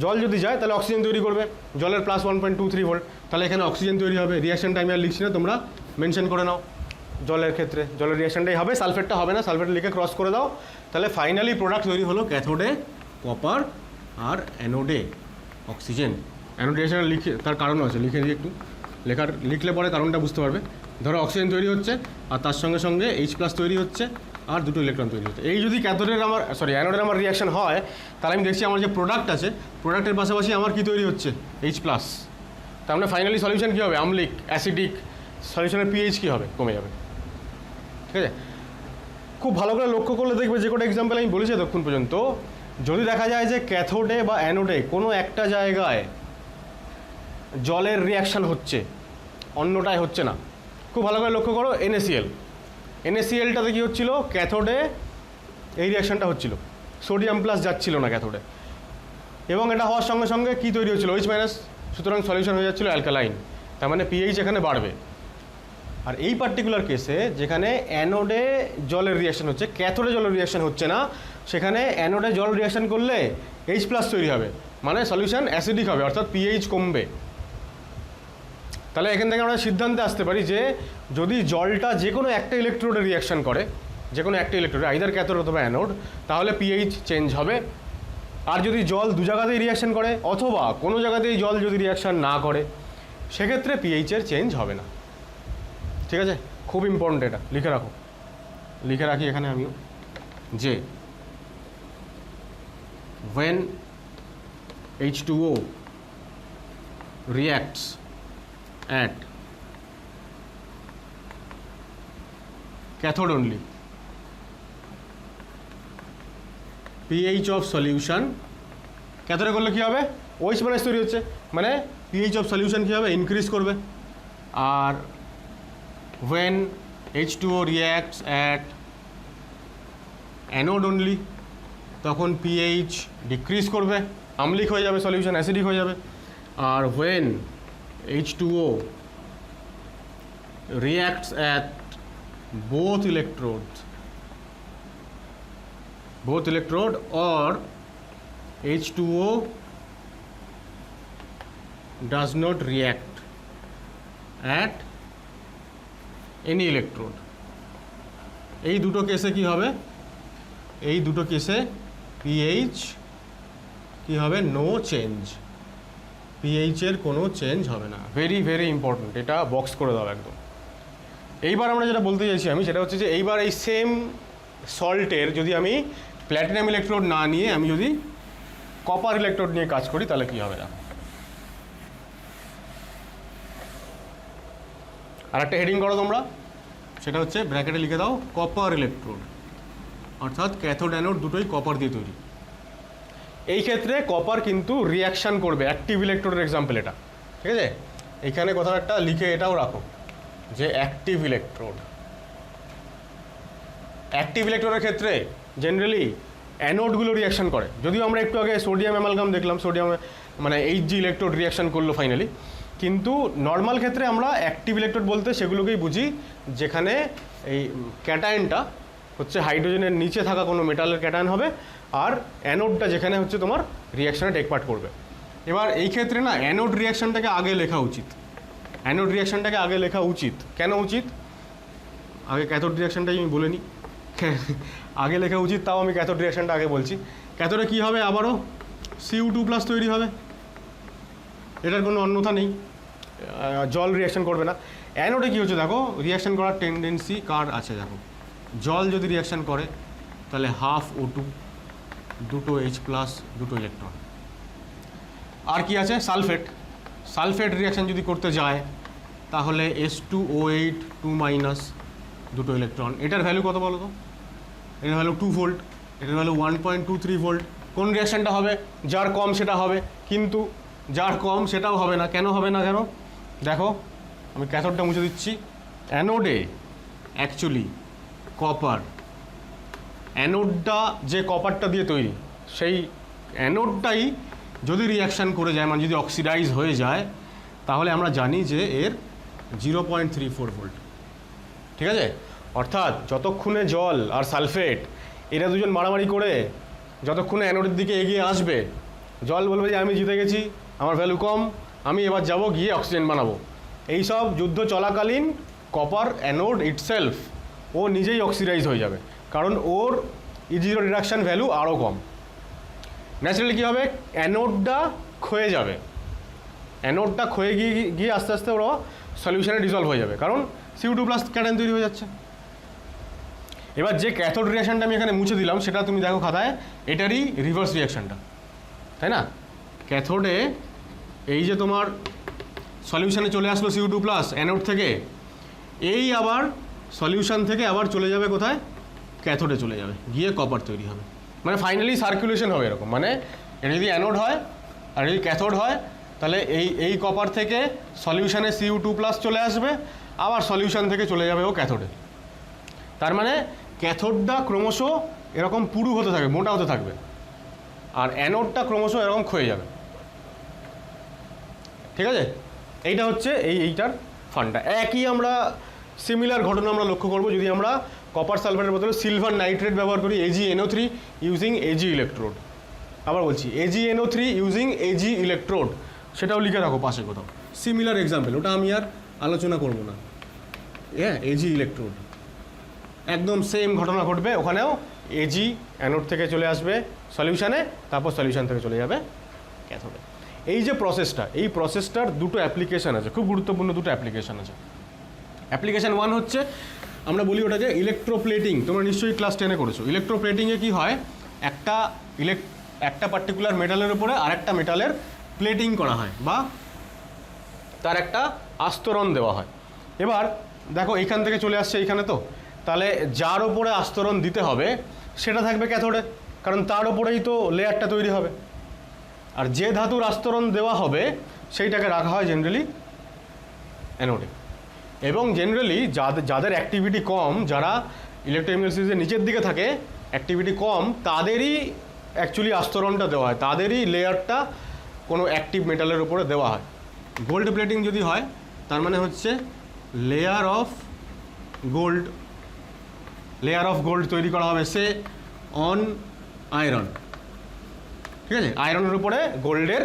জল যদি যায় তাহলে অক্সিজেন তৈরি করবে, জলের +1.23 ভোল্ট। তাহলে এখানে অক্সিজেন তৈরি হবে। রিয়াকশান টাইমে আর লিখছি না, তোমরা মেনশন করে নাও। জলের ক্ষেত্রে জলের রিয়াকশানটাই হবে, সালফেটটা হবে না, সালফেট লিখে ক্রস করে দাও। তাহলে ফাইনালি প্রোডাক্ট তৈরি হলো ক্যাথোডে কপার আর অ্যানোডে অক্সিজেন। অ্যানোড রিয়াকশান লিখে, তার কারণও আছে, লিখে দিই একটু, লিখলে পরে কারণটা বুঝতে পারবে। ধরো অক্সিজেন তৈরি হচ্ছে আর তার সঙ্গে সঙ্গে H+ তৈরি হচ্ছে আর দুটো ইলেকট্রন তৈরি হচ্ছে। এই যদি অ্যানোডের আমার রিয়াকশান হয়, তাহলে আমি দেখছি আমার যে প্রোডাক্ট আছে, প্রোডাক্টের পাশাপাশি আমার কি তৈরি হচ্ছে, H+। তার মানে ফাইনালি সলিউশন কী হবে, আম্লিক, অ্যাসিডিক। সলিউশনের pH কী হবে, কমে যাবে। ঠিক আছে? খুব ভালো করে লক্ষ্য করলে দেখবে, যে কোনো এক্সাম্পল আমি বলেছি এতক্ষণ পর্যন্ত, যদি দেখা যায় যে ক্যাথোডে বা অ্যানোডে কোনো একটা জায়গায় জলের রিয়াকশান হচ্ছে, অন্যটায় হচ্ছে না, খুব ভালো করে লক্ষ্য করো। NaClটাতে কী হচ্ছিল, ক্যাথোডে এই রিয়াকশানটা হচ্ছিল, সোডিয়াম প্লাস যাচ্ছিল না ক্যাথোডে, এবং এটা হওয়ার সঙ্গে সঙ্গে কী তৈরি হচ্ছিল, H-, সুতরাং সলিউশন হয়ে যাচ্ছিল অ্যালকালাইন। তার মানে pH এখানে বাড়বে। আর এই পার্টিকুলার কেসে যেখানে অ্যানোডে জলের রিয়াকশান হচ্ছে, ক্যাথোডে জলের রিয়াকশান হচ্ছে না, সেখানে অ্যানোডে জল রিয়াকশান করলে H+ তৈরি হবে, মানে সলিউশন অ্যাসিডিক হবে, অর্থাৎ pH কমবে। তাহলে এখান থেকে আমরা সিদ্ধান্তে আসতে পারি যে যদি জলটা যে কোনো একটা ইলেকট্রোডে রিয়াকশান করে, যে কোনো একটা ইলেকট্রোডে, আইদার ক্যাথোড অথবা অ্যানোড, তাহলে pH চেঞ্জ হবে। আর যদি জল দু জায়গাতেই রিয়াকশান করে, অথবা কোনো জায়গাতেই জল যদি রিয়াকশান না করে, সেক্ষেত্রে pH-এর চেঞ্জ হবে না। ঠিক আছে? খুব ইম্পর্ট্যান্ট, এটা লিখে রাখি এখানে আমিও, যে when H2O reacts at cathode only, pH of solution, ক্যাথোডে করলে কী হবে, OH- তৈরি হচ্ছে, মানে pH of solution কী হবে, ইনক্রিজ করবে। আর when H2O reacts at anode only, তখন pH ডিক্রিজ করবে, আম্লিক হয়ে যাবে, সলিউশন অ্যাসিডিক হয়ে যাবে। আর when H2O reacts at both electrode or H2O does not react at any electrode, এই দুটো কেসে কি হবে, এই দুটো কেসে pH কি হবে, নো চেঞ্জ। পিএইচের কোনো চেঞ্জ হবে না। ভেরি ভেরি ইম্পর্ট্যান্ট, এটা বক্স করে দাও একদম। এইবার আমরা যেটা বলতে চাইছি আমি সেটা হচ্ছে যে এইবার এই সেম সল্টের যদি আমি প্ল্যাটিনাম ইলেকট্রোড না নিয়ে আমি যদি কপার ইলেকট্রোড নিয়ে কাজ করি তাহলে কী হবে না। আর একটা হেডিং করো তোমরা, সেটা হচ্ছে ব্র্যাকেটে লিখে দাও কপার ইলেকট্রোড, অর্থাৎ ক্যাথোড অ্যানোড দুটোই কপার দিয়ে তৈরি। এই ক্ষেত্রে কপার কিন্তু রিয়াকশান করবে, অ্যাক্টিভ ইলেকট্রোডের এক্সাম্পল এটা, ঠিক আছে। এইখানে কোথাও একটা লিখে এটাও রাখো যে অ্যাক্টিভ ইলেকট্রোড। অ্যাক্টিভ ইলেকট্রোডের ক্ষেত্রে জেনারেলি অ্যানোডগুলো রিয়াকশান করে, যদিও আমরা একটু আগে সোডিয়াম অ্যামালগাম দেখলাম, সোডিয়াম মানে এইচজি ইলেকট্রোড রিয়াকশান করলো ফাইনালি, কিন্তু নর্মাল ক্ষেত্রে আমরা অ্যাক্টিভ ইলেকট্রোড বলতে সেগুলোকেই বুঝি যেখানে এই ক্যাটায়নটা হচ্ছে হাইড্রোজেনের নিচে থাকা কোনো মেটালের ক্যাটায়ন হবে, আর অ্যানোডটা যেখানে হচ্ছে তোমার রিয়াকশানে টেক পার্ট করবে। এবার এই ক্ষেত্রে না অ্যানোড রিয়াকশানটাকে আগে লেখা উচিত, অ্যানোড রিয়াকশানটাকে আগে লেখা উচিত। কেন উচিত? আগে ক্যাথোড রিয়াকশানটাই আমি বলে নিই, আগে লেখা উচিত, তাও আমি ক্যাথোড রিয়াকশানটা আগে বলছি। ক্যাথোডে কী হবে? আবারও Cu2+ তৈরি হবে, এটার কোনো অন্যথা নেই, জল রিয়াকশান করবে না। অ্যানোডে কী হচ্ছে দেখো, রিয়াকশান করার টেন্ডেন্সি কার আছে দেখো, জল যদি রিয়াকশান করে তাহলে হাফ O2, দুটো H+, দুটো ইলেকট্রন। আর কি আছে? সালফেট, সালফেট রিয়াকশান যদি করতে যায় তাহলে S2O8 2-, দুটো ইলেকট্রন। এটার ভ্যালু কত বলো তো? এটার ভ্যালু 2 ভোল্ট, এটার ভ্যালু 1.23 ভোল্ট। কোন রিয়াকশানটা হবে? যার কম সেটা হবে, কিন্তু যার কম সেটাও হবে না। কেন হবে না? কেন? দেখো আমি ক্যাথোডটা মুছে দিচ্ছি। অ্যানোডে অ্যাকচুয়ালি কপার, অ্যানোডটা যে কপারটা দিয়ে তৈরি, সেই অ্যানোডটাই যদি রিয়াকশান করে যায়, মানে যদি অক্সিডাইজ হয়ে যায়, তাহলে আমরা জানি যে এর 0.34 ভোল্ট, ঠিক আছে। অর্থাৎ যতক্ষণে জল আর সালফেট এরা দুজন মারামারি করে যতক্ষণে অ্যানোডের দিকে এগিয়ে আসবে, জল বলবে যে আমি জিতে গেছি, আমার ভ্যালু কম, আমি এবার যাব গিয়ে অক্সিজেন বানাবো। এইসব যুদ্ধ চলাকালীন কপার অ্যানোড ইটসেলফ ও নিজেই অক্সিডাইজ হয়ে যাবে, কারণ ওর E0 রিডাকশান ভ্যালু আরও কম। ন্যাচারালি কী হবে? অ্যানোডটা ক্ষয়ে যাবে, অ্যানোডটা ক্ষয়ে গিয়ে আস্তে আস্তে ওরা সলিউশনে ডিজলভ হয়ে যাবে, কারণ Cu2+ ক্যাটায়ন তৈরি হয়ে যাচ্ছে। এবার যে ক্যাথোড রিয়াকশানটা আমি এখানে মুছে দিলাম সেটা তুমি দেখো খাতায়, এটারই রিভার্স রিয়াকশানটা, তাই না? ক্যাথোডে এই যে তোমার সলিউশনে চলে আসলো Cu2+ অ্যানোড থেকে, এই আবার সলিউশন থেকে আবার চলে যাবে কোথায়? ক্যাথোডে চলে যাবে, গিয়ে কপার তৈরি হবে, মানে ফাইনালি সার্কুলেশন হবে এরকম। মানে এটা যদি অ্যানোড হয় আর যদি ক্যাথোড হয়, তাহলে এই কপার থেকে সলিউশনে Cu2+ চলে আসবে, আবার সলিউশন থেকে চলে যাবে ও ক্যাথোডে। তার মানে ক্যাথোডটা ক্রমশ এরকম পুরু হতে থাকবে, মোটা হতে থাকবে, আর অ্যানোডটা ক্রমশ এরকম ক্ষয়ে যাবে, ঠিক আছে। এইটা হচ্ছে এইটার ফান্ডা। একই আমরা সিমিলার ঘটনা আমরা লক্ষ্য করব যদি আমরা কপার সালফেটের বদলে সিলভার নাইট্রেট ব্যবহার করি, AgNO3 ইউজিং Ag ইলেকট্রোড। আবার বলছি AgNO3 ইউজিং Ag ইলেকট্রোড, সেটাও লিখে রাখো পাশে কোথাও, সিমিলার এক্সাম্পল, ওটা আমি আর আলোচনা করব না। হ্যাঁ, Ag ইলেকট্রোড একদম সেম ঘটনা ঘটবে, ওখানেও Ag অ্যানোড থেকে চলে আসবে সলিউশনে, তারপর সলিউশন থেকে চলে যাবে ক্যাথোডে। এই যে প্রসেসটা, এই প্রসেসটার দুটো অ্যাপ্লিকেশান আছে, খুব গুরুত্বপূর্ণ দুটো অ্যাপ্লিকেশান আছে। অ্যাপ্লিকেশান 1 হচ্ছে আমরা বলি ওটাকে ইলেকট্রোপ্লেটিং। তোমরা নিশ্চয়ই ক্লাস 10-এ করেছো। ইলেকট্রোপ্লেটিংয়ে কী হয়, একটা পার্টিকুলার মেটালের উপরে আরেকটা মেটালের প্লেটিং করা হয়, বা তার একটা আস্তরণ দেওয়া হয়। এবার দেখো এইখান থেকে চলে আসছে এইখানে, তো তাহলে যার ওপরে আস্তরণ দিতে হবে সেটা থাকবে ক্যাথোডে, কারণ তার ওপরেই তো লেয়ারটা তৈরি হবে। আর যে ধাতুর আস্তরণ দেওয়া হবে সেইটাকে রাখা হয় জেনারেলি অ্যানোডে। এবং জেনারেলি যাদের অ্যাক্টিভিটি কম, যারা ইলেকট্রোকেমিক্যাল নিচের দিকে থাকে, অ্যাক্টিভিটি কম, তাদেরই অ্যাকচুয়ালি আস্তরণটা দেওয়া হয়, তাদেরই লেয়ারটা কোনো অ্যাক্টিভ মেটালের উপরে দেওয়া হয়। গোল্ড প্লেটিং যদি হয়, তার মানে হচ্ছে লেয়ার অফ গোল্ড তৈরি করা হবে সে অন আয়রন, ঠিক আছে। আয়রনের উপরে গোল্ডের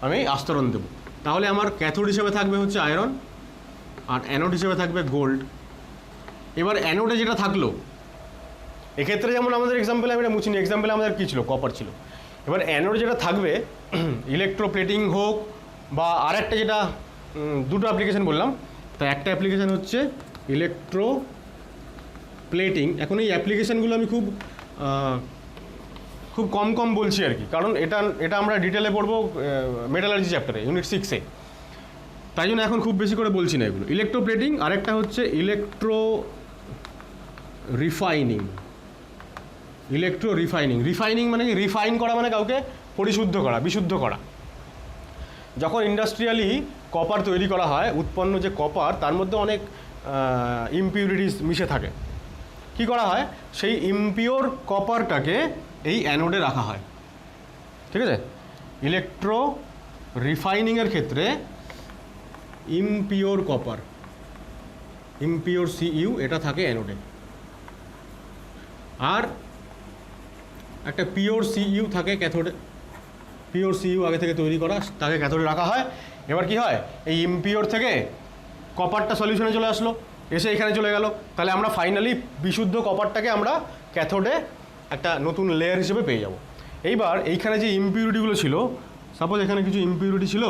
আমি আস্তরণ দেবো, তাহলে আমার ক্যাথোড হিসেবে থাকবে হচ্ছে আয়রন, আর অ্যানোড হিসেবে থাকবে গোল্ড। এবার অ্যানোডে যেটা থাকলো, এক্ষেত্রে যেমন আমাদের এক্সাম্পলে আমি এটা মুছিনি, এক্সাম্পলে আমাদের কী ছিল? কপার ছিল। এবার অ্যানোড যেটা থাকবে, ইলেকট্রোপ্লেটিং হোক বা আরেকটা যেটা দুটো অ্যাপ্লিকেশন বললাম, তা একটা অ্যাপ্লিকেশন হচ্ছে ইলেকট্রো প্লেটিং। এখন এই অ্যাপ্লিকেশানগুলো আমি খুব কম বলছি আর কি, কারণ এটা আমরা ডিটেলে পড়বো মেটালার্জি চ্যাপ্টারে ইউনিট 6-এ, তাই জন্য এখন খুব বেশি করে বলছি না এগুলো। ইলেকট্রো প্লেটিং, আরেকটা হচ্ছে ইলেকট্রো রিফাইনিং। রিফাইনিং মানে কি? রিফাইন করা মানে কাউকে পরিশুদ্ধ করা, বিশুদ্ধ করা। যখন ইন্ডাস্ট্রিয়ালি কপার তৈরি করা হয়, উৎপন্ন যে কপার তার মধ্যে অনেক ইমপিউরিটিস মিশে থাকে। কি করা হয়? সেই ইমপিওর কপারটাকে এই অ্যানোডে রাখা হয়, ঠিক আছে? ইলেকট্রো রিফাইনিংয়ের ক্ষেত্রে ইমপিওর কপার, ইমপিওর সিইউ, এটা থাকে অ্যানোডে, আর একটা পিওর সিইউ থাকে ক্যাথোডে। পিওর সিইউ আগে থেকে তৈরি করা, তাকে ক্যাথোডে রাখা হয়। এবার কি হয়? এই ইমপিওর থেকে কপারটা সলিউশনে চলে আসলো, এসে এখানে চলে গেল, তাহলে আমরা ফাইনালি বিশুদ্ধ কপারটাকে আমরা ক্যাথোডে একটা নতুন লেয়ার হিসেবে পেয়ে যাব। এইবার এইখানে যে ইমপিউরিটিগুলো ছিল, সাপোজ এখানে কিছু ইমপিউরিটি ছিল,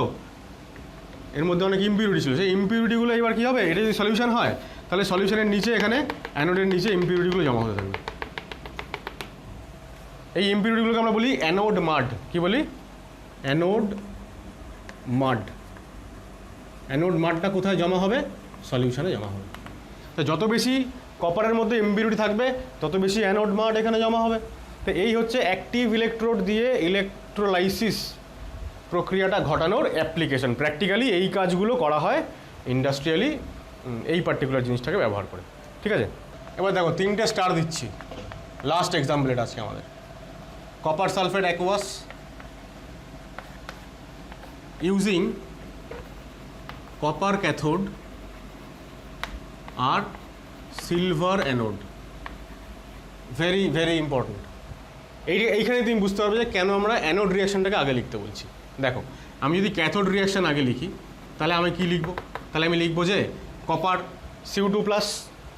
এর মধ্যে অনেক ইমপিউরিটি ছিল, সেই ইমপিউরিটিগুলো এবার কী হবে? এটা যদি সলিউশন হয়, তাহলে সলিউশনের নিচে এখানে অ্যানোডের নিচে ইমপিউরিটিগুলো জমা হতে থাকবে। এই ইমপিউরিটিগুলোকে আমরা বলি অ্যানোড মাড। কি বলি? অ্যানোড মাড। অ্যানোড মাডটা কোথায় জমা হবে? সলিউশনে জমা হবে। তো যত বেশি কপারের মধ্যে ইমপিউরিটি থাকবে, তত বেশি অ্যানোড মাড এখানে জমা হবে। তো এই হচ্ছে অ্যাক্টিভ ইলেকট্রোড দিয়ে ইলেকট্রোলাইসিস প্রক্রিয়াটা ঘটানোর অ্যাপ্লিকেশন। প্র্যাকটিক্যালি এই কাজগুলো করা হয় ইন্ডাস্ট্রিয়ালি, এই পার্টিকুলার জিনিসটাকে ব্যবহার করে, ঠিক আছে? এবার দেখো 3টে স্টার দিচ্ছি। লাস্ট এক্সাম্পল এটা আছে আমাদের, copper sulphate aqueous using copper cathode আর সিলভার অ্যানোড। Very important. এইখানে তুমি বুঝতে পারবে যে কেন আমরা অ্যানোড রিয়াকশানটাকে আগে লিখতে বলছি। দেখো, আমি যদি ক্যাথোড রিয়াকশান আগে লিখি, তাহলে আমি কি লিখবো? তাহলে আমি লিখবো যে কপার CO2+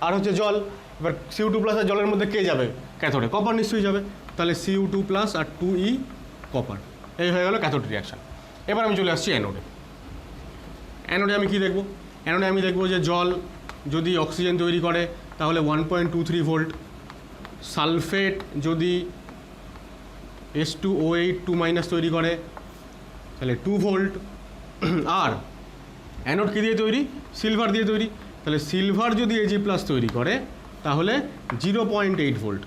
আর হচ্ছে জল। এবার CO2+ আর জলের মধ্যে কে যাবে ক্যাথোডে? কপার নিশ্চয়ই যাবে। তাহলে CO2+ আর 2E কপার, এই হয়ে গেল ক্যাথোড রিয়াকশান। এবার আমি চলে আসছি অ্যানোডে। অ্যানোডে আমি কি দেখব? অ্যানোডে আমি দেখব যে জল যদি অক্সিজেন তৈরি করে তাহলে 1.23 ভোল্ট, সালফেট যদি H2O8 2- তৈরি করে তাহলে 2 ভোল্ট, আর অ্যানোড কী দিয়ে তৈরি? সিলভার দিয়ে তৈরি। তাহলে সিলভার যদি Ag+ তৈরি করে তাহলে 0.8 ভোল্ট।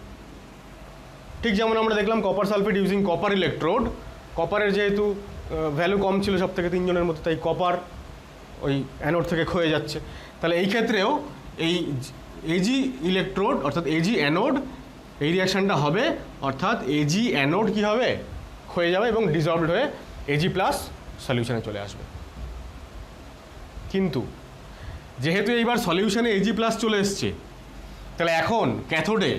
ঠিক যেমন আমরা দেখলাম copper sulphate using copper electrode, কপারের যেহেতু ভ্যালু কম ছিল সব থেকে 3জনের মধ্যে, তাই কপার ওই অ্যানোড থেকে ক্ষয়ে যাচ্ছে। তাহলে এই ক্ষেত্রেও এই Ag ইলেকট্রোড অর্থাৎ Ag অ্যানোড, এই রিয়াকশানটা হবে, অর্থাৎ Ag অ্যানোড কী হবে? ক্ষয়ে যাবে এবং ডিজলভড হয়ে Ag+ সলিউশনে চলে আসবে। কিন্তু যেহেতু এইবার সলিউশনে Ag+ চলে এসছে, তাহলে এখন ক্যাথোডে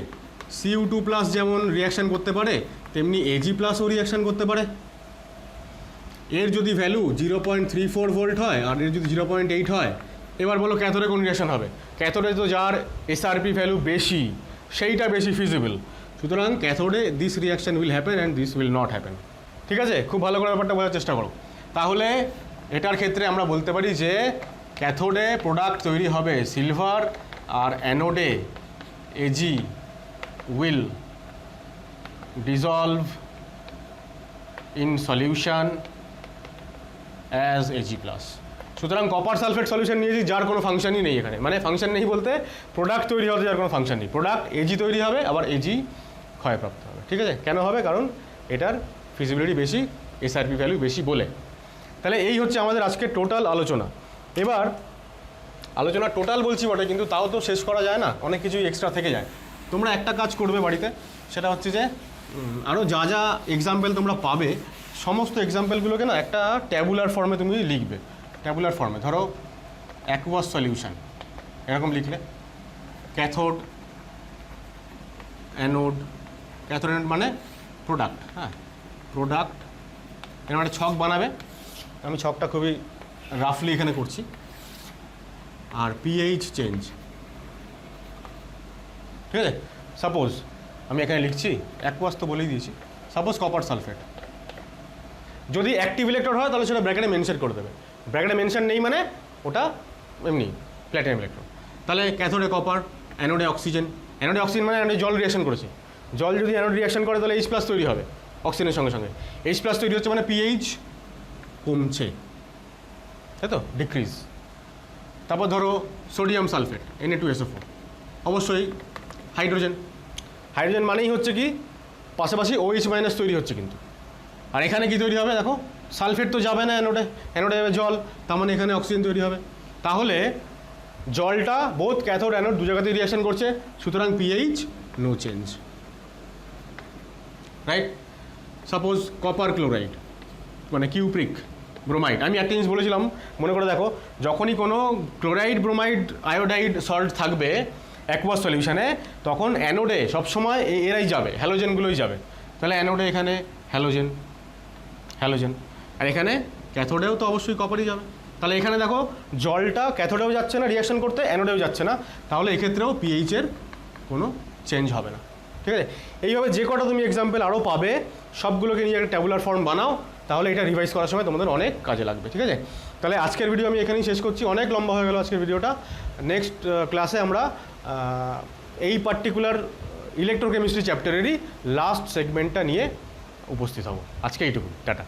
CO2+ যেমন রিয়াকশান করতে পারে, তেমনি Ag+ও রিয়াকশান করতে পারে। এর যদি ভ্যালু 0.34 ভোল্ট হয় আর এর যদি 0.8 হয়, এবার বলো ক্যাথোডে কোন রিয়াকশান হবে? ক্যাথোডে তো যার SRP ভ্যালু বেশি, সেইটা বেশি ফিজিবল। সুতরাং ক্যাথোডে this reaction will happen and this will not happen. ঠিক আছে? খুব ভালো করে ব্যাপারটা বোঝার চেষ্টা করো। তাহলে এটার ক্ষেত্রে আমরা বলতে পারি যে ক্যাথোডে প্রোডাক্ট তৈরি হবে সিলভার, আর অ্যানোডে Ag will dissolve in solution as Ag+। সুতরাং কপার সালফেট সলিউশন নিয়েছি যার কোনো ফাংশনই নেই এখানে, মানে ফাংশন নেই বলতে প্রোডাক্ট তৈরি হতে যার কোনো ফাংশন নেই। প্রোডাক্ট Ag তৈরি হবে, আবার Ag ক্ষয়প্রাপ্ত হবে। ঠিক আছে? কেন হবে? কারণ এটার ফিজিবিলিটি বেশি, SRP ভ্যালু বেশি বলে। তাহলে এই হচ্ছে আমাদের আজকে টোটাল আলোচনা। এবার আলোচনা টোটাল বলছি বটে, কিন্তু তাও তো শেষ করা যায় না, অনেক কিছুই এক্সট্রা থেকে যায়। তোমরা একটা কাজ করবে বাড়িতে, সেটা হচ্ছে যে আরও যা যা এক্সাম্পল তোমরা পাবে, সমস্ত এক্সাম্পলগুলোকে না একটা ট্যাবুলার ফর্মে তুমি লিখবে। ট্যাবুলার ফর্মে ধরো অ্যাকুয়াস সলিউশন এরকম লিখলে, ক্যাথোড অ্যানোড, ক্যাথোড অ্যানোড মানে প্রোডাক্ট, হ্যাঁ প্রোডাক্ট, এরকম একটা ছক বানাবে। আমি ছকটা খুবই রাফলি এখানে করছি। আর পিএইচ চেঞ্জ, ঠিক আছে? সাপোজ আমি এখানে লিখছি অ্যাকুয়াস, তো বলেই দিয়েছি। সাপোজ কপার সালফেট, যদি অ্যাক্টিভ ইলেকট্রোড হয় তাহলে সেটা ব্র্যাকেটে মেনশন করে দেবে, ব্র্যাকেটে মেনশন নেই মানে ওটা এমনি প্ল্যাটিনাম ইলেকট্রোড। তাহলে ক্যাথোডে কপার, অ্যানোডে অক্সিজেন, অ্যানোডে অক্সিজেন মানে অ্যানোডে জল রিয়াকশন করেছে, জল যদি অ্যানোড রিয়াকশন করে তাহলে H+ তৈরি হবে অক্সিজেনের সঙ্গে সঙ্গে, H+ তৈরি হচ্ছে মানে পিএইচ কমছে, তাই তো, ডিক্রিজ। তারপর ধরো সোডিয়াম সালফেট Na2SO4, অবশ্যই হাইড্রোজেন, হাইড্রোজেন মানেই হচ্ছে কি পাশাপাশি OH- তৈরি হচ্ছে কিন্তু, আর এখানে কি তৈরি হবে দেখো, সালফেট তো যাবে না অ্যানোডে, অ্যানোডে যাবে জল, তার মানে এখানে অক্সিজেন তৈরি হবে। তাহলে জলটা বোথ ক্যাথোড অ্যানোড দু জায়গাতেই রিয়াকশন করছে, সুতরাং pH no change, right. Suppose copper chloride মানে কিউপ্রিক ব্রোমাইড, আমি একটা জিনিস বলেছিলাম মনে করে দেখো, যখনই কোনো ক্লোরাইড ব্রোমাইড আয়োডাইড সল্ট থাকবে অ্যাকুয়াস সলিউশনে তখন অ্যানোডে সবসময় এরাই যাবে, হ্যালোজেনগুলোই যাবে। তাহলে অ্যানোডে এখানে হ্যালোজেন, হ্যালোজেন, আর এখানে ক্যাথোডেও তো অবশ্যই কপারই যাবে। তাহলে এখানে দেখো জলটা ক্যাথোডেও যাচ্ছে না রিয়াকশন করতে, অ্যানোডেও যাচ্ছে না, তাহলে এক্ষেত্রেও পিএইচের কোনো চেঞ্জ হবে না, ঠিক আছে। এইভাবে যে কটা তুমি এক্সাম্পল আরও পাবে সবগুলোকে নিয়ে একটা ট্যাবুলার ফর্ম বানাও, তাহলে এটা রিভাইজ করার সময় তোমাদের অনেক কাজে লাগবে, ঠিক আছে। তাহলে আজকের ভিডিও আমি এখানেই শেষ করছি, অনেক লম্বা হয়ে গেল আজকের ভিডিওটা। নেক্সট ক্লাসে আমরা এই পার্টিকুলার ইলেকট্রোকেমিস্ট্রি চ্যাপ্টারেরই লাস্ট সেগমেন্টটা নিয়ে উপস্থিত হব। আজকে এইটুকু, টাটা।